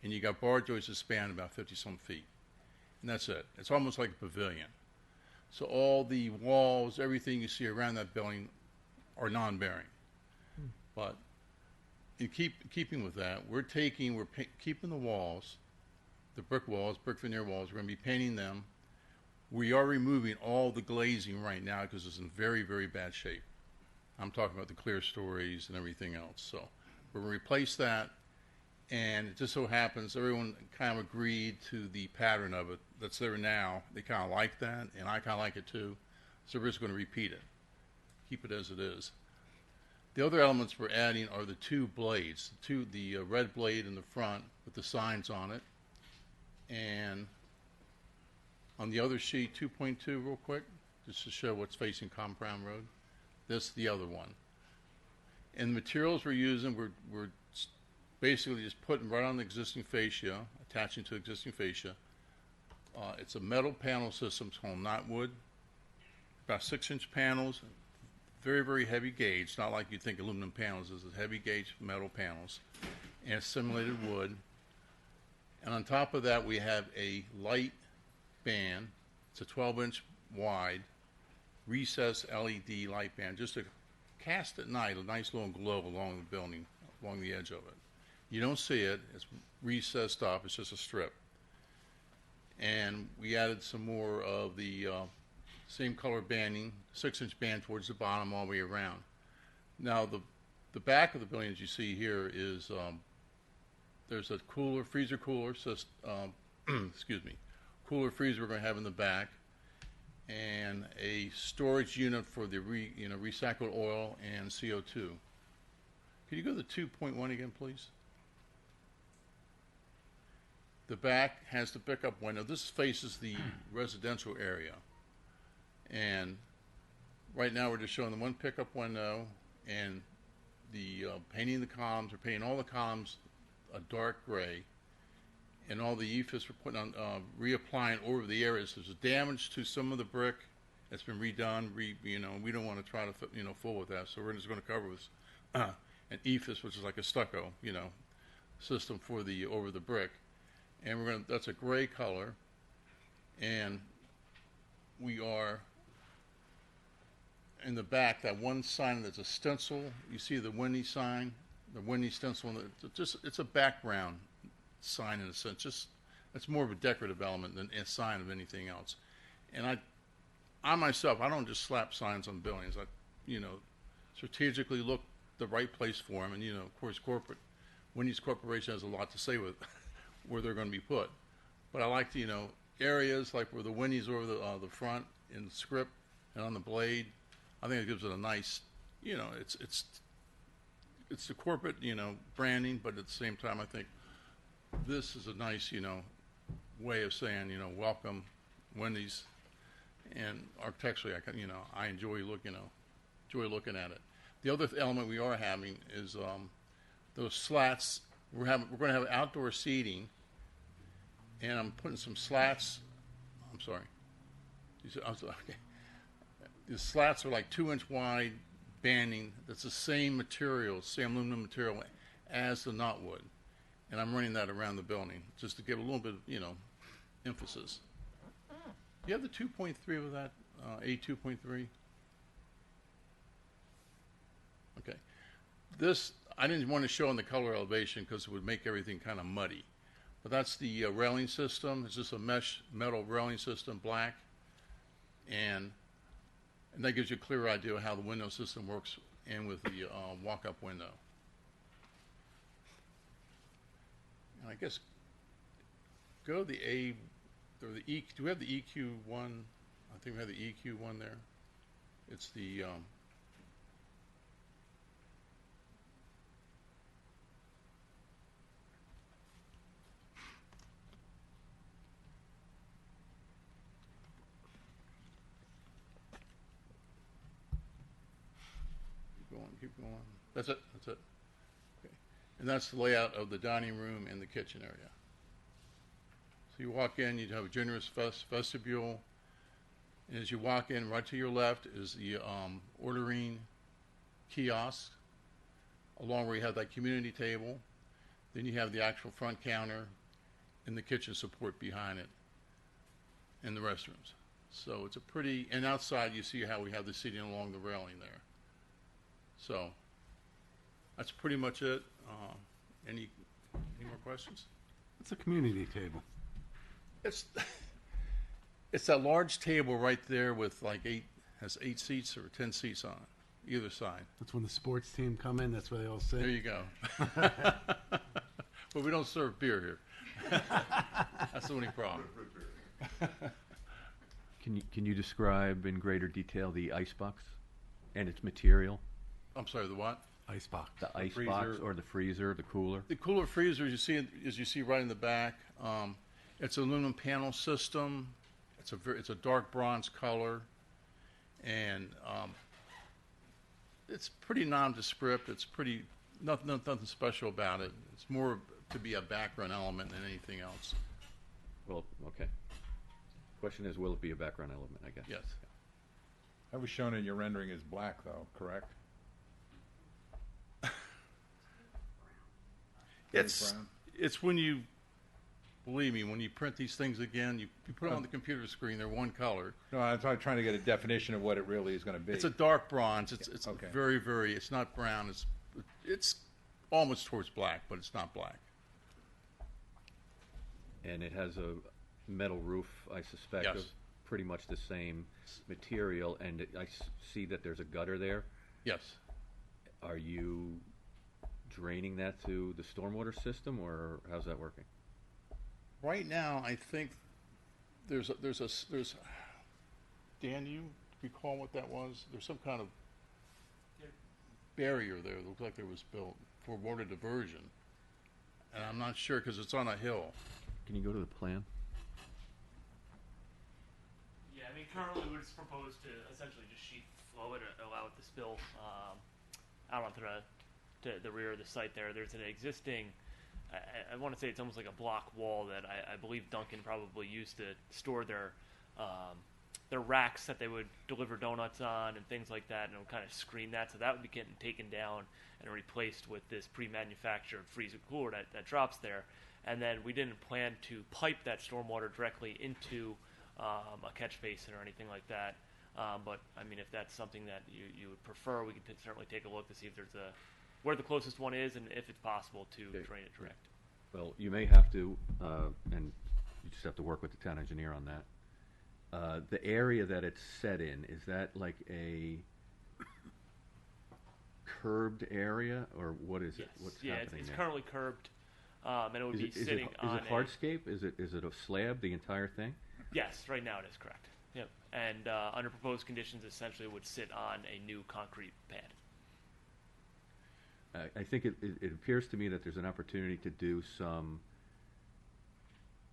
And you got bar joists that span about 50-some feet. And that's it. It's almost like a pavilion. So all the walls, everything you see around that building are non-bearing. But in keeping with that, we're keeping the walls, the brick walls, brick veneer walls, we're going to be painting them. We are removing all the glazing right now because it's in very, very bad shape. I'm talking about the clear stories and everything else. So we're going to replace that. And it just so happens everyone kind of agreed to the pattern of it that's there now. They kind of like that, and I kind of like it too. So we're just going to repeat it, keep it as it is. The other elements we're adding are the two blades, the red blade in the front with the signs on it. And on the other sheet, 2.2 real quick, just to show what's facing Compound Road. This, the other one. And the materials we're using, we're basically just putting right on the existing fascia, attaching to existing fascia. It's a metal panel system. It's called knotwood. About 6-inch panels, very, very heavy gauge. Not like you think aluminum panels. This is heavy gauge metal panels. And it's simulated wood. And on top of that, we have a light band. It's a 12-inch wide recessed LED light band, just to cast at night a nice little glow along the building, along the edge of it. You don't see it. It's recessed up. It's just a strip. And we added some more of the same color banding, 6-inch band towards the bottom all the way around. Now, the back of the building, as you see here, is there's a freezer cooler system, excuse me, cooler freezer we're going to have in the back, and a storage unit for the recycled oil and CO2. Can you go to 2.1 again, please? The back has the pickup window. This faces the residential area. And right now we're just showing the one pickup window and the painting the columns. We're painting all the columns a dark gray. And all the EIFS we're putting on, reapplying over the areas. There's damage to some of the brick that's been redone. We don't want to try to fool with that. So we're just going to cover with an EIFS, which is like a stucco, system for the over the brick. And that's a gray color, and we are in the back, that one sign that's a stencil, you see the Wendy sign, the Wendy stencil, and it's a background sign in a sense. Just it's more of a decorative element than a sign of anything else. And I myself, I don't just slap signs on buildings. I, strategically look the right place for them. And of course, Wendy's Corporation has a lot to say with where they're going to be put. But I like the areas like where the Wendy's over the front in the script and on the blade. I think it gives it a nice, it's the corporate, branding, but at the same time, I think this is a nice, way of saying, welcome Wendy's. And architecturally, I enjoy looking at it. The other element we are having is those slats. We're going to have outdoor seating, and I'm putting some slats. I'm sorry. Okay. The slats are like 2-inch wide banding. That's the same material, same aluminum material as the knotwood, and I'm running that around the building just to give a little bit of emphasis. Do you have the 2.3 of that A2.3? Okay. This I didn't want to show in the color elevation because it would make everything kind of muddy. But that's the railing system. It's just a mesh metal railing system, black, and that gives you a clear idea of how the window system works and with the walk-up window. And I guess go to the A or the E. Do we have the EQ1? I think we have the EQ1 there. It's the keep going. That's it. Okay. And that's the layout of the dining room and the kitchen area. So you walk in, you'd have a generous vestibule. And as you walk in, right to your left is the ordering kiosk, along where you have that community table. Then you have the actual front counter and the kitchen support behind it and the restrooms. So it's a pretty, and outside you see how we have the seating along the railing there. So that's pretty much it. Any more questions? It's a community table. It's that large table right there with has 8 seats or 10 seats on it, either side. That's when the sports team come in. That's where they all sit. There you go. But we don't serve beer here. That's the only problem. Can you describe in greater detail the icebox and its material? I'm sorry, the what? Icebox. The icebox or the freezer, the cooler? The cooler freezer, as you see right in the back, it's an aluminum panel system. It's a dark bronze color, and it's pretty nondescript. It's pretty nothing special about it. It's more to be a background element than anything else. Well, okay. Question is, will it be a background element? I guess. Yes. That was shown in your rendering as black, though, correct? It's when you, believe me, when you print these things again, you put them on the computer screen, they're one color. No, I'm trying to get a definition of what it really is going to be. It's a dark bronze. It's okay. Very, very, it's not brown. It's almost towards black, but it's not black. And it has a metal roof, I suspect, Yes. of pretty much the same material, and I see that there's a gutter there. Yes. Are you draining that to the stormwater system, or how's that working? Right now, I think there's Dan, do you recall what that was? There's some kind of barrier there that looked like it was built for water diversion, and I'm not sure because it's on a hill. Can you go to the plan? Yeah, I mean, currently we just propose to essentially just sheet flow it, allow it to spill out onto the rear of the site there. There's an existing, I want to say it's almost like a block wall that I believe Dunkin' probably used to store their racks that they would deliver donuts on and things like that, and it would kind of screen that. So that would be getting taken down and replaced with this pre-manufactured freezer cooler that drops there. And then we didn't plan to pipe that stormwater directly into a catch basin or anything like that. But I mean, if that's something that you would prefer, we can certainly take a look to see if there's where the closest one is, and if it's possible to drain it direct. Well, you may have to, and you just have to work with the town engineer on that. The area that it's set in, is that like a curbed area, or what is it? What's happening it's there? currently curbed, and it would be sitting on Is it hardscape? Is it a slab, the entire thing? Yes, right now it is correct. Yep. And under proposed conditions, essentially it would sit on a new concrete pad. I think it appears to me that there's an opportunity to do some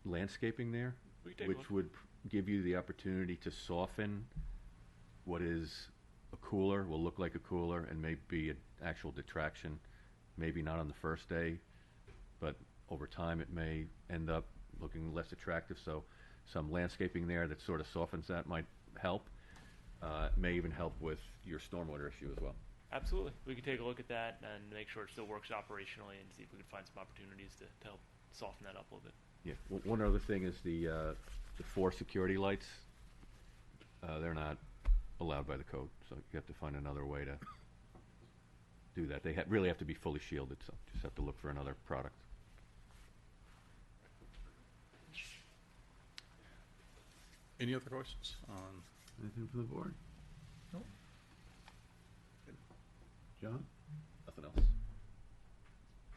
landscaping there, We can take a which look. would give you the opportunity to soften what is a cooler, will look like a cooler, and may be an actual detraction. Maybe not on the first day, but over time it may end up looking less attractive. So some landscaping there that sort of softens that might help. May even help with your stormwater issue as well. Absolutely. We can take a look at that and make sure it still works operationally and see if we can find some opportunities to help soften that up a little bit. Yeah. One other thing is the 4 security lights. They're not allowed by the code, so you have to find another way to do that. They really have to be fully shielded, so just have to look for another product. Any other questions on? Anything from the board? No. John? Nothing else.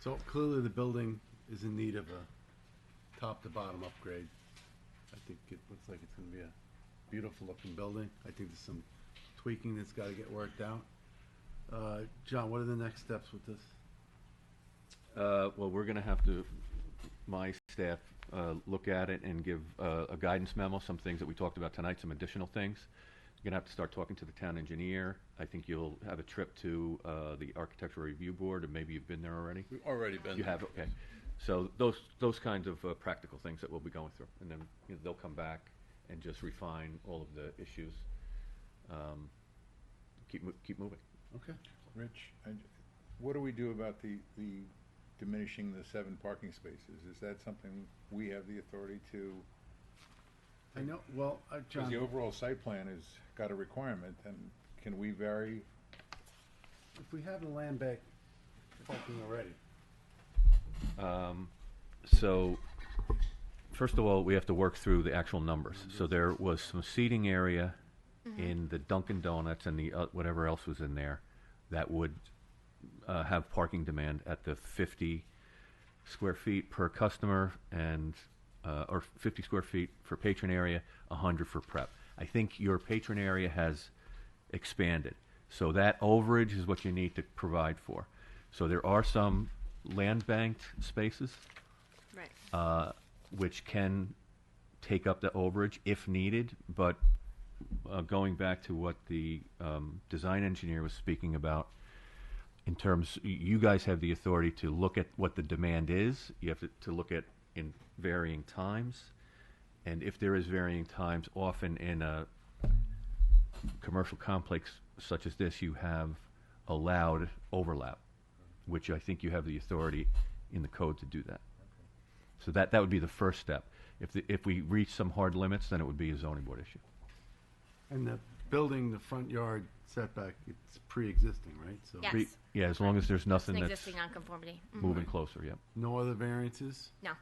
So clearly the building is in need of a top to bottom upgrade. I think it looks like it's gonna be a beautiful looking building. I think there's some tweaking that's gotta get worked out. John, what are the next steps with this? Well, we're going to have to, my staff, look at it and give a guidance memo, some things that we talked about tonight, some additional things. You're going to have to start talking to the town engineer. I think you'll have a trip to the Architectural Review Board, and maybe you've been there already? We've already been You there. have, okay. So those kinds of practical things that we'll be going through, and then they'll come back and just refine all of the issues. Keep moving. Okay. Rich, what do we do about the diminishing the 7 parking spaces? Is that something we have the authority to? I know, well, Because John, the overall site plan has got a requirement, and can we vary? if we have the land back parking already, So, first of all, we have to work through the actual numbers. So there was some seating area in the Dunkin' Donuts and the whatever else was in there that would have parking demand at the 50 square feet per customer and or 50 square feet for patron area, 100 for prep. I think your patron area has expanded. So that overage is what you need to provide for. So there are some land banked spaces Right. which can take up the overage if needed, but going back to what the design engineer was speaking about, in terms, you guys have the authority to look at what the demand is. You have to look at in varying times, and if there is varying times, often in a commercial complex such as this, you have allowed overlap, which I think you have the authority in the code to do that. So that would be the first step. If we reach some hard limits, then it would be a zoning board issue. and the building, the front yard setback, it's pre-existing, right? So Yes. Yeah, as long as there's It's nothing an that's existing nonconformity. Mhm. moving closer, yeah. no other variances? No.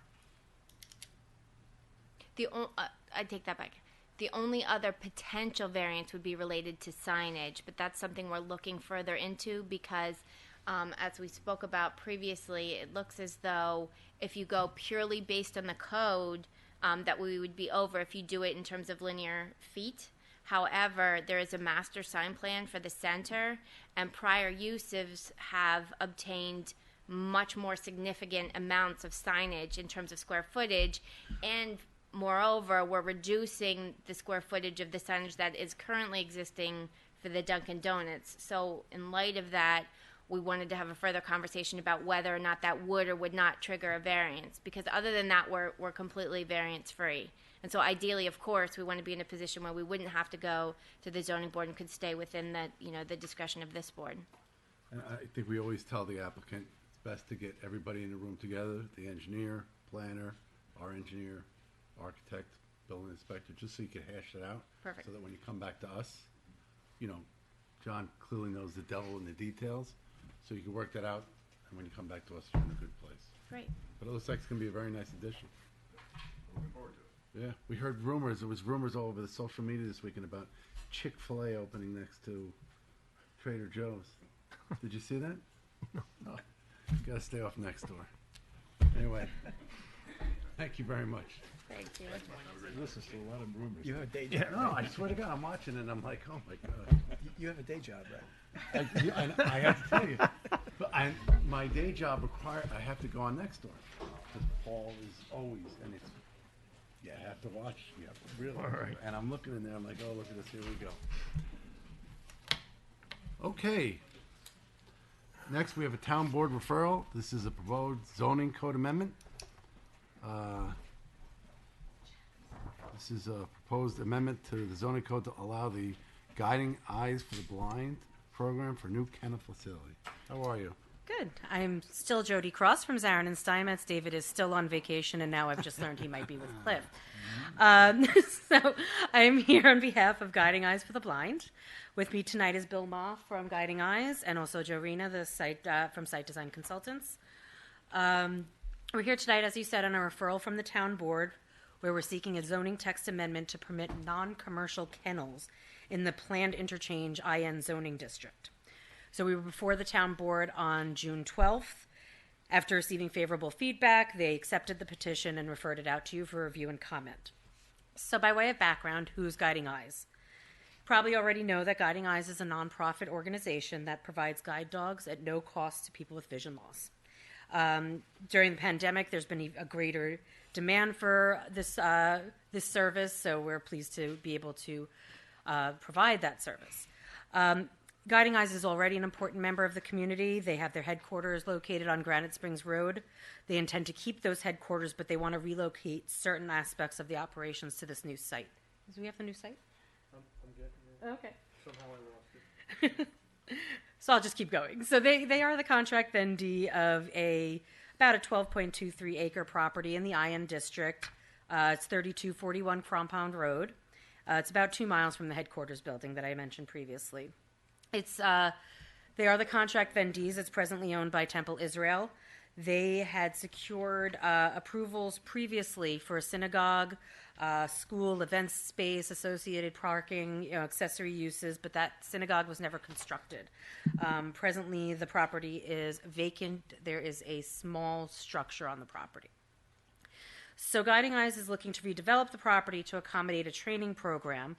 I take that back. The only other potential variance would be related to signage, but that's something we're looking further into because, as we spoke about previously, it looks as though if you go purely based on the code, that we would be over if you do it in terms of linear feet. However, there is a master sign plan for the center, and prior uses have obtained much more significant amounts of signage in terms of square footage, and moreover, we're reducing the square footage of the signage that is currently existing for the Dunkin' Donuts. So in light of that, we wanted to have a further conversation about whether or not that would or would not trigger a variance, because other than that, we're completely variance-free. And so ideally, of course, we want to be in a position where we wouldn't have to go to the zoning board and could stay within the discretion of this board. And I think we always tell the applicant, it's best to get everybody in the room together, the engineer, planner, our engineer, architect, building inspector, just so you can hash it out. Perfect. So that when you come back to us, you know, John clearly knows the devil in the details, so you can work that out, and when you come back to us, you're in a good place. Great. But it looks like it's gonna be a very nice addition. Looking forward to it. Yeah, we heard rumors, there was rumors all over the social media this weekend about Chick-fil-A opening next to Trader Joe's. Did you see that? No. You gotta stay off next door. Anyway, thank you very much. Thank you. Listen to a lot of rumors. You have a day job. No, I swear to God, I'm watching it and I'm like, oh my God. You have a day job, right? I have to tell you, but my day job I have to go on next door. Because Paul is always, and it's, you have to watch, you have to really. All right. And I'm looking in there, I'm like, oh, look at this, here we go. Okay. Next, we have a town board referral. This is a proposed zoning code amendment. This is a proposed amendment to the zoning code to allow the Guiding Eyes for the Blind program for new kennel facility. How are you? Good. I'm still Jody Cross from Zarin and Steinmetz. David is still on vacation, and now I've just learned he might be with Cliff. So I'm here on behalf of Guiding Eyes for the Blind. With me tonight is Bill Ma from Guiding Eyes, and also Joe Rena, the site from Site Design Consultants. We're here tonight, as you said, on a referral from the town board, where we're seeking a zoning text amendment to permit non-commercial kennels in the planned interchange IN zoning district. So we were before the town board on June 12th. After receiving favorable feedback, they accepted the petition and referred it out to you for review and comment. So by way of background, who's Guiding Eyes? Probably already know that Guiding Eyes is a nonprofit organization that provides guide dogs at no cost to people with vision loss. During the pandemic, there's been a greater demand for this service, so we're pleased to be able to provide that service. Guiding Eyes is already an important member of the community. They have their headquarters located on Granite Springs Road. They intend to keep those headquarters, but they want to relocate certain aspects of the operations to this new site. Do we have the new site? I'm getting it. Okay. Somehow I lost it. So I'll just keep going. So they are the contract vendee of about a 12.23 acre property in the IN district. It's 3241 Compound Road. It's about 2 miles from the headquarters building that I mentioned previously. They are the contract vendees. It's presently owned by Temple Israel. They had secured approvals previously for a synagogue, school, event space, associated parking, accessory uses, but that synagogue was never constructed. Presently, the property is vacant. There is a small structure on the property. So Guiding Eyes is looking to redevelop the property to accommodate a training program.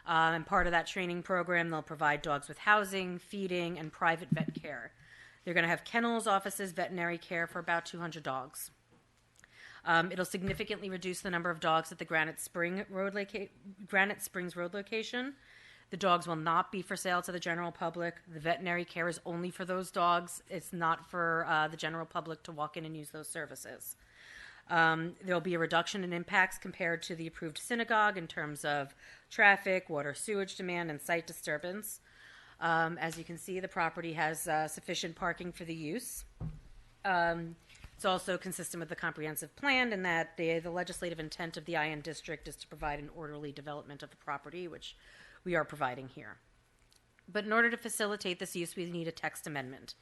And part of that training program, they'll provide dogs with housing, feeding, and private vet care. They're going to have kennels, offices, veterinary care for about 200 dogs. It'll significantly reduce the number of dogs at the Granite Springs Road location. The dogs will not be for sale to the general public. The veterinary care is only for those dogs. It's not for the general public to walk in and use those services. There'll be a reduction in impacts compared to the approved synagogue in terms of traffic, water sewage demand, and site disturbance. As you can see, the property has sufficient parking for the use. It's also consistent with the comprehensive plan in that the legislative intent of the IN district is to provide an orderly development of the property, which we are providing here. But in order to facilitate this use, we need a text amendment.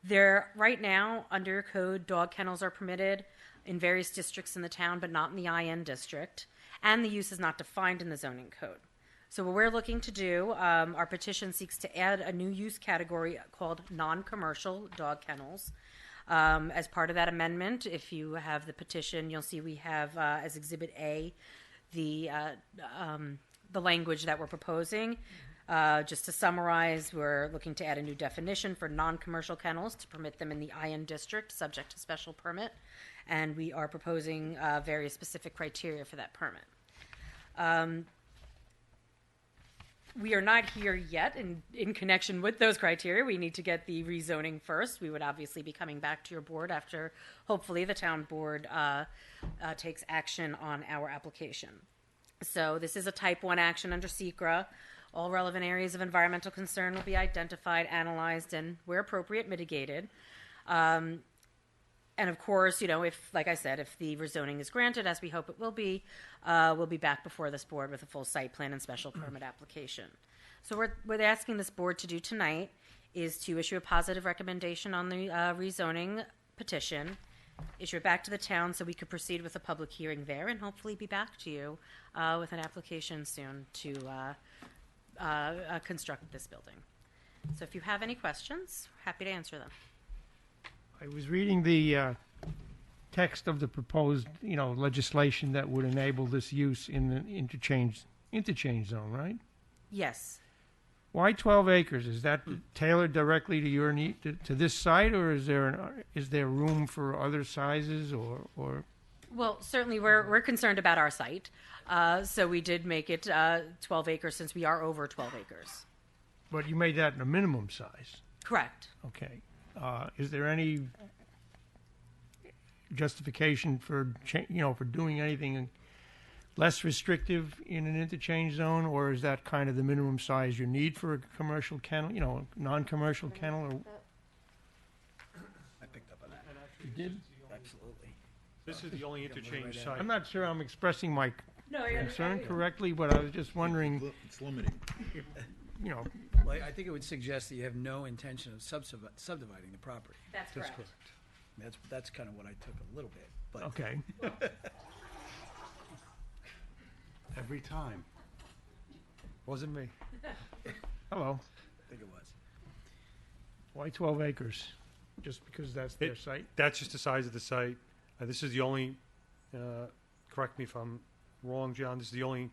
Right now, under code, dog kennels are permitted in various districts in the town, but not in the IN district, and the use is not defined in the zoning code. So what we're looking to do, our petition seeks to add a new use category called non-commercial dog kennels. As part of that amendment, if you have the petition, you'll see we have as Exhibit A the language that we're proposing. Just to summarize, we're looking to add a new definition for non-commercial kennels to permit them in the IN district, subject to special permit, and we are proposing various specific criteria for that permit. We are not here yet in connection with those criteria. We need to get the rezoning first. We would obviously be coming back to your board after, hopefully, the town board takes action on our application. So this is a type 1 action under SECRA. All relevant areas of environmental concern will be identified, analyzed, and, where appropriate, mitigated. And of course, if, like I said, if the rezoning is granted, as we hope it will be, we'll be back before this board with a full site plan and special permit application. So what we're asking this board to do tonight is to issue a positive recommendation on the rezoning petition, issue it back to the town so we could proceed with a public hearing there, and hopefully be back to you with an application soon to construct this building. So if you have any questions, happy to answer them. I was reading the text of the proposed, legislation that would enable this use in the interchange zone, right? Yes. Why 12 acres? Is that tailored directly to your need, to this site, or is there room for other sizes, or? Well, certainly we're concerned about our site, so we did make it 12 acres since we are over 12 acres. But you made that in a minimum size. Correct. Okay. Is there any justification for for doing anything less restrictive in an interchange zone, or is that kind of the minimum size you need for a commercial kennel, non-commercial kennel? Or... I picked up on that. You did? Absolutely. This is the only interchange site. I'm not sure I'm expressing my No, concern correctly, but I was just wondering. It's limiting. Well, I think it would suggest that you have no intention of subdividing the property. That's correct. That's kind of what I took a little bit. But Okay. Every time. Wasn't me. Hello. I think it was. Why 12 acres? Just because that's their site? That's just the size of the site. This is the only, correct me if I'm wrong, John, this is the only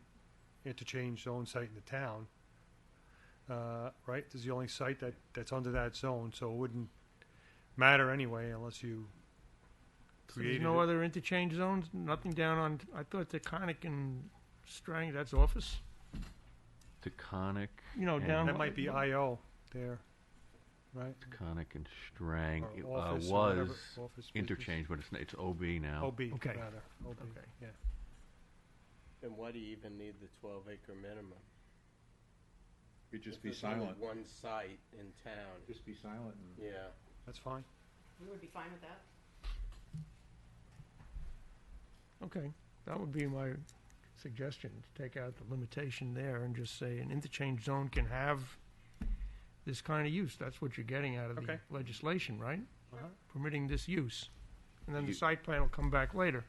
interchange zone site in the town. Right? This is the only site that's under that zone, so it wouldn't matter anyway unless you So there's created no it. other interchange zones? Nothing down on, I thought Taconic and Strang, that's office? Taconic. Down. That might be IO there, right? Taconic and Strang. Or It office or was whatever, office interchange, but it's OB now. OB, Okay. rather. OB, Okay. yeah. Then why do you even need the 12-acre minimum? You'd just If be there's only silent. one site in town. Just be silent. And Yeah. That's fine. We would be fine with that. Okay, that would be my suggestion, to take out the limitation there and just say an interchange zone can have this kind of use. That's what you're getting out of the Okay. legislation, right? Uh-huh. Permitting this use. And then the You- site plan will come back later.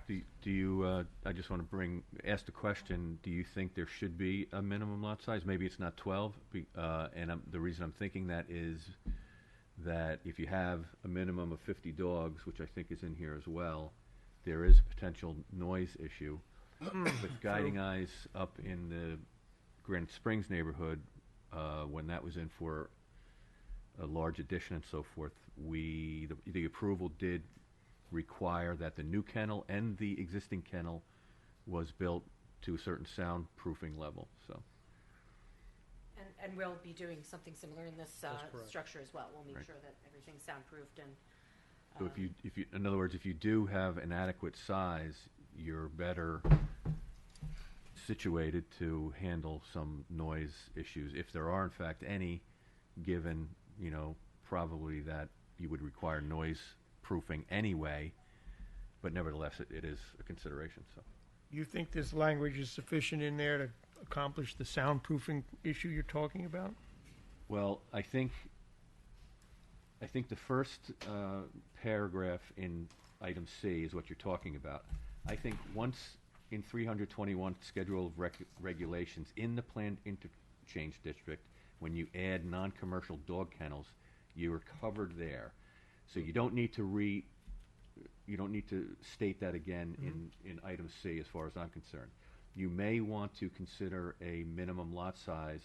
Do you, I just want to ask the question, do you think there should be a minimum lot size? Maybe it's not 12, and the reason I'm thinking that is that if you have a minimum of 50 dogs, which I think is in here as well, there is a potential noise issue. With Guiding Eyes up in the Granite Springs neighborhood, when that was in for a large addition and so forth, the approval did require that the new kennel and the existing kennel was built to a certain soundproofing level, so. And we'll be doing something similar in this correct. structure as well. We'll make Right. sure that everything's soundproofed and. So if you, in other words, if you do have an adequate size, you're better situated to handle some noise issues, if there are in fact any, given, probably that you would require noise proofing anyway, but nevertheless, it is a consideration, so. You think this language is sufficient in there to accomplish the soundproofing issue you're talking about? Well, I think the first paragraph in item C is what you're talking about. I think once in 321 Schedule of Regulations in the planned interchange district, when you add non-commercial dog kennels, you are covered there. So you don't need to state that again in item C as far as I'm concerned. You may want to consider a minimum lot size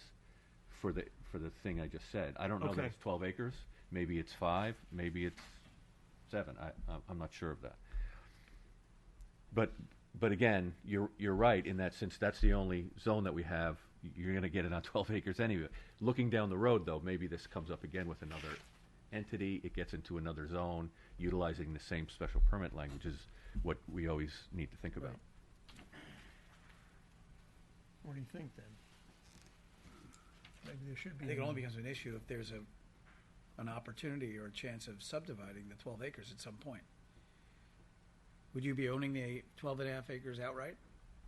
for the thing I just said. I don't know that Okay. it's 12 acres. Maybe it's 5. Maybe it's 7. I'm not sure of that. But again, you're right in that since that's the only zone that we have, you're going to get it on 12 acres anyway. Looking down the road, though, maybe this comes up again with another entity. It gets into another zone, utilizing the same special permit language is what we always need to think about. Right. What do you think then? Maybe there should I be. think it only becomes an issue if there's an opportunity or a chance of subdividing the 12 acres at some point. Would you be owning the 12 and a half acres outright?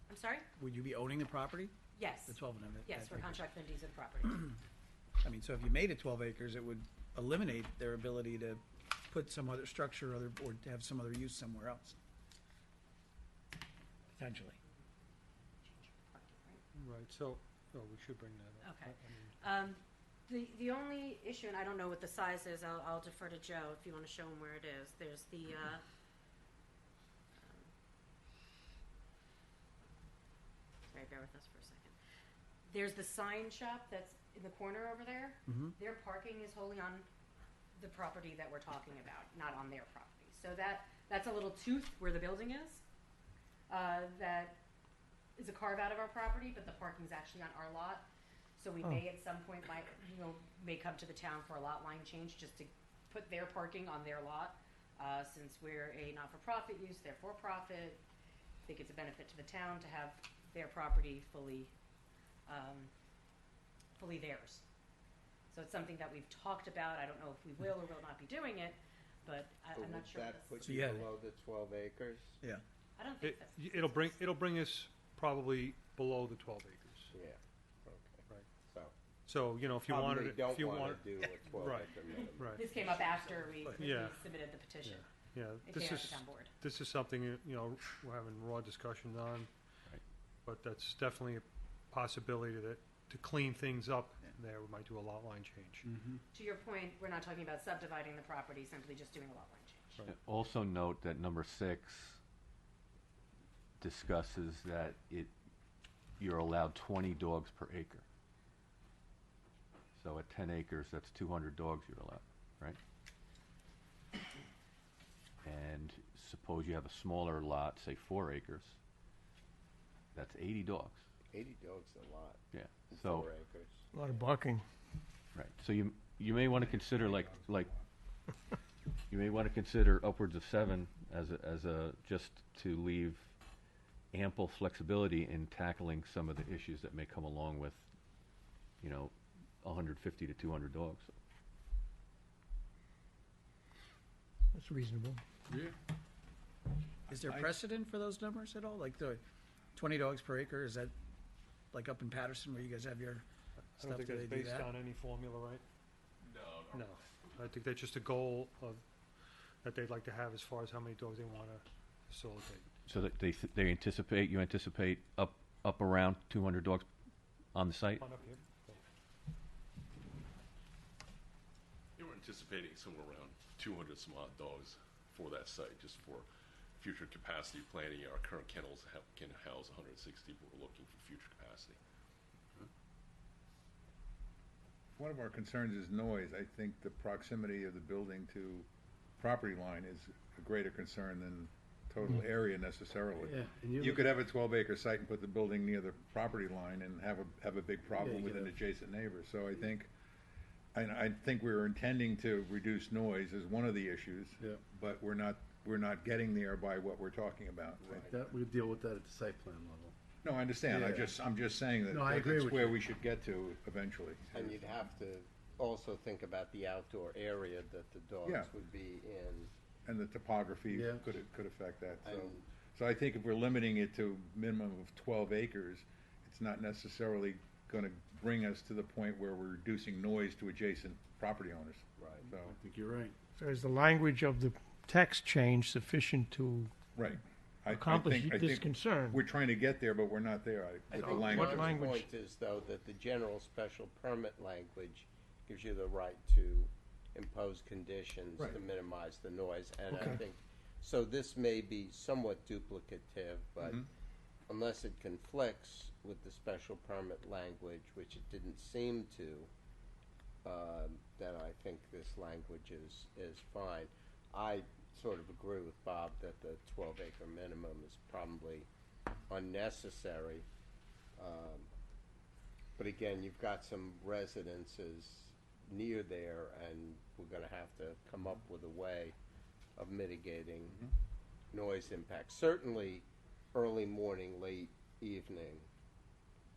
I'm sorry? Would you be owning the property? Yes. The 12 and a half Yes, acres? for contract and of property. I mean, so if you made it 12 acres, it would eliminate their ability to put some other structure or to have some other use somewhere else. Potentially. Right, so, oh, we should bring that up. Okay. I mean, The only issue, and I don't know what the size is, I'll defer to Joe if you want to show him where it is. There's the, sorry, bear with us for a second. There's the sign shop that's in the corner over there. Mhm. Their parking is wholly on the property that we're talking about, not on their property. So that's a little tooth where the building is. That is a carve out of our property, but the parking's actually on our lot. So we may at some point may come to the town for a lot line change just to put their parking on their lot. Since we're a not-for-profit use, they're for-profit, I think it's a benefit to the town to have their property fully theirs. So it's something that we've talked about. I don't know if we will or will not be doing it, but I'm not sure. Would that what put So you you had- below the 12 acres? Yeah. I don't think that's. It'll bring us probably below the 12 acres. Yeah, okay. Right. So, So, you know, if you probably wanted, don't if you want want, to do a 12 right, acre minimum. right. This came up after we Yeah. submitted the petition. Yeah, It this came out is, the town board. this is something, you know, we're having raw discussion on. Right. But that's definitely a possibility that, to clean things up there, we might do a lot line change. To your point, we're not talking about subdividing the property, simply just doing a lot line change. Right. Also note that number 6 discusses that you're allowed 20 dogs per acre. So at 10 acres, that's 200 dogs you're allowed, right? And suppose you have a smaller lot, say 4 acres, that's 80 dogs. 80 dogs is a lot. Yeah. in So 4 acres. A lot of barking. right. So you may want to consider like you may want to consider upwards of 7 as a just to leave ample flexibility in tackling some of the issues that may come along with, you know, 150 to 200 dogs. That's reasonable. Yeah. Is there precedent for those numbers at all? Like the 20 dogs per acre, is that like up in Patterson where you guys have your I stuff? don't think Do that's they do based that? on any formula, right? No. I think that's just a goal that they'd like to have as far as how many dogs they want to facilitate. So that you anticipate up around 200 dogs on the site? On up here. They were anticipating somewhere around 200 some odd dogs for that site, just for future capacity planning. Our current kennels can house 160, but we're looking for future capacity. One of our concerns is noise. I think the proximity of the building to property line is a greater concern than total area necessarily. Yeah, and you You look could at- have a 12-acre site and put the building near the property line and have a big problem you with get an a- adjacent neighbor. So I think we were intending to reduce noise as one of the issues. Yeah. But we're not getting there by what we're talking about. That, we deal with that at the site plan level. No, I understand. Yeah. I'm just saying that No, I agree that's with where you. we should get to eventually. And you'd have to also think about the outdoor area that the dogs Yeah. would be in. And the topography Yeah. could affect that. And- So I think if we're limiting it to minimum of 12 acres, it's not necessarily going to bring us to the point where we're reducing noise to adjacent property owners. Right. So, I think you're right. So is the language of the text change sufficient to right. accomplish I this think concern? We're trying to get there, but we're not there I with think the language. What John's language? point is, though, that the general special permit language gives you the right to impose conditions to Right. minimize the noise. And I Okay. think, so this may be somewhat duplicative, but Mhm. unless it conflicts with the special permit language, which it didn't seem to, then I think this language is fine. I sort of agree with Bob that the 12-acre minimum is probably unnecessary. But again, you've got some residences near there, and we're going to have to come up with a way of mitigating noise impact. Certainly, early morning, late evening,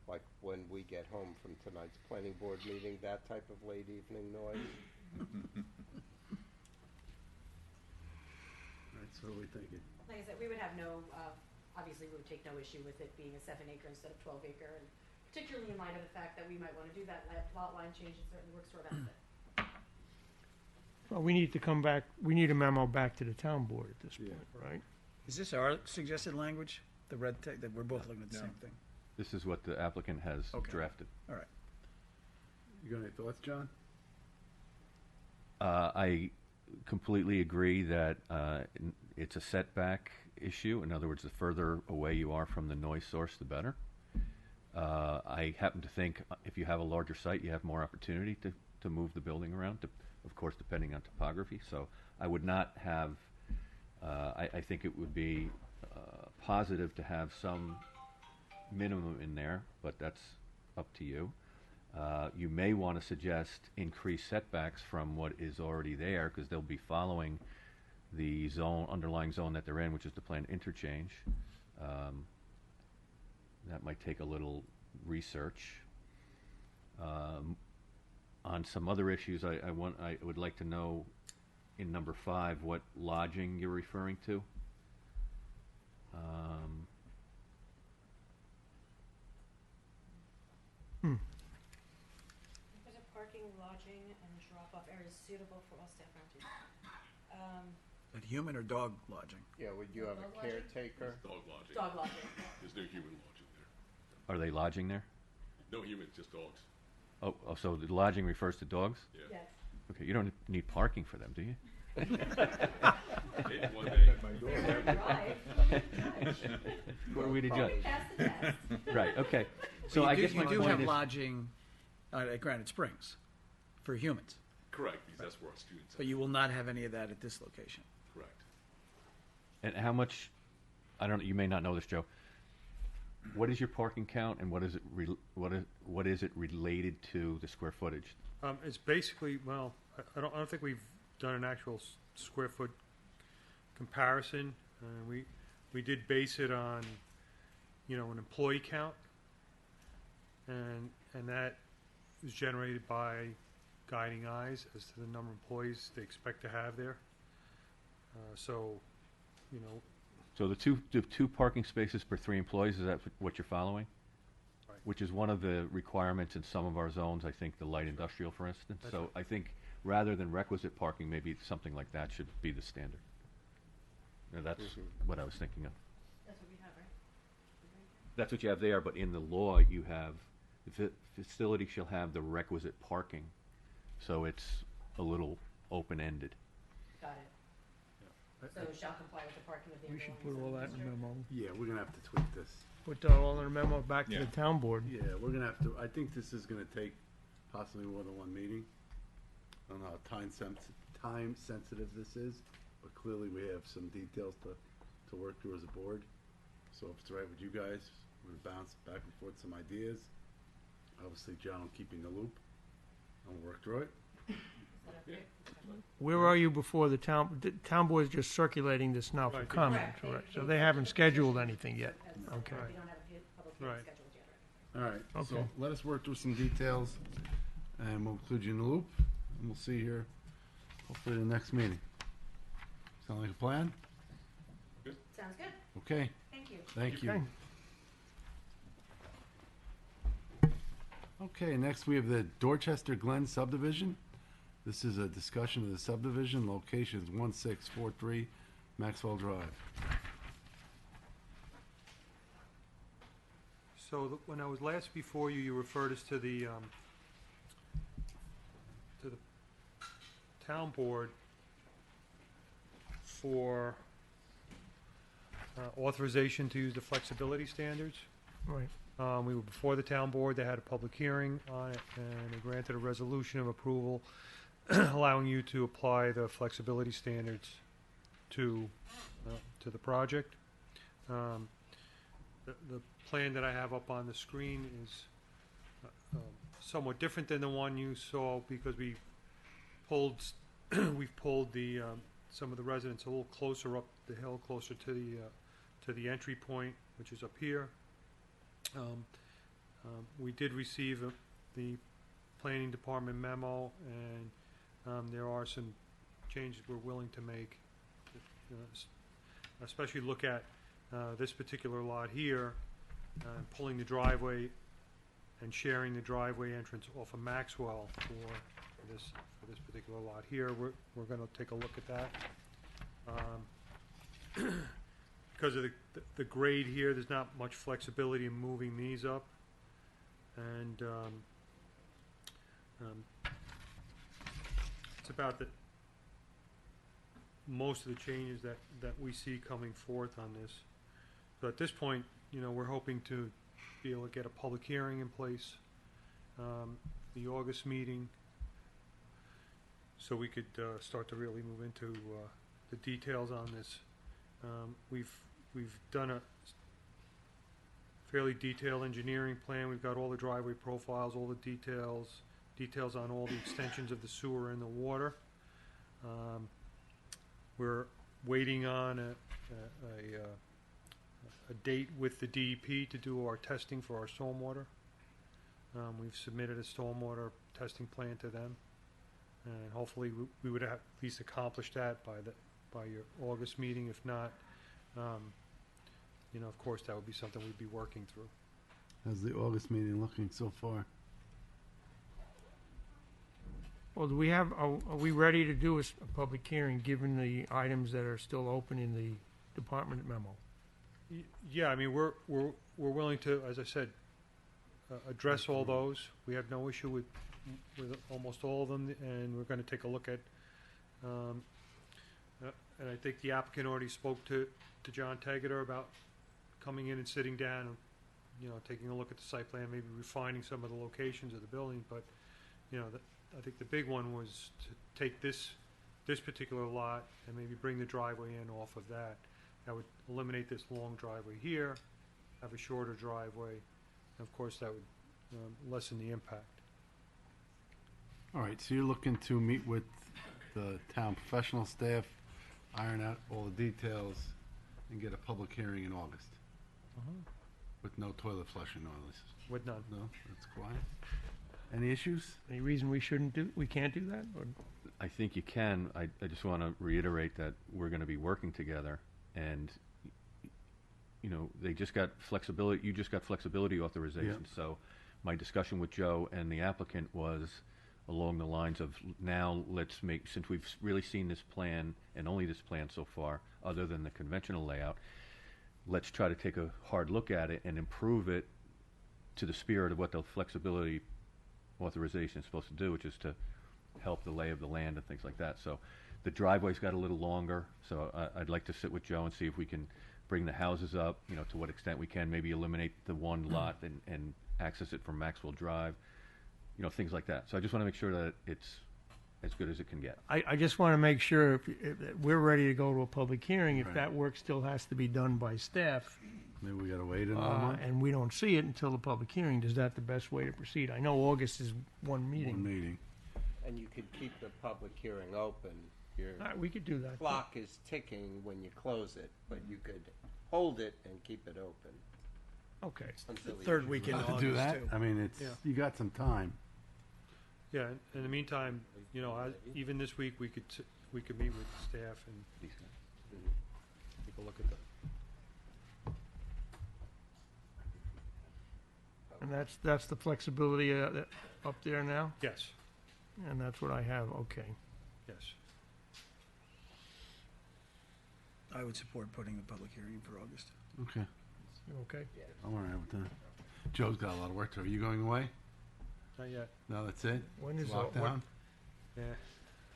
like when we get home from tonight's planning board meeting, that type of late evening noise All right, so what are we thinking? Like I said, we would have no, obviously, we would take no issue with it being a 7-acre instead of 12-acre, and particularly in light of the fact that we might want to do that lot line change, it certainly works to our benefit. Well, we need to come back, we need a memo back to the town board at this point, right? Is this our suggested language? The red tech, that we're both looking at the same thing? This is what the applicant has Okay. drafted. All right. You got any thoughts, John? I completely agree that it's a setback issue. In other words, the further away you are from the noise source, the better. I happen to think if you have a larger site, you have more opportunity to move the building around, of course, depending on topography. So I would not have, I think it would be positive to have some minimum in there, but that's up to you. You may want to suggest increased setbacks from what is already there, because they'll be following the underlying zone that they're in, which is the planned interchange. That might take a little research. On some other issues, I would like to know in number 5 what lodging you're referring to. There's a parking, lodging, and drop-off areas suitable for all staff and At human or dog lodging? Yeah, would you have Dog a lodging? caretaker? Dog lodging. Dog lodging. There's no human lodging there. Are they lodging there? No humans, just dogs. Oh, so the lodging refers to dogs? Yeah. Yes. Okay, you don't need parking for them, do you? Maybe one day. What are we to judge? Pass the test. Right, okay. But So you I do- guess my you do point have is, lodging at Granite Springs for humans, Correct, because that's where our students but are. you will not have any of that at this location. Correct. and how much, I don't know, you may not know this, Joe. What is your parking count, and what is it what is it related to the square footage? It's basically, well, I don't think we've done an actual square foot comparison. We did base it on, an employee count, and that is generated by Guiding Eyes as to the number of employees they expect to have there. So So the two parking spaces per 3 employees, is that what you're following? Right. Which is one of the requirements in some of our zones, I think the light industrial, for instance. So I think rather than requisite parking, maybe something like that should be the standard. Now, that's what I was thinking of. That's what we have, right? That's what you have there, but in the law, you have, the facility shall have the requisite parking. So it's a little open-ended. Got it. So shall comply with the parking of the. We should put all that in a memo. Yeah, we're gonna have to tweak this. Put that all in a memo back to Yeah. the town board. Yeah, we're gonna have to, I think this is gonna take possibly more than one meeting. I don't know how time sensitive this is, but clearly we have some details to work through as a board. So if it's all right with you guys, we're gonna bounce back and forth some ideas. Obviously, John will keep you in the loop, and we'll work through it. Where are you before the town board is just circulating this now for Right. comment, Correct. right? So they haven't scheduled anything yet. Okay. We don't have a public hearing Right. scheduled yet, right? All right, so Okay. let us work through some details, and we'll include you in the loop, and we'll see here, hopefully the next meeting. Sound like a plan? Sounds good. Okay, Thank you. thank you. Okay. Okay, next we have the Dorchester Glen subdivision. This is a discussion of the subdivision, locations 1643 Maxwell Drive. So when I was last before you, you referred us to the town board for authorization to use the flexibility standards. Right. We were before the town board, they had a public hearing on it, and they granted a resolution of approval allowing you to apply the flexibility standards to the project. The plan that I have up on the screen is somewhat different than the one you saw, because we've pulled the some of the residents a little closer up the hill, closer to the entry point, which is up here. We did receive the planning department memo, and there are some changes we're willing to make, especially look at this particular lot here, pulling the driveway and sharing the driveway entrance off of Maxwell for this particular lot here. We're going to take a look at that. Because of the grade here, there's not much flexibility in moving these up, and it's about most of the changes that we see coming forth on this. So at this point, we're hoping to be able to get a public hearing in place, the August meeting, so we could start to really move into the details on this. We've done a fairly detailed engineering plan. We've got all the driveway profiles, all the details on all the extensions of the sewer and the water. We're waiting on a date with the DEP to do our testing for our stormwater. We've submitted a stormwater testing plan to them, and hopefully we would have at least accomplished that by your August meeting. If not, of course, that would be something we'd be working through. How's the August meeting looking so far? Well, are we ready to do a public hearing, given the items that are still open in the department memo? Yeah, I mean, we're willing to, as I said, address all those. We have no issue with almost all of them, and we're going to take a look at. And I think the applicant already spoke to John Tegeter about coming in and sitting down and, taking a look at the site plan, maybe refining some of the locations of the building. But, I think the big one was to take this particular lot and maybe bring the driveway in off of that. That would eliminate this long driveway here, have a shorter driveway, and of course that would lessen the impact. All right, so you're looking to meet with the town professional staff, iron out all the details, and get a public hearing in August. With no toilet flushing noise. With none. No, that's quiet. Any issues? Any reason we can't do that? Or? I think you can. I just want to reiterate that we're going to be working together, and they just got flexibility. You just got flexibility authorization. Yeah. So my discussion with Joe and the applicant was along the lines of, now let's make, since we've really seen this plan and only this plan so far, other than the conventional layout, let's try to take a hard look at it and improve it to the spirit of what the flexibility authorization is supposed to do, which is to help the lay of the land and things like that. So the driveway's got a little longer, so I'd like to sit with Joe and see if we can bring the houses up, to what extent we can, maybe eliminate the one lot and access it from Maxwell Drive, things like that. So I just want to make sure that it's as good as it can get. I just want to make sure if we're ready to go to a public hearing, if Right. that work still has to be done by staff, Maybe we gotta wait another month? and we don't see it until the public hearing, is that the best way to proceed? I know August is one meeting. One meeting. And you could keep the public hearing open. Your We could do that. clock is ticking when you close it, but you could hold it and keep it open. Okay. Until the Third week in To August, do that? too. I mean, it's, Yeah. you got some time. Yeah, in the meantime, even this week, we could meet with staff and take a look at that. And that's the flexibility up there now? Yes, And that's what I have, okay. yes. I would support putting a public hearing for August. Okay, You okay? I'm all right with that. Joe's got a lot of work to do. Are you going away? Not yet. No, that's it? When is Lockdown? Yeah.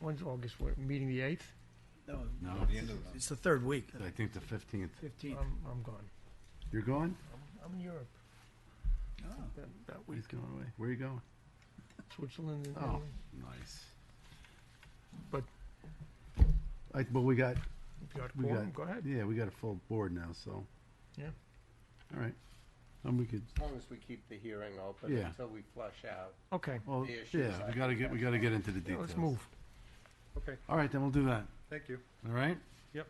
When's August, meeting the 8th? No, No. it's the third week. I think the 15th. 15th. I'm gone. You're going? I'm in Europe Oh. that He's week. going away. Where are you going? Switzerland and Oh, Italy. nice. But Well, we got, if you got quorum, go ahead. yeah, we got a full board now, so, Yeah. all right. And we could, As long as we keep the hearing open Yeah. until we flush out. Okay. well, The issues yeah, I we gotta get into the Yeah, details. let's move. Okay, All right, then we'll do that. thank you. All right? Yep.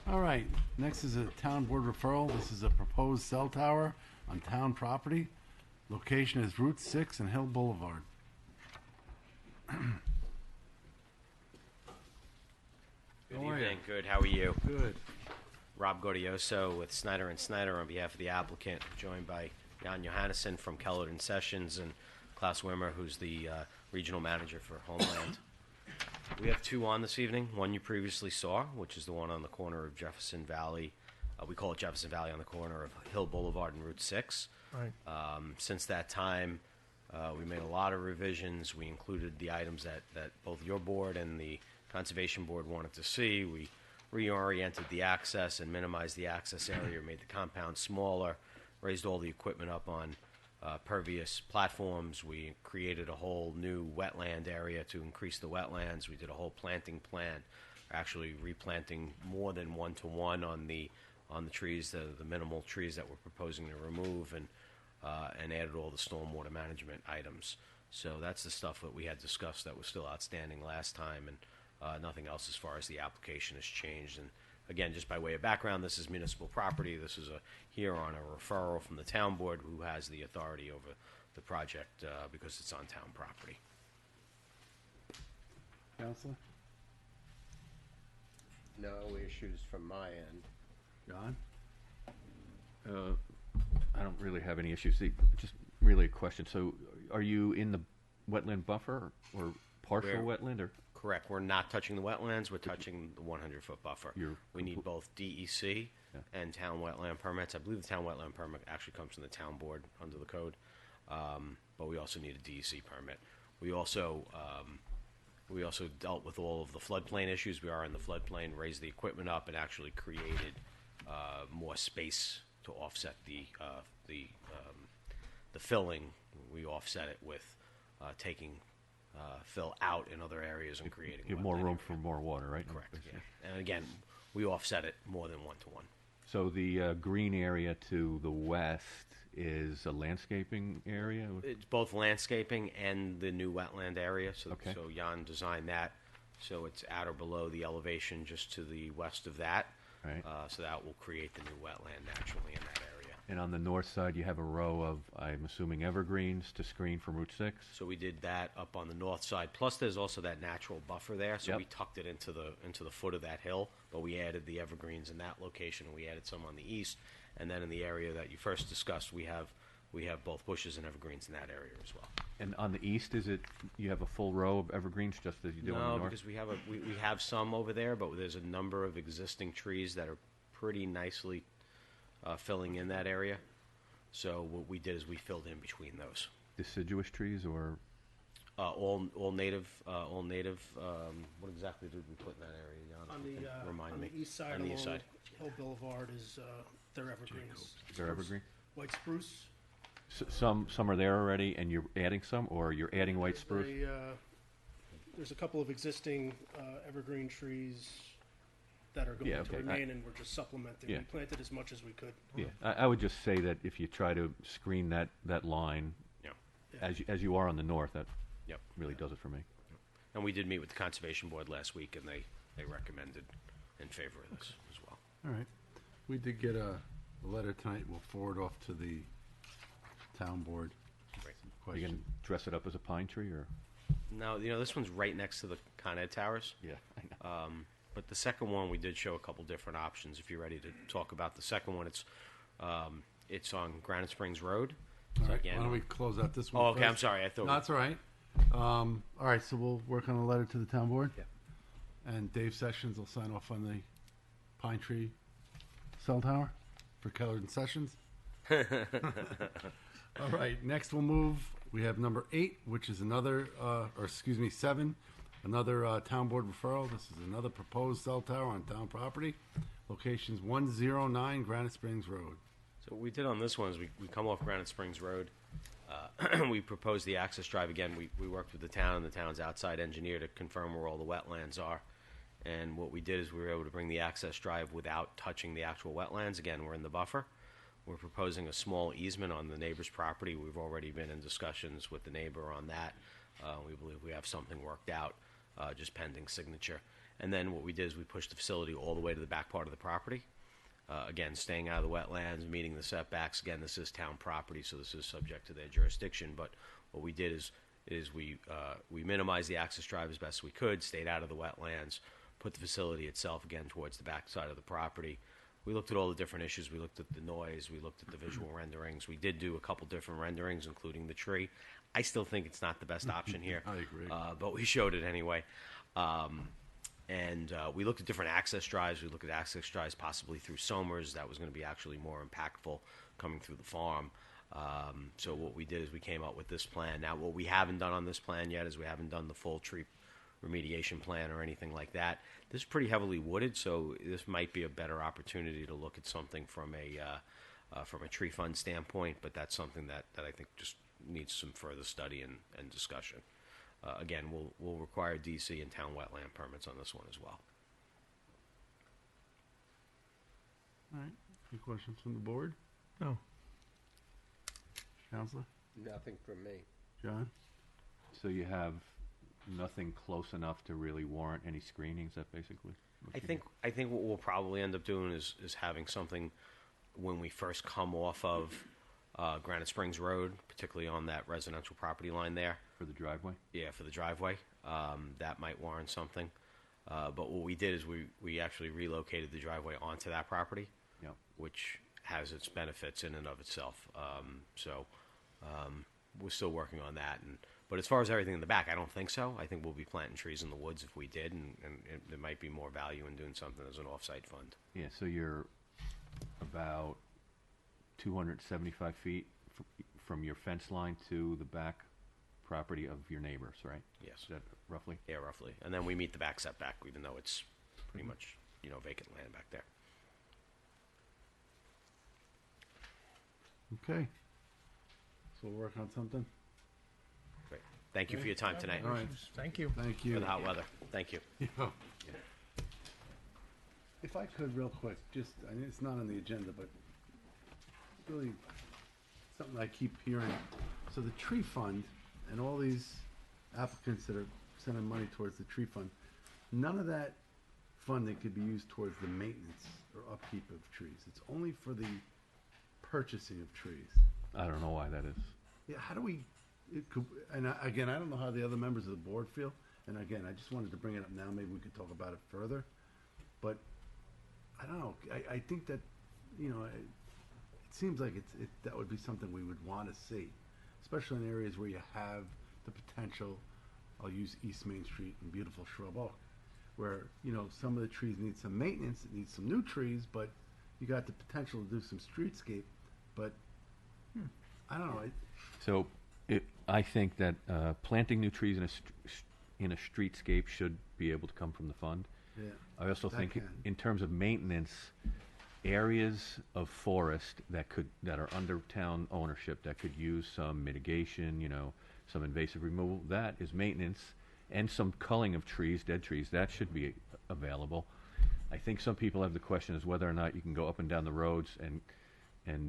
All right, next is a town board referral. This is a proposed cell tower on town property. Location is Route 6 and Hill Boulevard. Good How are ya? evening. Good. How are you? Good. Rob Gordioso with Snyder and Snyder on behalf of the applicant, joined by Jan Johannesson from Keller and Sessions and Klaus Wimmer, who's the regional manager for Homeland. We have two on this evening. One you previously saw, which is the one on the corner of Jefferson Valley. We call it Jefferson Valley, on the corner of Hill Boulevard and Route 6. Right. Since that time, we made a lot of revisions. We included the items that both your board and the Conservation Board wanted to see. We reoriented the access and minimized the access area, made the compound smaller, raised all the equipment up on pervious platforms. We created a whole new wetland area to increase the wetlands. We did a whole planting plan, actually replanting more than 1-to-1 on the trees, the minimal trees that we're proposing to remove, and added all the stormwater management items. So that's the stuff that we had discussed that was still outstanding last time, and nothing else as far as the application has changed. And again, just by way of background, this is municipal property. This is here on a referral from the town board, who has the authority over the project because it's on town property. Counselor? No issues from my end. John? I don't really have any issues. Just really a question. So, are you in the wetland buffer or partial wetland, or? Correct. We're not touching the wetlands. We're touching the 100-foot buffer. We need both DEC and town wetland permits. I believe the town wetland permit actually comes from the town board under the code, but we also need a DEC permit. We also dealt with all of the floodplain issues. We are in the floodplain, raised the equipment up, and actually created more space to offset the filling. We offset it with taking fill out in other areas and creating You have more room for more water, right? Correct. Yeah. And again, we offset it more than 1-to-1. So the green area to the west is a landscaping area? It's both landscaping and the new wetland area. So, Okay. so Jan designed that. So it's at or below the elevation just to the west of that. Right. So that will create the new wetland naturally in that area. And on the north side, you have a row of, I'm assuming, evergreens to screen from Route 6? So we did that up on the north side. Plus, there's also that natural buffer there. So Yep. we tucked it into the foot of that hill, but we added the evergreens in that location, and we added some on the east. And then in the area that you first discussed, we have both bushes and evergreens in that area as well. And on the east, is it, you have a full row of evergreens just as you do on the No, north? because we have some over there, but there's a number of existing trees that are pretty nicely filling in that area. So what we did is we filled in between those. Deciduous trees or? All native. What exactly did we put in that area, Jan? On the Remind on me. the east side On the east along side. Hill Boulevard is their evergreens. They're evergreen? White spruce. Some are there already, and you're adding some, or you're adding white spruce? There's a couple of existing evergreen trees that are going Yeah, to okay. remain, and we're just supplementing. Yeah. We planted as much as we could. Yeah, I would just say that if you try to screen that line, Yeah. as you are on the north, that Yep. really does it for me. And we did meet with the Conservation Board last week, and they recommended in favor of this as well. All right. We did get a letter tonight. We'll forward off to the town board. Great. Are you going to dress it up as a pine tree, or? No, this one's right next to the Con Ed Towers. Yeah, I know. But the second one, we did show a couple different options. If you're ready to talk about the second one, it's on Granite Springs Road. All So right, again, why don't we close out this one Oh, okay. first? I'm sorry. I thought. No, that's all right. All right, so we'll work on a letter to the town board. Yeah. And Dave Sessions will sign off on the Pine Tree cell tower for Keller and Sessions. All right, next we'll move. We have number 8, which is another, 7, another town board referral. This is another proposed cell tower on town property. Location's 109 Granite Springs Road. So what we did on this one is we come off Granite Springs Road. We proposed the access drive again. We worked with the town and the town's outside engineer to confirm where all the wetlands are. And what we did is we were able to bring the access drive without touching the actual wetlands. Again, we're in the buffer. We're proposing a small easement on the neighbor's property. We've already been in discussions with the neighbor on that. We believe we have something worked out, just pending signature. And then what we did is we pushed the facility all the way to the back part of the property. Again, staying out of the wetlands, meeting the setbacks. Again, this is town property, so this is subject to their jurisdiction. But what we did is we minimized the access drive as best we could, stayed out of the wetlands, put the facility itself again towards the back side of the property. We looked at all the different issues. We looked at the noise. We looked at the visual renderings. We did do a couple different renderings, including the tree. I still think it's not the best option here. I agree. But we showed it anyway. And we looked at different access drives. We looked at access drives possibly through Somers. That was going to be actually more impactful coming through the farm. So what we did is we came up with this plan. Now, what we haven't done on this plan yet is we haven't done the full tree remediation plan or anything like that. This is pretty heavily wooded, so this might be a better opportunity to look at something from a tree fund standpoint, but that's something that I think just needs some further study and discussion. Again, we'll require DC and town wetland permits on this one as well. All right. Any questions from the board? No. Counselor? Nothing from me. John? So you have nothing close enough to really warrant any screenings, that basically? I think what we'll probably end up doing is having something when we first come off of Granite Springs Road, particularly on that residential property line there. For the driveway? Yeah, for the driveway. That might warrant something. But what we did is we actually relocated the driveway onto that property, yep, which has its benefits in and of itself. We're still working on that. But as far as everything in the back, I don't think so. I think we'll be planting trees in the woods if we did, and there might be more value in doing something as an off-site fund. Yeah, so you're about 275 feet from your fence line to the back property of your neighbors, right? Yes. Is that roughly? Yeah, roughly. And then we meet the back setback, even though it's pretty much, vacant land back there. Okay. So we'll work on something? Great. Thank you for your time tonight. All right. Thank you. Thank you. For the hot weather. Thank you. Yeah. If I could, real quick, just, I mean, it's not on the agenda, but really something I keep hearing. So the tree fund and all these applicants that are sending money towards the tree fund, none of that funding could be used towards the maintenance or upkeep of trees. It's only for the purchasing of trees. I don't know why that is. Yeah, how do we, again, I don't know how the other members of the board feel, and again, I just wanted to bring it up now, maybe we could talk about it further, but I don't know, I think that, it seems like that would be something we would want to see, especially in areas where you have the potential. I'll use East Main Street and beautiful Shrub Oak, where, some of the trees need some maintenance, it needs some new trees, but you got the potential to do some streetscape, but I don't know. So I think that planting new trees in a streetscape should be able to come from the fund. Yeah, I also that think can. in terms of maintenance, areas of forest that are under town ownership that could use some mitigation, some invasive removal, that is maintenance, and some culling of trees, dead trees, that should be available. I think some people have the question is whether or not you can go up and down the roads and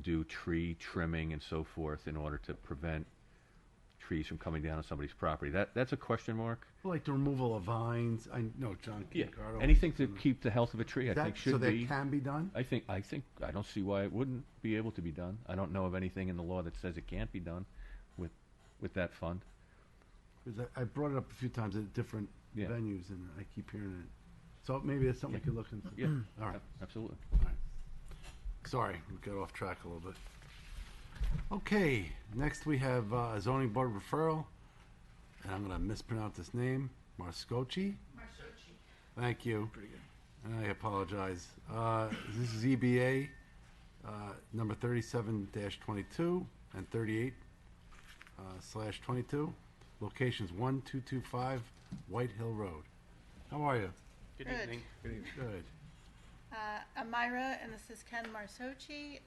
do tree trimming and so forth in order to prevent trees from coming down on somebody's property. That's a question mark. Like the removal of vines, I know John Yeah, Kincardo. anything to keep the health of a tree, I That- think should so that be. can be done? I don't see why it wouldn't be able to be done. I don't know of anything in the law that says it can't be done with that fund. 'Cause I brought it up a few times at different Yeah. venues, and I keep hearing it. So maybe that's something we could look into. Yeah, All right. absolutely. All right. Sorry, we got off track a little bit. Okay, next we have a zoning board referral, and I'm going to mispronounce this name, Marscochi. Thank you. Pretty good. And I apologize. This is EBA number 37-22 and 38/22. Locations 1225 White Hill Road. How are you? Good evening. Good. I'm Myra, and this is Ken Marsoci.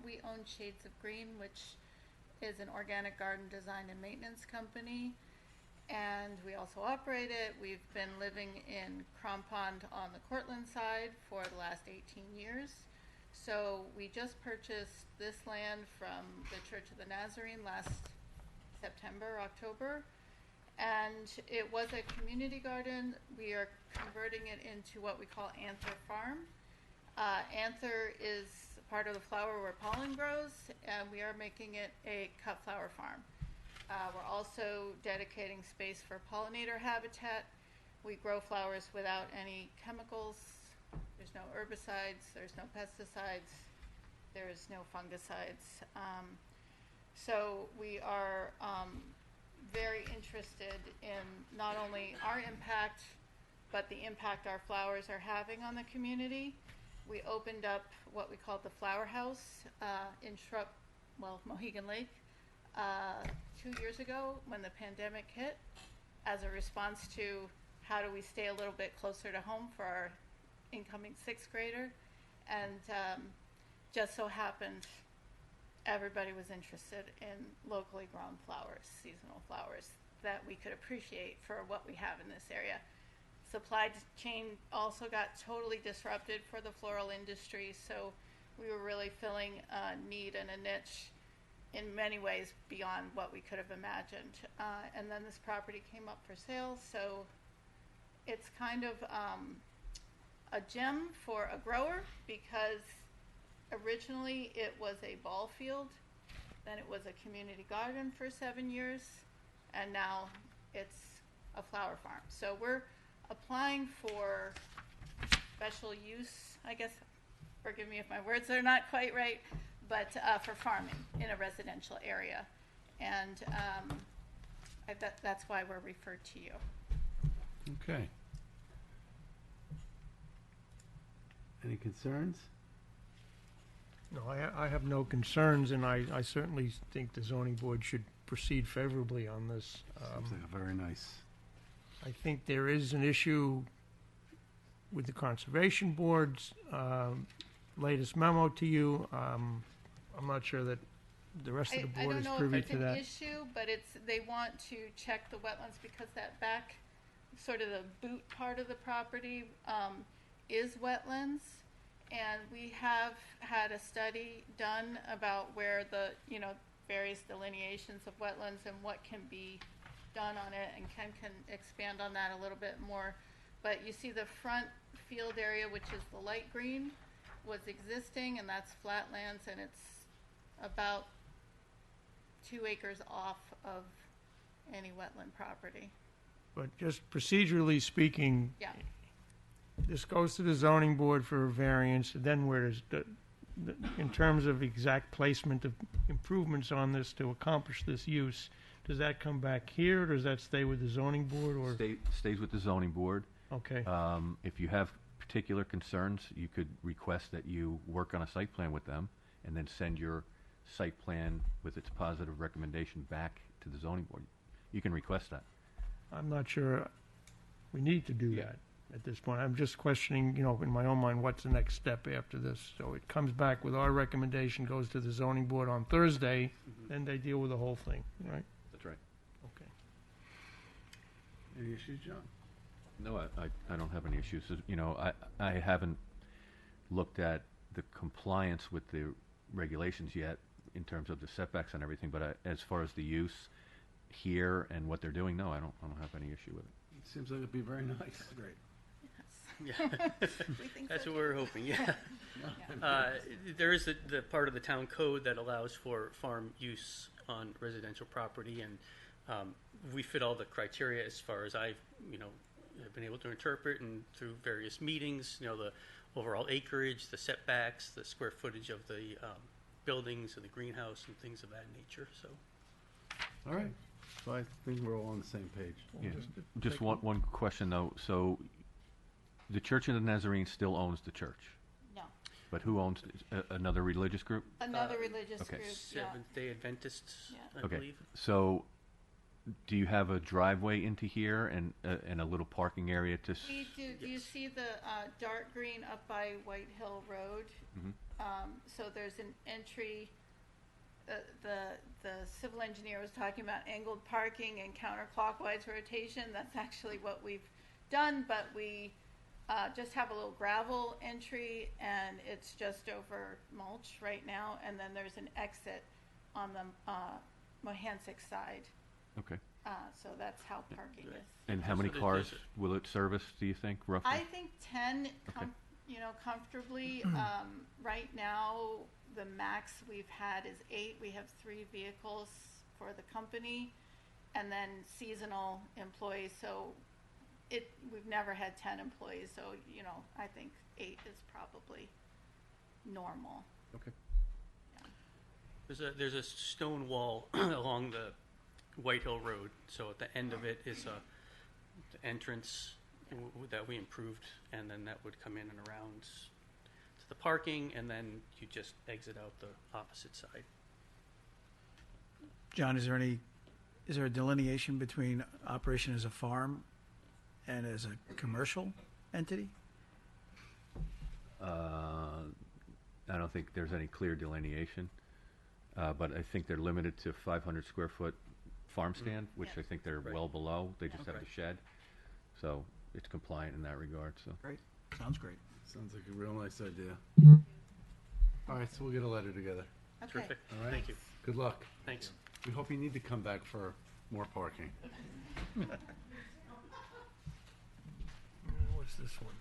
We own Shades of Green, which is an organic garden design and maintenance company, and we also operate it. We've been living in Crampond on the Cortland side for the last 18 years. So we just purchased this land from the Church of the Nazarene last September, October. And it was a community garden. We are converting it into what we call Anther Farm. Anther is part of the flower where pollen grows, and we are making it a cut flower farm. We're also dedicating space for pollinator habitat. We grow flowers without any chemicals. There's no herbicides, there's no pesticides, there's no fungicides. So we are very interested in not only our impact, but the impact our flowers are having on the community. We opened up what we called the Flower House in Mohegan Lake 2 years ago when the pandemic hit, as a response to how do we stay a little bit closer to home for our incoming sixth grader. And just so happened everybody was interested in locally grown flowers, seasonal flowers that we could appreciate for what we have in this area. Supply chain also got totally disrupted for the floral industry, so we were really filling a need and a niche in many ways beyond what we could have imagined. And then this property came up for sale, so it's kind of a gem for a grower, because originally it was a ball field, then it was a community garden for 7 years, and now it's a flower farm. So we're applying for special use, I guess, forgive me if my words are not quite right, but for farming in a residential area. And that's why we're referred to you. Okay. Any concerns? No, I have no concerns, and I certainly think the zoning board should proceed favorably on this. Seems like a very nice. I think there is an issue with the Conservation Board's latest memo to you. I'm not sure that the rest of the board is privy to that. I don't know if it's an issue, but they want to check the wetlands, because that back, sort of the boot part of the property is wetlands. And we have had a study done about where the, various delineations of wetlands and what can be done on it, and Ken can expand on that a little bit more. But you see the front field area, which is the light green, was existing, and that's flatlands, and it's about 2 acres off of any wetland property. But just procedurally speaking, Yeah. this goes to the zoning board for a variance, and then where does in terms of exact placement of improvements on this to accomplish this use, does that come back here, or does that stay with the zoning board, or? Stays with the zoning board. Okay. If you have particular concerns, you could request that you work on a site plan with them, and then send your site plan with its positive recommendation back to the zoning board. You can request that. I'm not sure we need to do that at this point. I'm just questioning, in my own mind, what's the next step after this? So it comes back with our recommendation, goes to the zoning board on Thursday, then they deal with the whole thing, right? That's right. Okay. Any issues, John? No, I don't have any issues. I haven't looked at the compliance with the regulations yet in terms of the setbacks and everything, but as far as the use here and what they're doing, no, I don't have any issue with it. It seems like it'd be very nice. Great. Yes. Yeah. We think That's so what we're too. hoping, yeah. There is the part of the town code that allows for farm use on residential property, and we fit all the criteria as far as I've been able to interpret, and through various meetings, the overall acreage, the setbacks, the square footage of the buildings and the greenhouse and things of that nature, so. All right. So I think we're all on the same page. Yeah. Just one question though. So the Church of the Nazarene still owns the church, No. but who owns another religious group? Another religious Okay. group, Seventh-day Adventists, Yeah. I Okay. believe. So do you have a driveway into here and a little parking area to? We do. Do you see the dark green up by White Hill Road? So there's an entry. The civil engineer was talking about angled parking and counterclockwise rotation. That's actually what we've done, but we just have a little gravel entry, and it's just over mulch right now, and then there's an exit on the Mohansick side. Okay. So that's how parking is. And how many So cars will it service, do you think, roughly? I think 10 you know, comfortably. Right now, the max we've had is 8. We have 3 vehicles for the company, and then seasonal employees. So we've never had 10 employees. So, you know, I think 8 is probably normal. Okay. There's a stone wall along the White Hill Road. So at the end of it is the entrance that we improved, and then that would come in and around to the parking, and then you just exit out the opposite side. John, is there a delineation between operation as a farm and as a commercial entity? I don't think there's any clear delineation, but I think they're limited to 500 square foot farm stand, which I think they're well below. They just have the shed, so it's compliant in that regard. So Great, sounds great. Sounds like a real nice idea. All right, so we'll get a letter together. Okay. Terrific. All right. Thank you. Good luck. Thanks. We hope you need to come back for more parking. What's this one?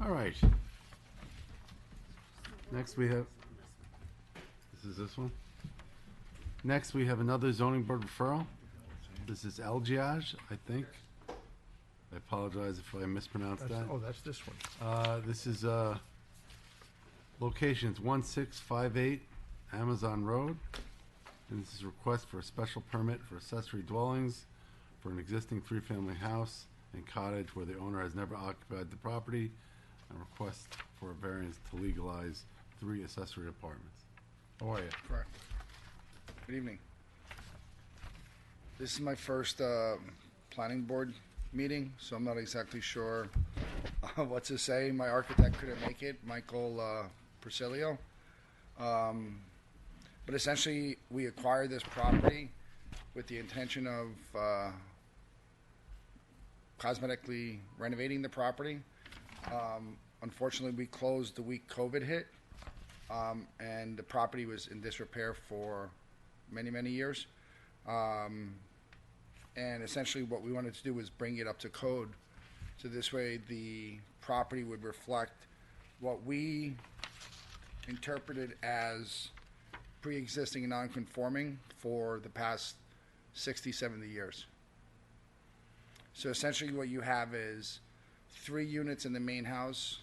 All right. Next we have, this is this one. Next we have another zoning board referral. This is Elgiage, I think. I apologize if I mispronounced that. Oh, that's this one. This is locations 1658 Amazon Road. And this is a request for a special permit for accessory dwellings for an existing 3-family house and cottage where the owner has never occupied the property, and request for a variance to legalize 3 accessory apartments. How are you? Correct. Good evening. This is my first planning board meeting, so I'm not exactly sure what to say. My architect couldn't make it, Michael Persilio. But essentially, we acquired this property with the intention of cosmetically renovating the property. Unfortunately, we closed the week COVID hit, and the property was in disrepair for many, many years. And essentially what we wanted to do was bring it up to code. So this way the property would reflect what we interpreted as pre-existing and non-conforming for the past 60, 70 years. So essentially what you have is 3 units in the main house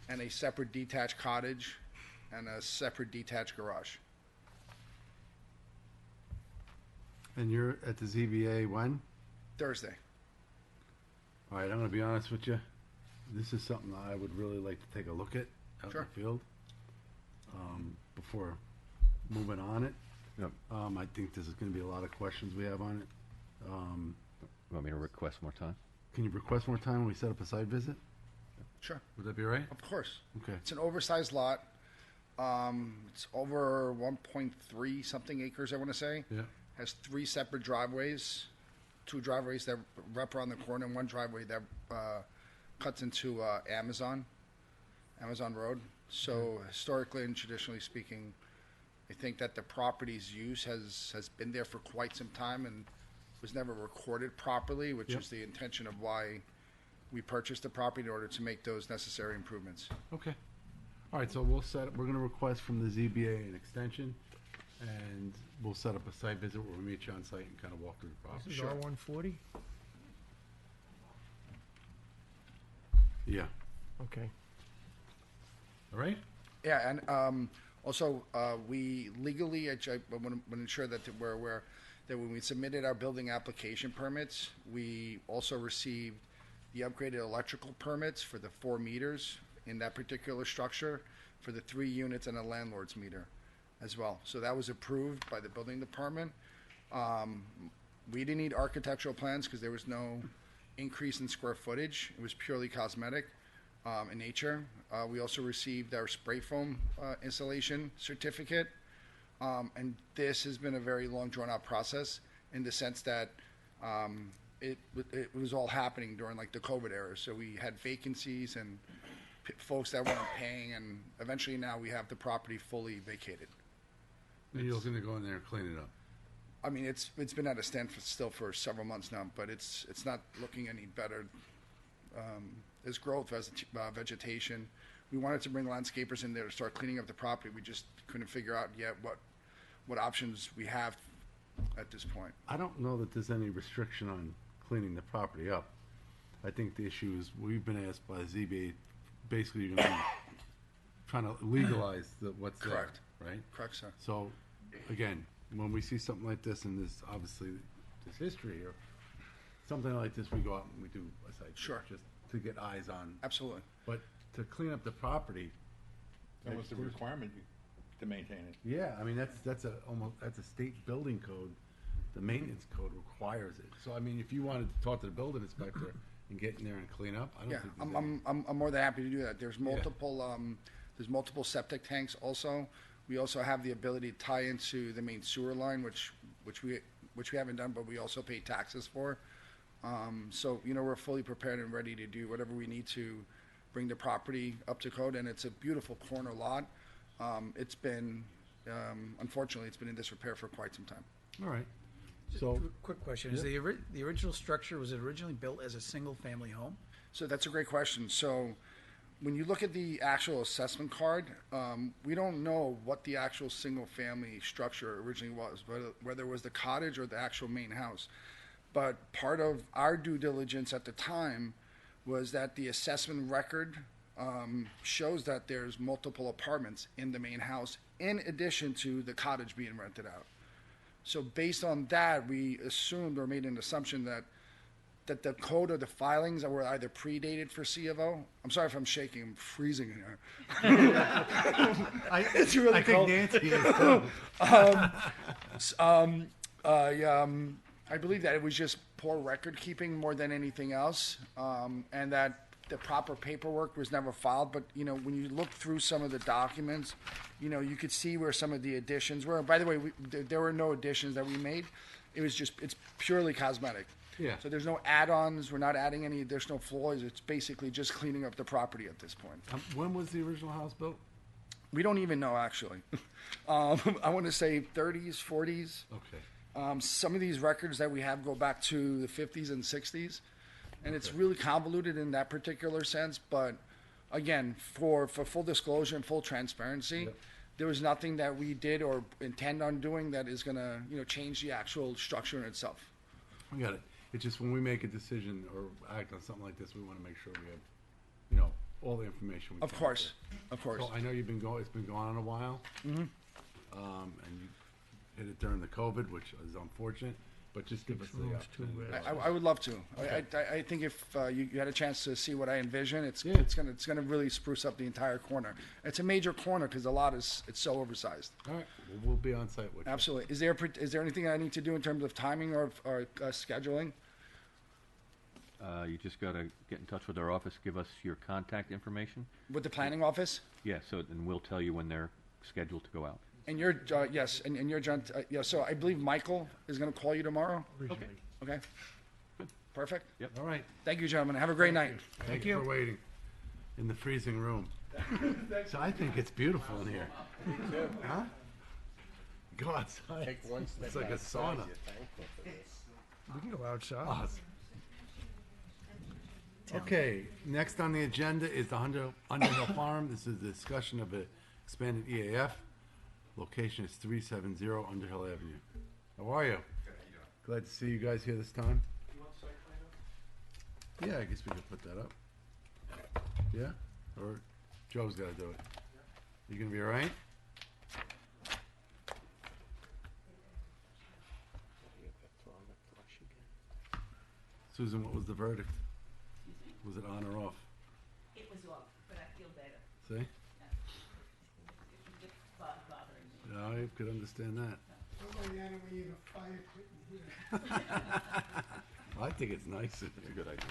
and a separate detached cottage and a separate detached garage. And you're at the ZBA when? Thursday. All right, I'm gonna be honest with you. This is something that I would really like to take a look at out in the field, before moving on it. Yep. I think there's gonna be a lot of questions we have on it. want me to request more time? Can you request more time when we set up a site visit? Sure. Would that be right? Of course. Okay. It's an oversized lot. It's over 1.3 something acres, I want to say. Yeah. Has 3 separate driveways, 2 driveways that wrap around the corner, and 1 driveway that cuts into Amazon Road. So historically and traditionally speaking, I think that the property's use has been there for quite some time and was never recorded properly, which Yep. is the intention of why we purchased the property in order to make those necessary improvements. Okay. All right, so we're gonna request from the ZBA an extension, and we'll set up a site visit where we meet you on site and kind of walk through the property. This is R140? Yeah. Okay. All right? Yeah, and also, we legally, I want to ensure that we're aware that when we submitted our building application permits, we also received the upgraded electrical permits for the 4 meters in that particular structure for the 3 units and a landlord's meter as well. So that was approved by the building department. We didn't need architectural plans because there was no increase in square footage. It was purely cosmetic in nature. We also received our spray foam installation certificate. And this has been a very long, drawn-out process in the sense that it was all happening during like the COVID era. So we had vacancies and folks that weren't paying, and eventually now we have the property fully vacated. And you're looking to go in there and clean it up? I mean, it's been at a standstill for several months now, but it's not looking any better. There's growth, vegetation. We wanted to bring landscapers in there to start cleaning up the property. We just couldn't figure out yet what options we have at this point. I don't know that there's any restriction on cleaning the property up. I think the issue is, we've been asked by ZBA, basically you're gonna be trying to legalize what's there, Correct. right? Correct, sir. So, again, when we see something like this, and there's obviously this history, or something like this, we go out and we do a site visit, Sure. just to get eyes on. Absolutely. But to clean up the property. It's almost a requirement to maintain it. Yeah, I mean, that's a state building code. The maintenance code requires it. So, I mean, if you wanted to talk to the building inspector and get in there and clean up, I don't Yeah, think there's any. I'm more than happy to do that. There's multiple septic tanks also. We also have the ability to tie into the main sewer line, which we haven't done, but we also pay taxes for. So, we're fully prepared and ready to do whatever we need to bring the property up to code, and it's a beautiful corner lot. It's been, unfortunately, it's been in disrepair for quite some time. All right. Just So, a quick question: Is the original structure, was it originally built as a single-family home? So that's a great question. So when you look at the actual assessment card, we don't know what the actual single-family structure originally was, whether it was the cottage or the actual main house. But part of our due diligence at the time was that the assessment record shows that there's multiple apartments in the main house, in addition to the cottage being rented out. So based on that, we assumed or made an assumption that the code or the filings that were either predated for C of O. I'm sorry if I'm shaking, I'm freezing here. It's really cold. Nancy is I believe that it was just poor record keeping more than anything else, and that the proper paperwork was never filed. But when you look through some of the documents, you could see where some of the additions were. By the way, there were no additions that we made. It's purely cosmetic. Yeah. So there's no add-ons. We're not adding any additional floors. It's basically just cleaning up the property at this point. when was the original house built? We don't even know, actually. I want to say 30s, 40s. Okay. Some of these records that we have go back to the 50s and 60s, and it's really convoluted in that particular sense. But again, for full disclosure and full transparency, there was nothing that we did or intend on doing that is going to change the actual structure in itself. I got it. It's just when we make a decision or act on something like this, we want to make sure we have, all the information. Of course. So I know it's been going on a while. Mm-hmm. And you hit it during the COVID, which is unfortunate, but just give us the opportunity. I would love to. I think if you had a chance to see what I envision, it's gonna really spruce up the entire corner. It's a major corner because the lot it's so oversized. All right, we'll be on site with you. Absolutely. Is there anything I need to do in terms of timing or scheduling? You just got to get in touch with our office, give us your contact information. With the planning office? Yeah, and we'll tell you when they're scheduled to go out. And you're yes, and you're John. So I believe Michael is going to call you tomorrow. Okay. Okay. Perfect. Yep. All right. Thank you, gentlemen. Have a great night. Thank you for waiting in the freezing room. So I think it's beautiful in here. Me too. Huh? Go outside. Take one step It's like a outside, sauna. you're thankful for this. We can go outside. Awesome. Okay, next on the agenda is the Underhill Farm. This is a discussion of an expanded EAF. Location is 370 Underhill Avenue. How are you? Glad to see you guys here this time. Yeah, I guess we could put that up. Yeah? Or Joe's got to do it. You gonna be all right? Susan, what was the verdict? Was it on or off? It was off, but I feel better. See? It was just bothering me. Yeah, I could understand that. I think it's nice. It's a good idea.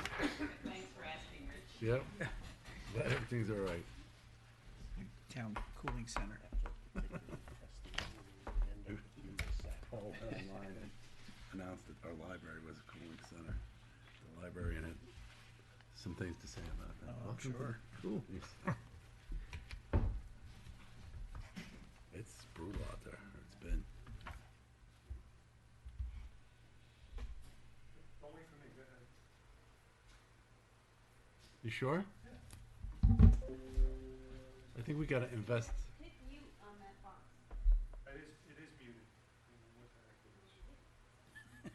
Thanks for asking, Rich. Yep. Glad everything's all right. Town cooling center. Paul went online and announced that our library was a cooling center. The librarian had some things to say about that. Oh, Welcome to sure. the Cool. It's brutal out there. It's been. You sure? I think we gotta invest. Hit mute on that box. It is muted.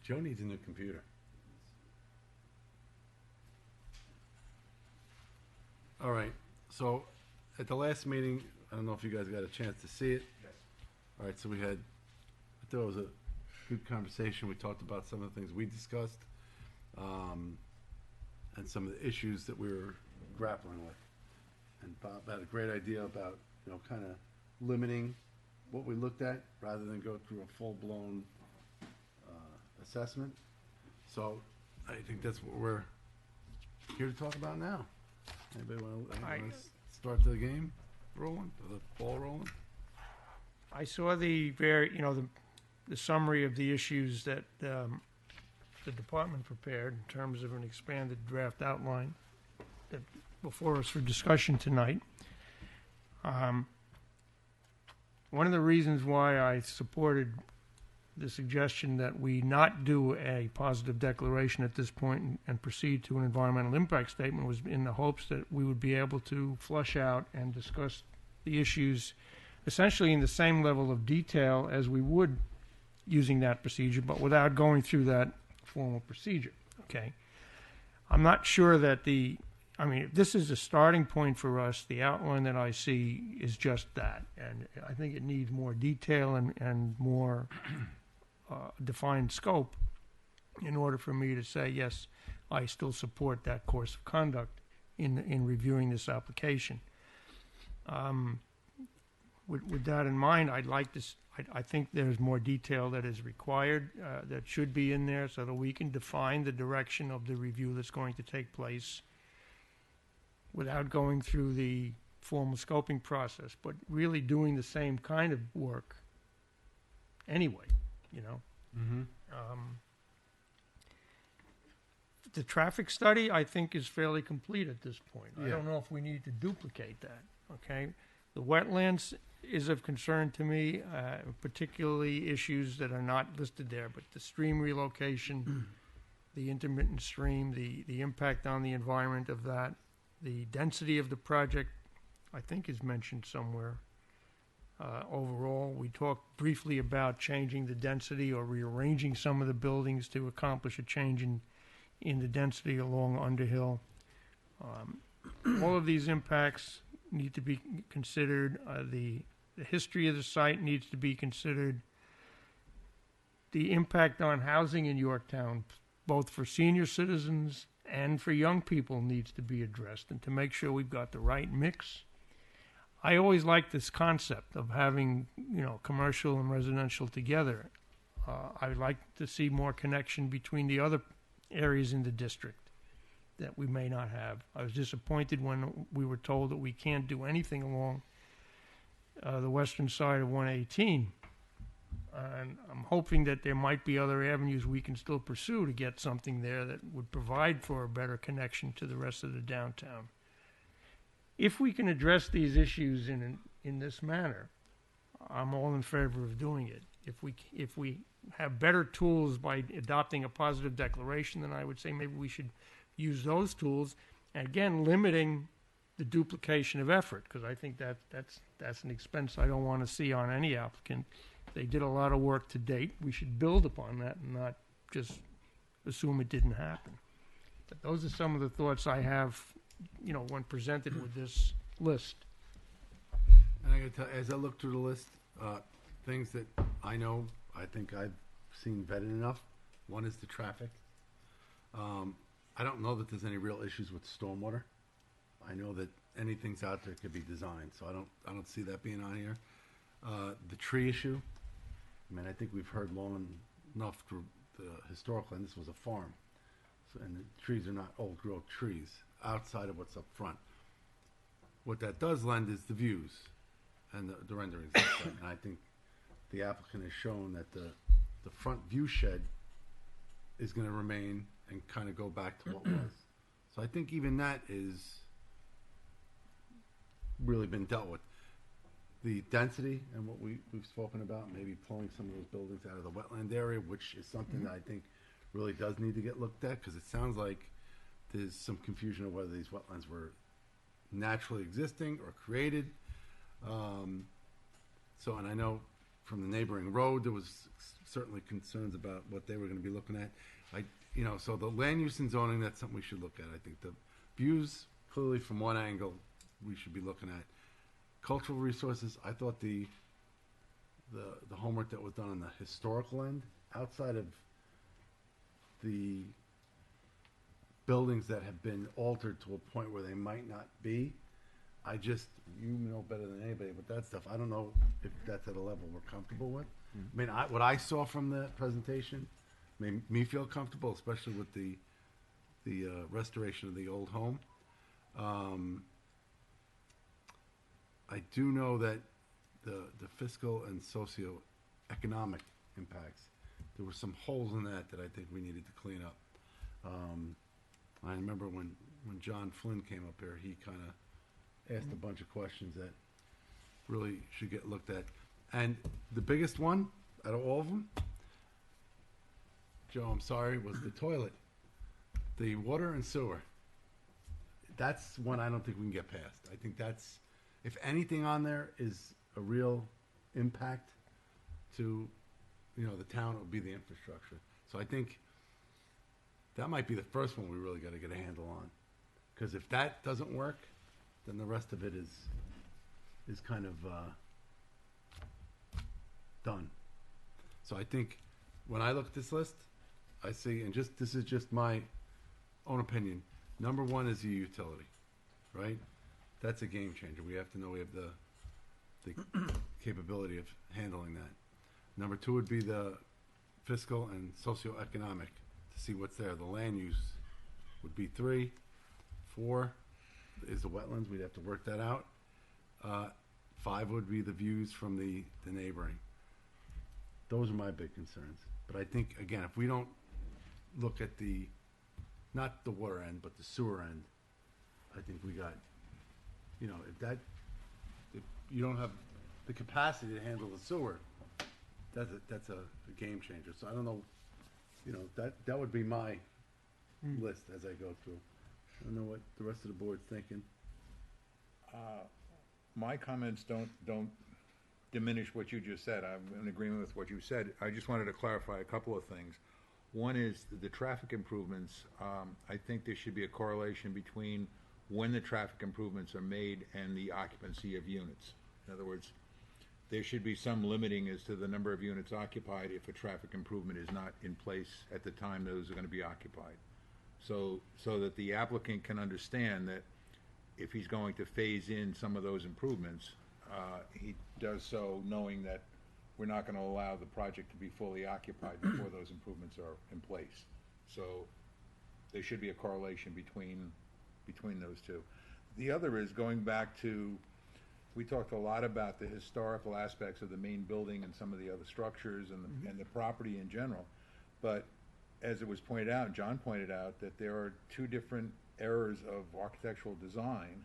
Joe needs a new computer. All right, so at the last meeting, I don't know if you guys got a chance to see it. Yes. All right, so I thought it was a good conversation. We talked about some of the things we discussed, and some of the issues that we were grappling with. And Bob had a great idea about, kind of limiting what we looked at rather than go through a full-blown assessment. So I think that's what we're here to talk about now. Anybody want to start the game rolling, or the ball rolling? I saw the summary of the issues that the department prepared in terms of an expanded draft outline that before us for discussion tonight. One of the reasons why I supported the suggestion that we not do a positive declaration at this point and proceed to an environmental impact statement was in the hopes that we would be able to flush out and discuss the issues essentially in the same level of detail as we would using that procedure, but without going through that formal procedure. Okay. I'm not sure that if this is a starting point for us, the outline that I see is just that. And I think it needs more detail and more defined scope in order for me to say, yes, I still support that course of conduct in reviewing this application. With that in mind, I think there's more detail that is required, that should be in there so that we can define the direction of the review that's going to take place without going through the formal scoping process, but really doing the same kind of work anyway, Mm-hmm. The traffic study, I think, is fairly complete at this point. I Yeah. don't know if we need to duplicate that, okay? The wetlands is of concern to me, particularly issues that are not listed there, but the stream relocation, the intermittent stream, the impact on the environment of that, the density of the project, I think is mentioned somewhere. Overall, we talked briefly about changing the density or rearranging some of the buildings to accomplish a change in the density along Underhill. All of these impacts need to be considered. The history of the site needs to be considered. The impact on housing in Yorktown, both for senior citizens and for young people, needs to be addressed, and to make sure we've got the right mix. I always like this concept of having, commercial and residential together. I would like to see more connection between the other areas in the district that we may not have. I was disappointed when we were told that we can't do anything along the western side of 118. And I'm hoping that there might be other avenues we can still pursue to get something there that would provide for a better connection to the rest of the downtown. If we can address these issues in this manner, I'm all in favor of doing it. If we have better tools by adopting a positive declaration, then I would say maybe we should use those tools, and again, limiting the duplication of effort, because I think that's an expense I don't want to see on any applicant. They did a lot of work to date. We should build upon that and not just assume it didn't happen. But those are some of the thoughts I have, when presented with this list. And I gotta tell, as I look through the list, things that I think I've seen vetted enough. One is the traffic. I don't know that there's any real issues with stormwater. I know that anything's out there could be designed, so I don't see that being on here. The tree issue. I think we've heard long enough through the historical, and this was a farm, and the trees are not old growth trees outside of what's up front. What that does lend is the views and the renderings. And I think the applicant has shown that the front view shed is going to remain and kind of go back to what was. So I think even that is really been dealt with. The density and what we've spoken about, maybe pulling some of those buildings out of the wetland area, which is something that I think really does need to get looked at, because it sounds like there's some confusion of whether these wetlands were naturally existing or created. So, and I know from the neighboring road, there was certainly concerns about what they were gonna be looking at. So the land use and zoning, that's something we should look at. I think the views, clearly from one angle, we should be looking at. Cultural resources, I thought the homework that was done on the historical end, outside of the buildings that have been altered to a point where they might not be, you know better than anybody, but that stuff, I don't know if that's at a level we're comfortable with. I mean, what I saw from the presentation made me feel comfortable, especially with the restoration of the old home. I do know that the fiscal and socio-economic impacts, there were some holes in that I think we needed to clean up. I remember when John Flynn came up here, he kind of asked a bunch of questions that really should get looked at. And the biggest one out of all of them, Joe, I'm sorry, was the toilet. The water and sewer. That's one I don't think we can get past. I think that's, if anything on there is a real impact to, the town, it would be the infrastructure. So I think that might be the first one we really got to get a handle on. Because if that doesn't work, then the rest of it is kind of done. So I think when I look at this list, I see, and this is just my own opinion, number one is the utility, right? That's a game changer. We have to know we have the capability of handling that. Number two would be the fiscal and socioeconomic, to see what's there. The land use would be 3. 4 is the wetlands. We'd have to work that out. 5 would be the views from the neighboring. Those are my big concerns. But I think, again, if we don't look at not the water end, but the sewer end, I think we got, if you don't have the capacity to handle the sewer, that's a game changer. So I don't know, that would be my list as I go through. I don't know what the rest of the board's thinking. My comments don't diminish what you just said. I'm in agreement with what you said. I just wanted to clarify a couple of things. One is the traffic improvements. I think there should be a correlation between when the traffic improvements are made and the occupancy of units. In other words, there should be some limiting as to the number of units occupied if a traffic improvement is not in place at the time those are going to be occupied. So that the applicant can understand that if he's going to phase in some of those improvements, he does so knowing that we're not going to allow the project to be fully occupied before those improvements are in place. So there should be a correlation between those two. The other is going back to, we talked a lot about the historical aspects of the main building and some of the other structures and the property in general. But as it was pointed out, John pointed out, that there are 2 different eras of architectural design,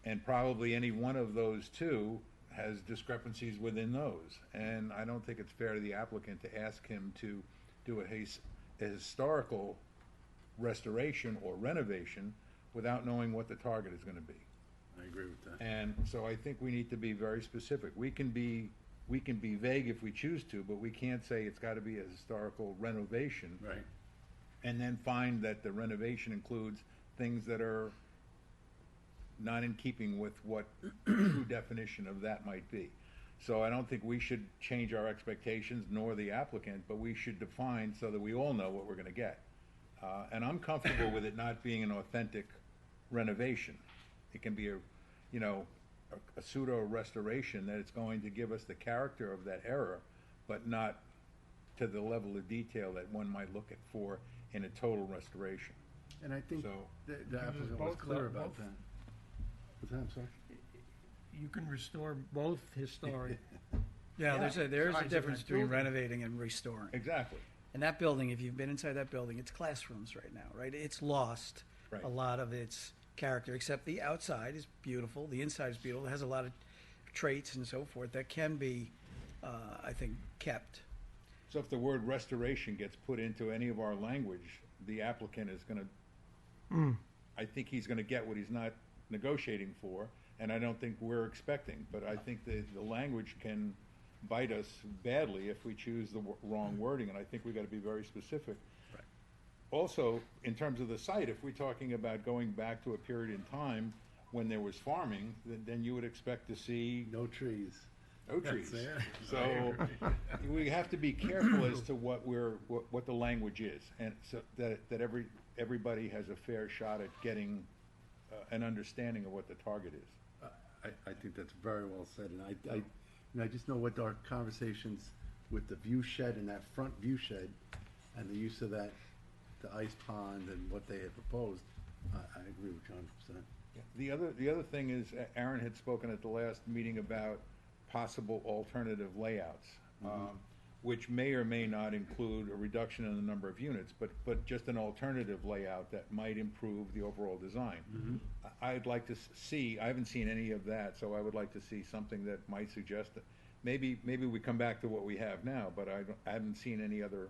and probably any one of those 2 has discrepancies within those. And I don't think it's fair to the applicant to ask him to do a historical restoration or renovation without knowing what the target is going to be. I agree with that. And so I think we need to be very specific. We can be vague if we choose to, but we can't say it's got to be a historical renovation. Right. And then find that the renovation includes things that are not in keeping with what true definition of that might be. So I don't think we should change our expectations, nor the applicant, but we should define so that we all know what we're going to get. And I'm comfortable with it not being an authentic renovation. It can be a pseudo restoration that it's going to give us the character of that era, but not to the level of detail that one might look for in a total restoration. And I think So- the applicant was clear about that. What's that, I'm sorry? You can restore both historic. Yeah, there's a sides of difference that between building. renovating and restoring. Exactly. And that building, if you've been inside that building, it's classrooms right now, right? It's lost Right. a lot of its character, except the outside is beautiful, the inside is beautiful, it has a lot of traits and so forth that can be, I think, kept. So if the word restoration gets put into any of our language, the applicant is gonna, Mm. I think he's gonna get what he's not negotiating for, and I don't think we're expecting, but I think the language can bite us badly if we choose the wrong wording, and I think we gotta be very specific. Also, in terms of the site, if we're talking about going back to a period in time when there was farming, then you would expect to see No trees. no That's trees. it. So we have to be careful as to what the language is, and so that everybody has a fair shot at getting an understanding of what the target is. I think that's very well said, and I just know what our conversations with the view shed and that front view shed and the use of that, the ice pond and what they had proposed, I agree with you 100%. The other thing is, Aaron had spoken at the last meeting about possible alternative layouts, which may or may not include a reduction in the number of units, but just an alternative layout that might improve the overall design. I'd like to see, I haven't seen any of that, so I would like to see something that might suggest that maybe we come back to what we have now, but I haven't seen any other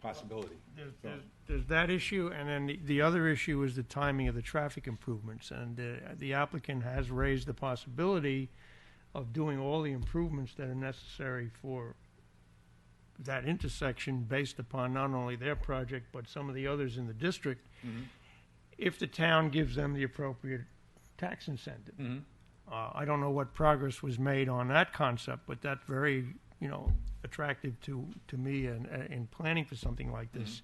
possibility. There's that issue, and then the other issue is the timing of the traffic improvements. And the applicant has raised the possibility of doing all the improvements that are necessary for that intersection based upon not only their project, but some of the others in the district, if the town gives them the appropriate tax incentive. I don't know what progress was made on that concept, but that's very, attractive to me in planning for something like this,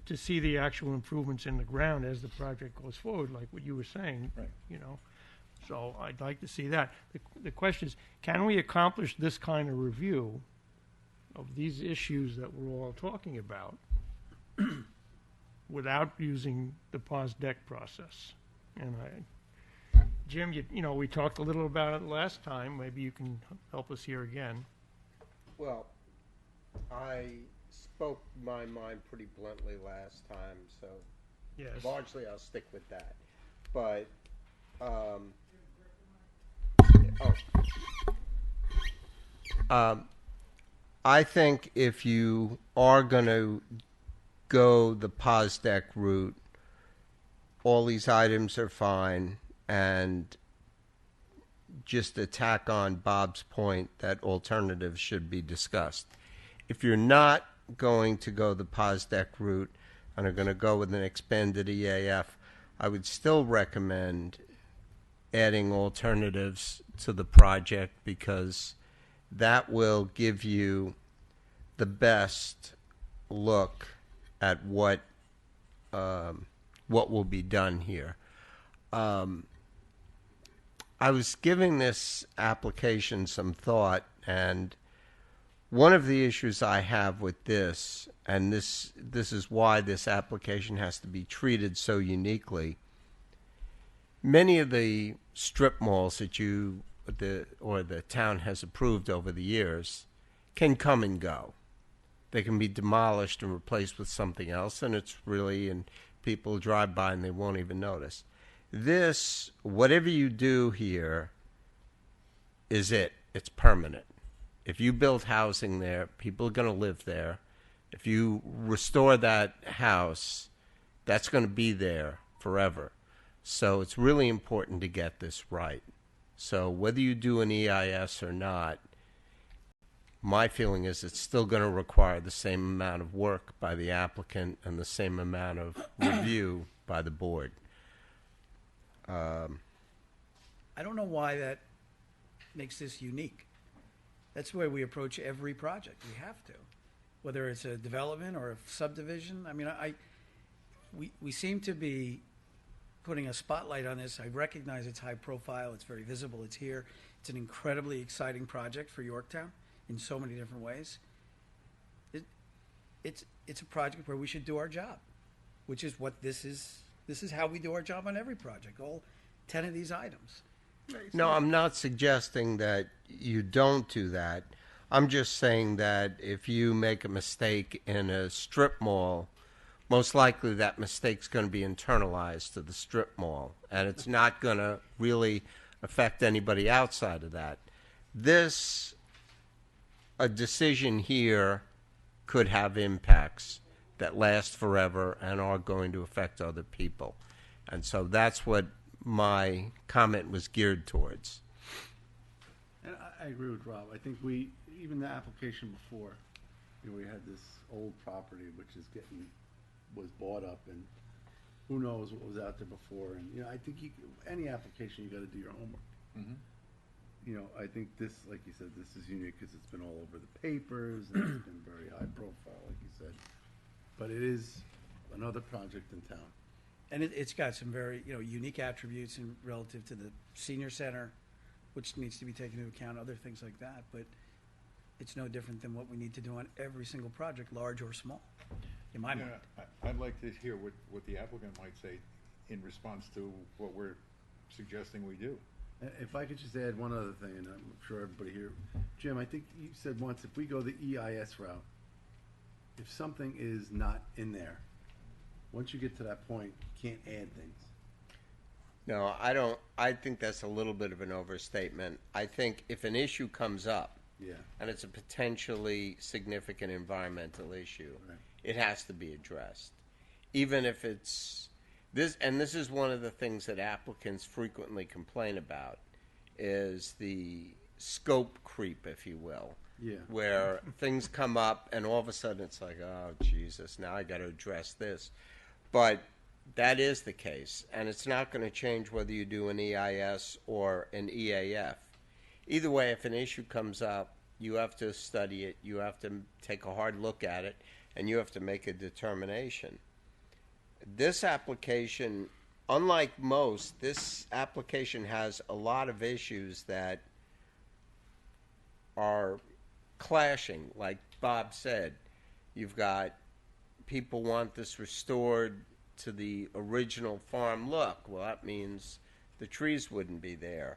to see the actual improvements in the ground as the project goes forward, like what you were saying. Right. So I'd like to see that. The question is, can we accomplish this kind of review of these issues that we're all talking about without using the pause deck process? And Jim, we talked a little about it last time. Maybe you can help us here again. Well, I spoke my mind pretty bluntly last time, so Yes. largely I'll stick with that. But, I think if you are going to go the pause deck route, all these items are fine, and just to tack on Bob's point that alternatives should be discussed. If you're not going to go the pause deck route and are going to go with an expanded EAF, I would still recommend adding alternatives to the project, because that will give you the best look at what will be done here. I was giving this application some thought, and one of the issues I have with this, and this is why this application has to be treated so uniquely, many of the strip malls that the town has approved over the years can come and go. They can be demolished and replaced with something else, and people drive by and they won't even notice. This, whatever you do here, is it's permanent. If you build housing there, people are going to live there. If you restore that house, that's going to be there forever. So it's really important to get this right. So whether you do an EIS or not, my feeling is it's still going to require the same amount of work by the applicant and the same amount of review by the board. I don't know why that makes this unique. That's the way we approach every project. We have to, whether it's a development or a subdivision. I mean, we seem to be putting a spotlight on this. I recognize it's high profile. It's very visible. It's here. It's an incredibly exciting project for Yorktown in so many different ways. It's a project where we should do our job, which is what this is. This is how we do our job on every project, all 10 of these items. No, I'm not suggesting that you don't do that. I'm just saying that if you make a mistake in a strip mall, most likely that mistake's going to be internalized to the strip mall, and it's not going to really affect anybody outside of that. A decision here could have impacts that last forever and are going to affect other people. And so that's what my comment was geared towards. And I agree with Rob. I think even the application before, we had this old property which was bought up, and who knows what was out there before. And, I think any application, you got to do your homework. I think this, like you said, this is unique because it's been all over the papers and it's been very high profile, like you said. But it is another project in town. And it's got some very, unique attributes in relative to the senior center, which needs to be taken into account, other things like that. But it's no different than what we need to do on every single project, large or small, in my mind. I'd like to hear what the applicant might say in response to what we're suggesting we do. If I could just add one other thing, and I'm sure everybody here, Jim, I think you said once, if we go the EIS route, if something is not in there, once you get to that point, you can't add things. No, I don't. I think that's a little bit of an overstatement. I think if an issue comes up, and it's a potentially significant environmental issue, it has to be addressed. Even if it's this, and this is one of the things that applicants frequently complain about, is the scope creep, if you will. Yeah. Where things come up and all of a sudden it's like, oh, Jesus, now I got to address this. But that is the case, and it's not going to change whether you do an EIS or an EAF. Either way, if an issue comes up, you have to study it, you have to take a hard look at it, and you have to make a determination. This application, unlike most, this application has a lot of issues that are clashing. Like Bob said, you've got people want this restored to the original farm look. Well, that means the trees wouldn't be there.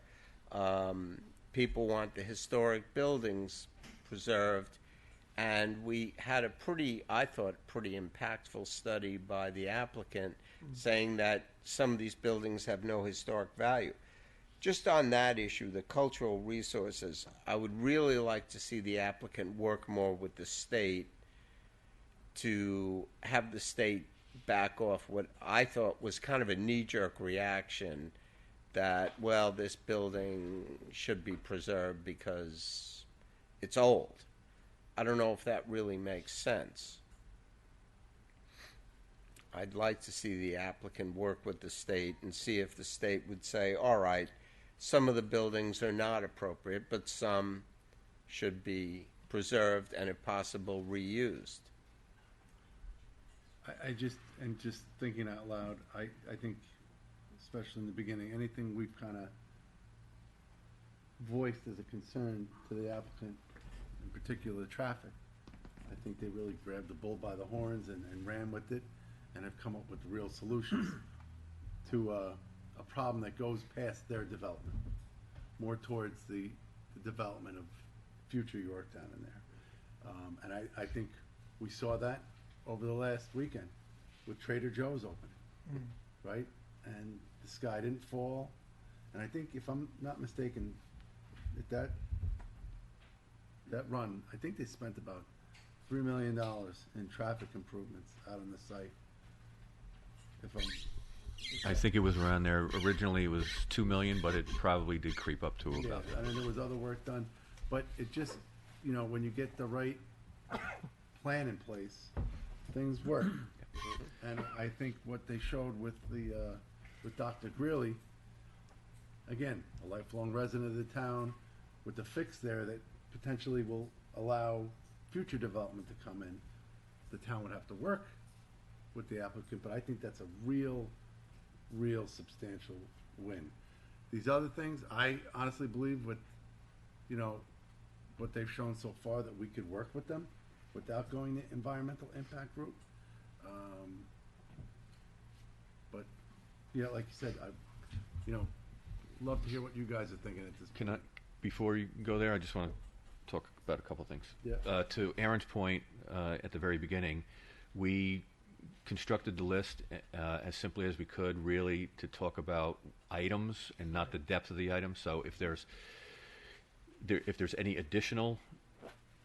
People want the historic buildings preserved, and we had a I thought, pretty impactful study by the applicant saying that some of these buildings have no historic value. Just on that issue, the cultural resources, I would really like to see the applicant work more with the state to have the state back off what I thought was kind of a knee-jerk reaction that, well, this building should be preserved because it's old. I don't know if that really makes sense. I'd like to see the applicant work with the state and see if the state would say, all right, some of the buildings are not appropriate, but some should be preserved and, if possible, reused. just thinking out loud, I think, especially in the beginning, anything we've kind of voiced as a concern to the applicant, in particular traffic, I think they really grabbed the bull by the horns and ran with it and have come up with real solutions to a problem that goes past their development, more towards the development of future Yorktown in there. And I think we saw that over the last weekend with Trader Joe's opening, right? And the sky didn't fall. And I think, if I'm not mistaken, that run, I think they spent about $3 million in traffic improvements out on the site. I think it was around there. Originally it was $2 million, but it probably did creep up to about that. I mean, there was other work done, but it just, when you get the right plan in place, things work. And I think what they showed with Dr. Greeley, again, a lifelong resident of the town, with the fix there that potentially will allow future development to come in, the town would have to work with the applicant, but I think that's a real substantial win. These other things, I honestly believe what they've shown so far, that we could work with them without going the environmental impact route. But yeah, like you said, I love to hear what you guys are thinking at this point. Before you go there, I just want to talk about a couple things. Yeah. To Aaron's point at the very beginning, we constructed the list as simply as we could, really, to talk about items and not the depth of the items. So if there's any additional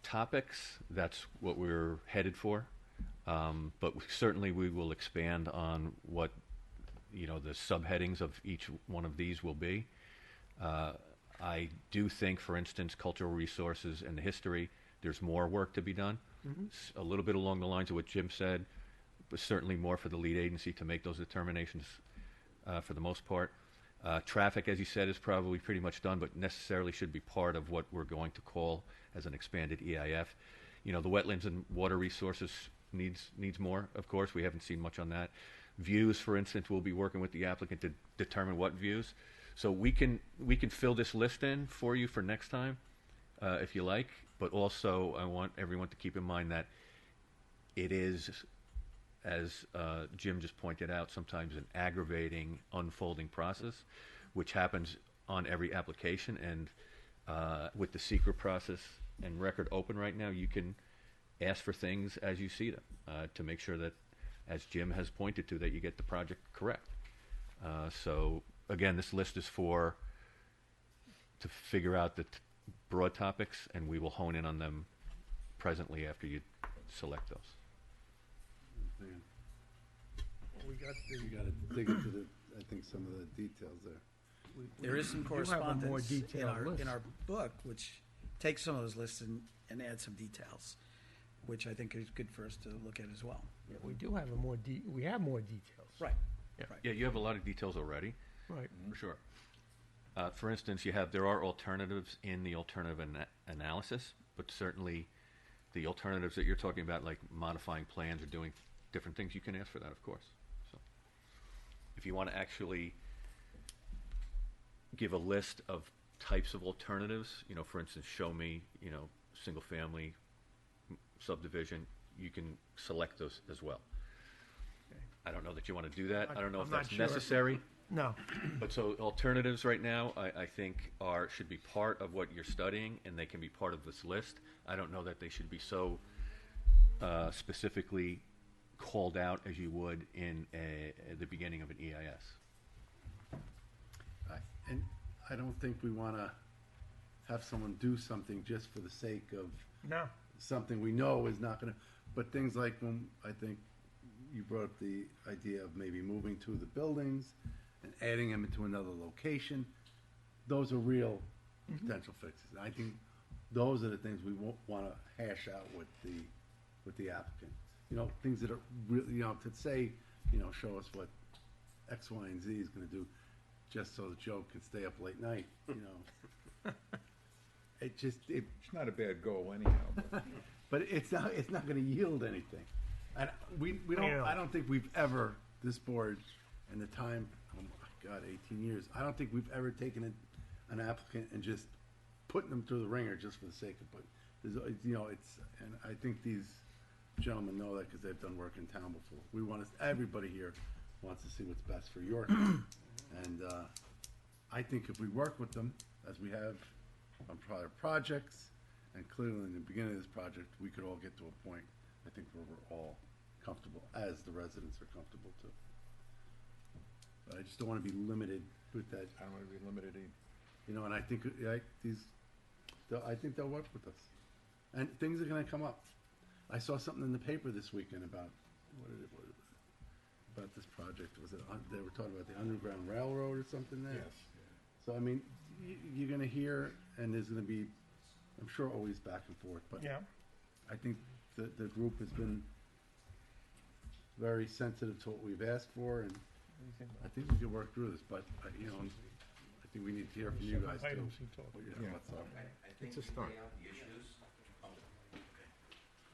topics, that's what we're headed for. But certainly we will expand on what, the subheadings of each one of these will be. I do think, for instance, cultural resources and the history, there's more work to be done. A little bit along the lines of what Jim said, but certainly more for the lead agency to make those determinations for the most part. Traffic, as you said, is probably pretty much done, but necessarily should be part of what we're going to call as an expanded EIF. The wetlands and water resources needs more, of course. We haven't seen much on that. Views, for instance, we'll be working with the applicant to determine what views. So we can fill this list in for you for next time, if you like. But also, I want everyone to keep in mind that it is, as Jim just pointed out, sometimes an aggravating, unfolding process, which happens on every application. And with the secret process and record open right now, you can ask for things as you see them to make sure that, as Jim has pointed to, that you get the project correct. So again, this list is to figure out the broad topics, and we will hone in on them presently after you select those. We got to dig into I think some of the details there. There is some We do have a correspondence more in detailed list. our book, which takes some of those lists and adds some details, which I think is good for us to look at as well. Yeah, we do have we have more details. Right. Yeah, you have a lot of details already. Right. For sure. For instance, there are alternatives in the alternative analysis, but certainly the alternatives that you're talking about, like modifying plans or doing different things, you can ask for that, of course. So if you want to actually give a list of types of alternatives, for instance, show me, single family subdivision, you can select those as well. I don't know that you want to do that. I don't know if I'm not that's sure. necessary. No. But so alternatives right now, I think should be part of what you're studying, and they can be part of this list. I don't know that they should be so specifically called out as you would in at the beginning of an EIS. And I don't think we want to have someone do something just for the sake of something we know is not going to. But things like when I think you brought up the idea of maybe moving to the buildings and adding them into another location, those are real potential fixes. And I think those are the things we won't want to hash out with the applicant. Things that are really, to say, show us what X, Y, and Z is going to do, just so that Joe can stay up late night. It's not a bad goal anyhow. But it's not going to yield anything. And we don't. I don't think we've ever, this board, in the time, oh my God, 18 years. I don't think we've ever taken an applicant and just putting them through the ringer just for the sake of putting. And I think these gentlemen know that because they've done work in town before. Everybody here wants to see what's best for York, and I think if we work with them as we have on prior projects, and clearly in the beginning of this project, we could all get to a point, I think, where we're all comfortable, as the residents are comfortable too. But I just don't want to be limited with that. I don't want to be limited either. And I think I think they'll work with us, and things are going to come up. I saw something in the paper this weekend about about this project. Was it they were talking about the Underground Railroad or something there? Yes. So I mean, you're going to hear, and there's going to be, I'm sure, always back and forth. But Yeah. I think the group has been very sensitive to what we've asked for, and I think we can work through this. But I think we need to hear from you guys too. Items he talked What you about. have what's up. It's a start.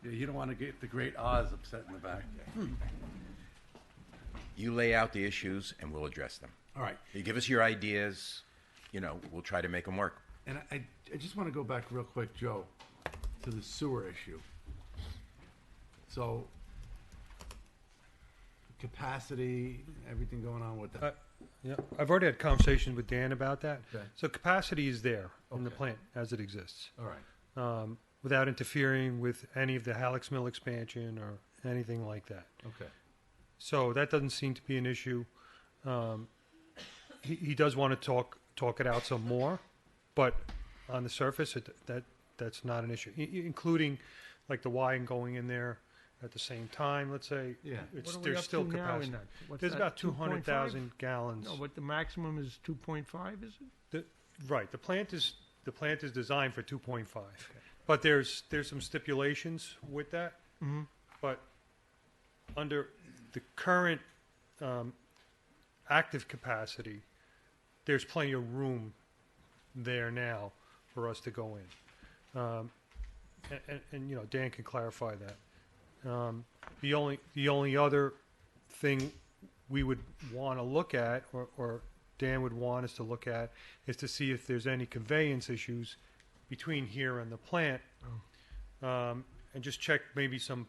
Yeah, you don't want to get the great Oz upset in the back. You lay out the issues and we'll address them. All right. You give us your ideas, we'll try to make them work. And I just want to go back real quick, Joe, to the sewer issue. So, capacity, everything going on with that. Yeah, I've already had conversations with Dan about that. Okay. So capacity is there in the Okay. plant as it exists. All right. Without interfering with any of the Halleck's Mill expansion or anything like that. Okay. So that doesn't seem to be an issue. He does want to talk it out some more, but on the surface, that's not an issue, including like the wiring going in there at the same time, let's say. Yeah. It's, What are we there's up still to now capacity. in that? What's There's that, about 2.5? 200,000 gallons. No, but the maximum is 2.5, is it? Right, the plant is designed for 2.5, but there's some stipulations with that. Mhm. But under the current active capacity, there's plenty of room there now for us to go in, and you know, Dan can clarify that. The only other thing we would want to look at, or Dan would want us to look at, is to see if there's any conveyance issues between here and the plant, and just check maybe some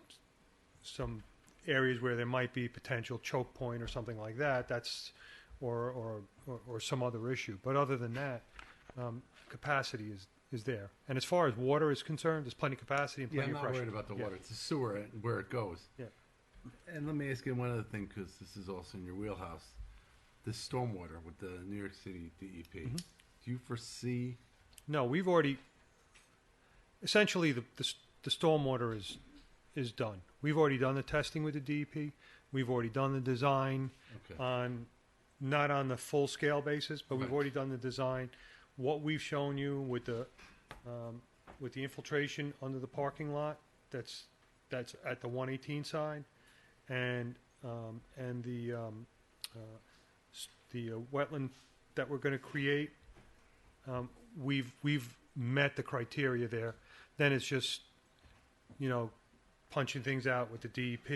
areas where there might be potential choke point or something like that. That's or some other issue. But other than that, capacity is there. And as far as water is concerned, there's plenty of capacity and Yeah, plenty I'm of not pressure. worried about the Yeah. water. It's the sewer and where it goes. Yeah. And let me ask you one other thing, because this is also in your wheelhouse. The stormwater with the New York City DEP. Mm-hmm. Do you foresee? No, we've already. Essentially, the stormwater is done. We've already done the testing with the DEP. We've already done the design Okay. on, not on the full scale basis, but we've Right. already done the design. What we've shown you with the infiltration under the parking lot, that's at the 118 side, and the wetland that we're going to create. We've met the criteria there. Then it's just, you know, punching things out with the DEP,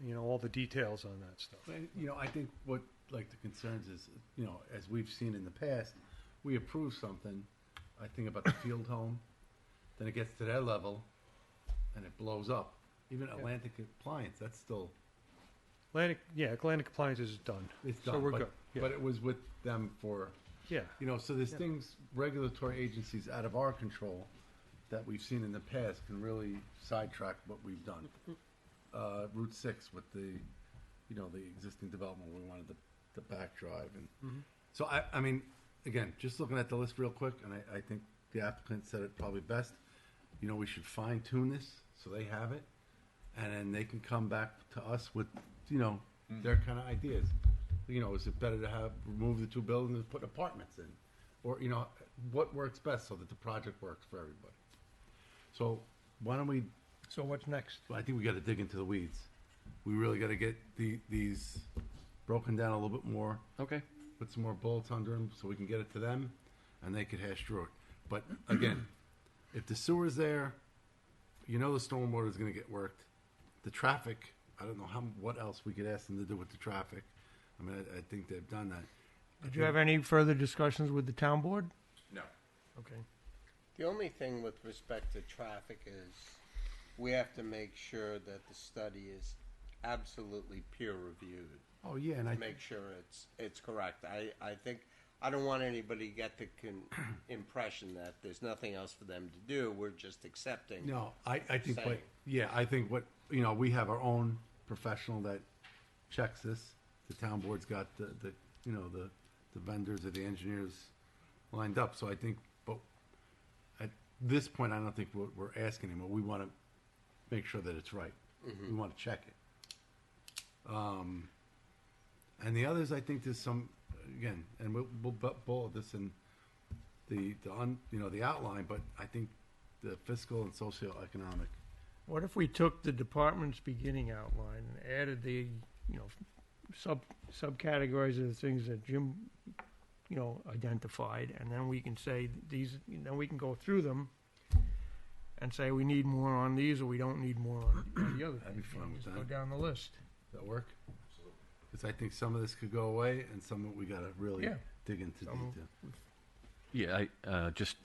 you know, all the details on that stuff. And, you know, I think what like the concerns is, you know, as we've seen in the past, we approve something. I think about the field home, then it gets to their level, and it blows up. Even Atlantic Appliance, that's still Atlantic Appliance is done. it's So done. we're but, good. Yeah. but it was with them for Yeah. you know. So there's Yeah. things regulatory agencies out of our control that we've seen in the past can really sidetrack what we've done. Route 6 with the, you know, the existing development, we wanted the back drive, and Mhm. so I mean, again, just looking at the list real quick, and I think the applicant said it probably best. You know, we should fine tune this so they have it, and then they can come back to us with, you know, their kind of ideas. You know, is it better to have remove the two buildings and put apartments in, or you know, what works best so that the project works for everybody. So why don't we? So what's next? I think we got to dig into the weeds. We really got to get these broken down a little bit more. Okay. Put some more bullets under them so we can get it to them, and they could hash through it. But again, if the sewer's there, you know the stormwater is going to get worked. The traffic, I don't know what else we could ask them to do with the traffic. I mean, I think they've done that. Did you have any further discussions with the town board? No. Okay. The only thing with respect to traffic is we have to make sure that the study is absolutely peer reviewed. Oh yeah, and to I make sure it's correct. I think I don't want anybody to get the impression that there's nothing else for them to do. We're just accepting. No, I think saying. what, yeah, I think what, you know, we have our own professional that checks this. The town board's got the you know, the vendors or the engineers lined up. So I think, but at this point, I don't think we're asking anymore. We want to make sure that it's right. Mhm. We want to check it. And the others, I think there's some, again, and we'll bullet this in the outline, but I think the fiscal and socioeconomic. What if we took the department's beginning outline and added the, you know, subcategories of the things that Jim, you know, identified, and then we can say these, then we can go through them and say we need more on these or we don't need more on the other That'd be things. fun with Just that. go down the list. Does that work? Because I think some of this could go away, and some of it we got to really Yeah. dig into Some- detail. Yeah, just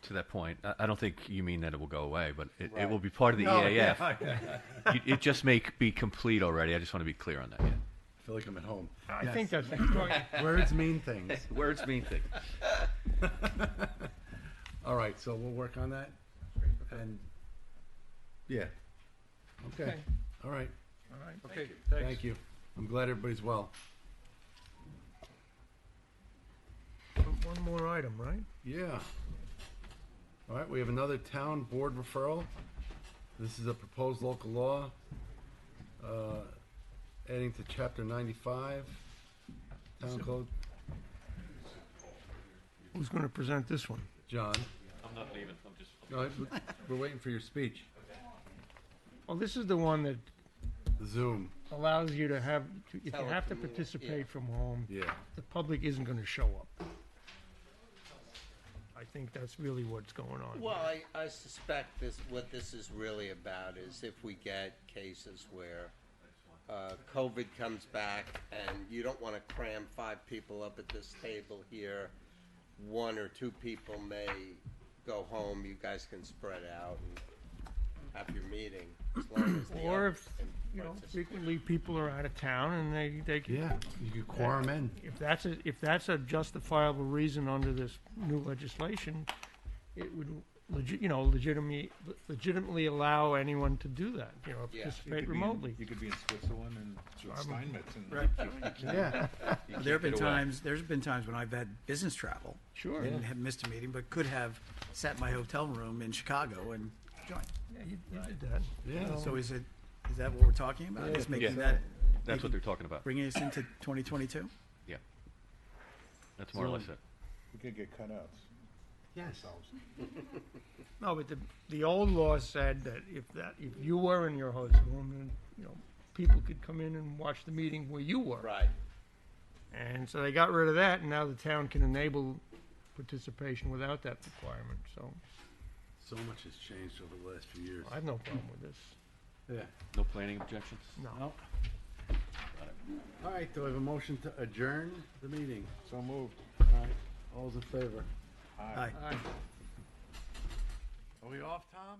to that point, I don't think you mean that it will go away, but it Right. will be part of the No, EAF. yeah. It just may be complete already. I just want to be clear on that. Yeah. I feel like I'm at home. I think that's words mean things. Words mean things. All right, so we'll work on that. And yeah, okay. Okay. All right. All right. Okay, Thank you. I'm glad everybody's well. One more item, right? Yeah. All right, we have another town board referral. This is a proposed local law, adding to chapter 95, town code. Who's going to present this one? John. I'm not leaving. I'm just. No, we're waiting for your speech. Well, this is the one that Zoom. allows you to have, if you have to Telecommuni- participate yeah. from home, Yeah. the public isn't going to show up. I think that's really what's going on. Well, I suspect what this is really about is if we get cases where COVID comes back and you don't want to cram 5 people up at this table here, 1 or 2 people may go home, you guys can spread out and have your meeting as long as the Or others if, can you know, participate. frequently people are out of town and they can. Yeah, you could quorum in. If that's a justifiable reason under this new legislation, it would legitimately allow anyone to do that, Yeah. participate remotely. You could be in Switzerland and with Steinmetz and. Right. Yeah. You There have can't been get away. times. There's been times when I've had business travel. Sure. And have missed a meeting, but could have sat in my hotel room in Chicago and joined. Yeah, you did that. Yeah. So is that what we're talking about? Yeah, Is making Yeah. that That's what they're talking about. bringing us into 2022? Yeah. That's more or less it. We could get cutouts. Yes. No, but the old law said that if you were in your hotel room, then, people could come in and watch the meeting where you were. Right. And so they got rid of that, and now the town can enable participation without that requirement. So So much has changed over the last few years. I have no problem with this. Yeah. No planning objections? No. All right, do I have a motion to adjourn the meeting? So moved. All right, all's in favor? Aye. Are we off, Tom?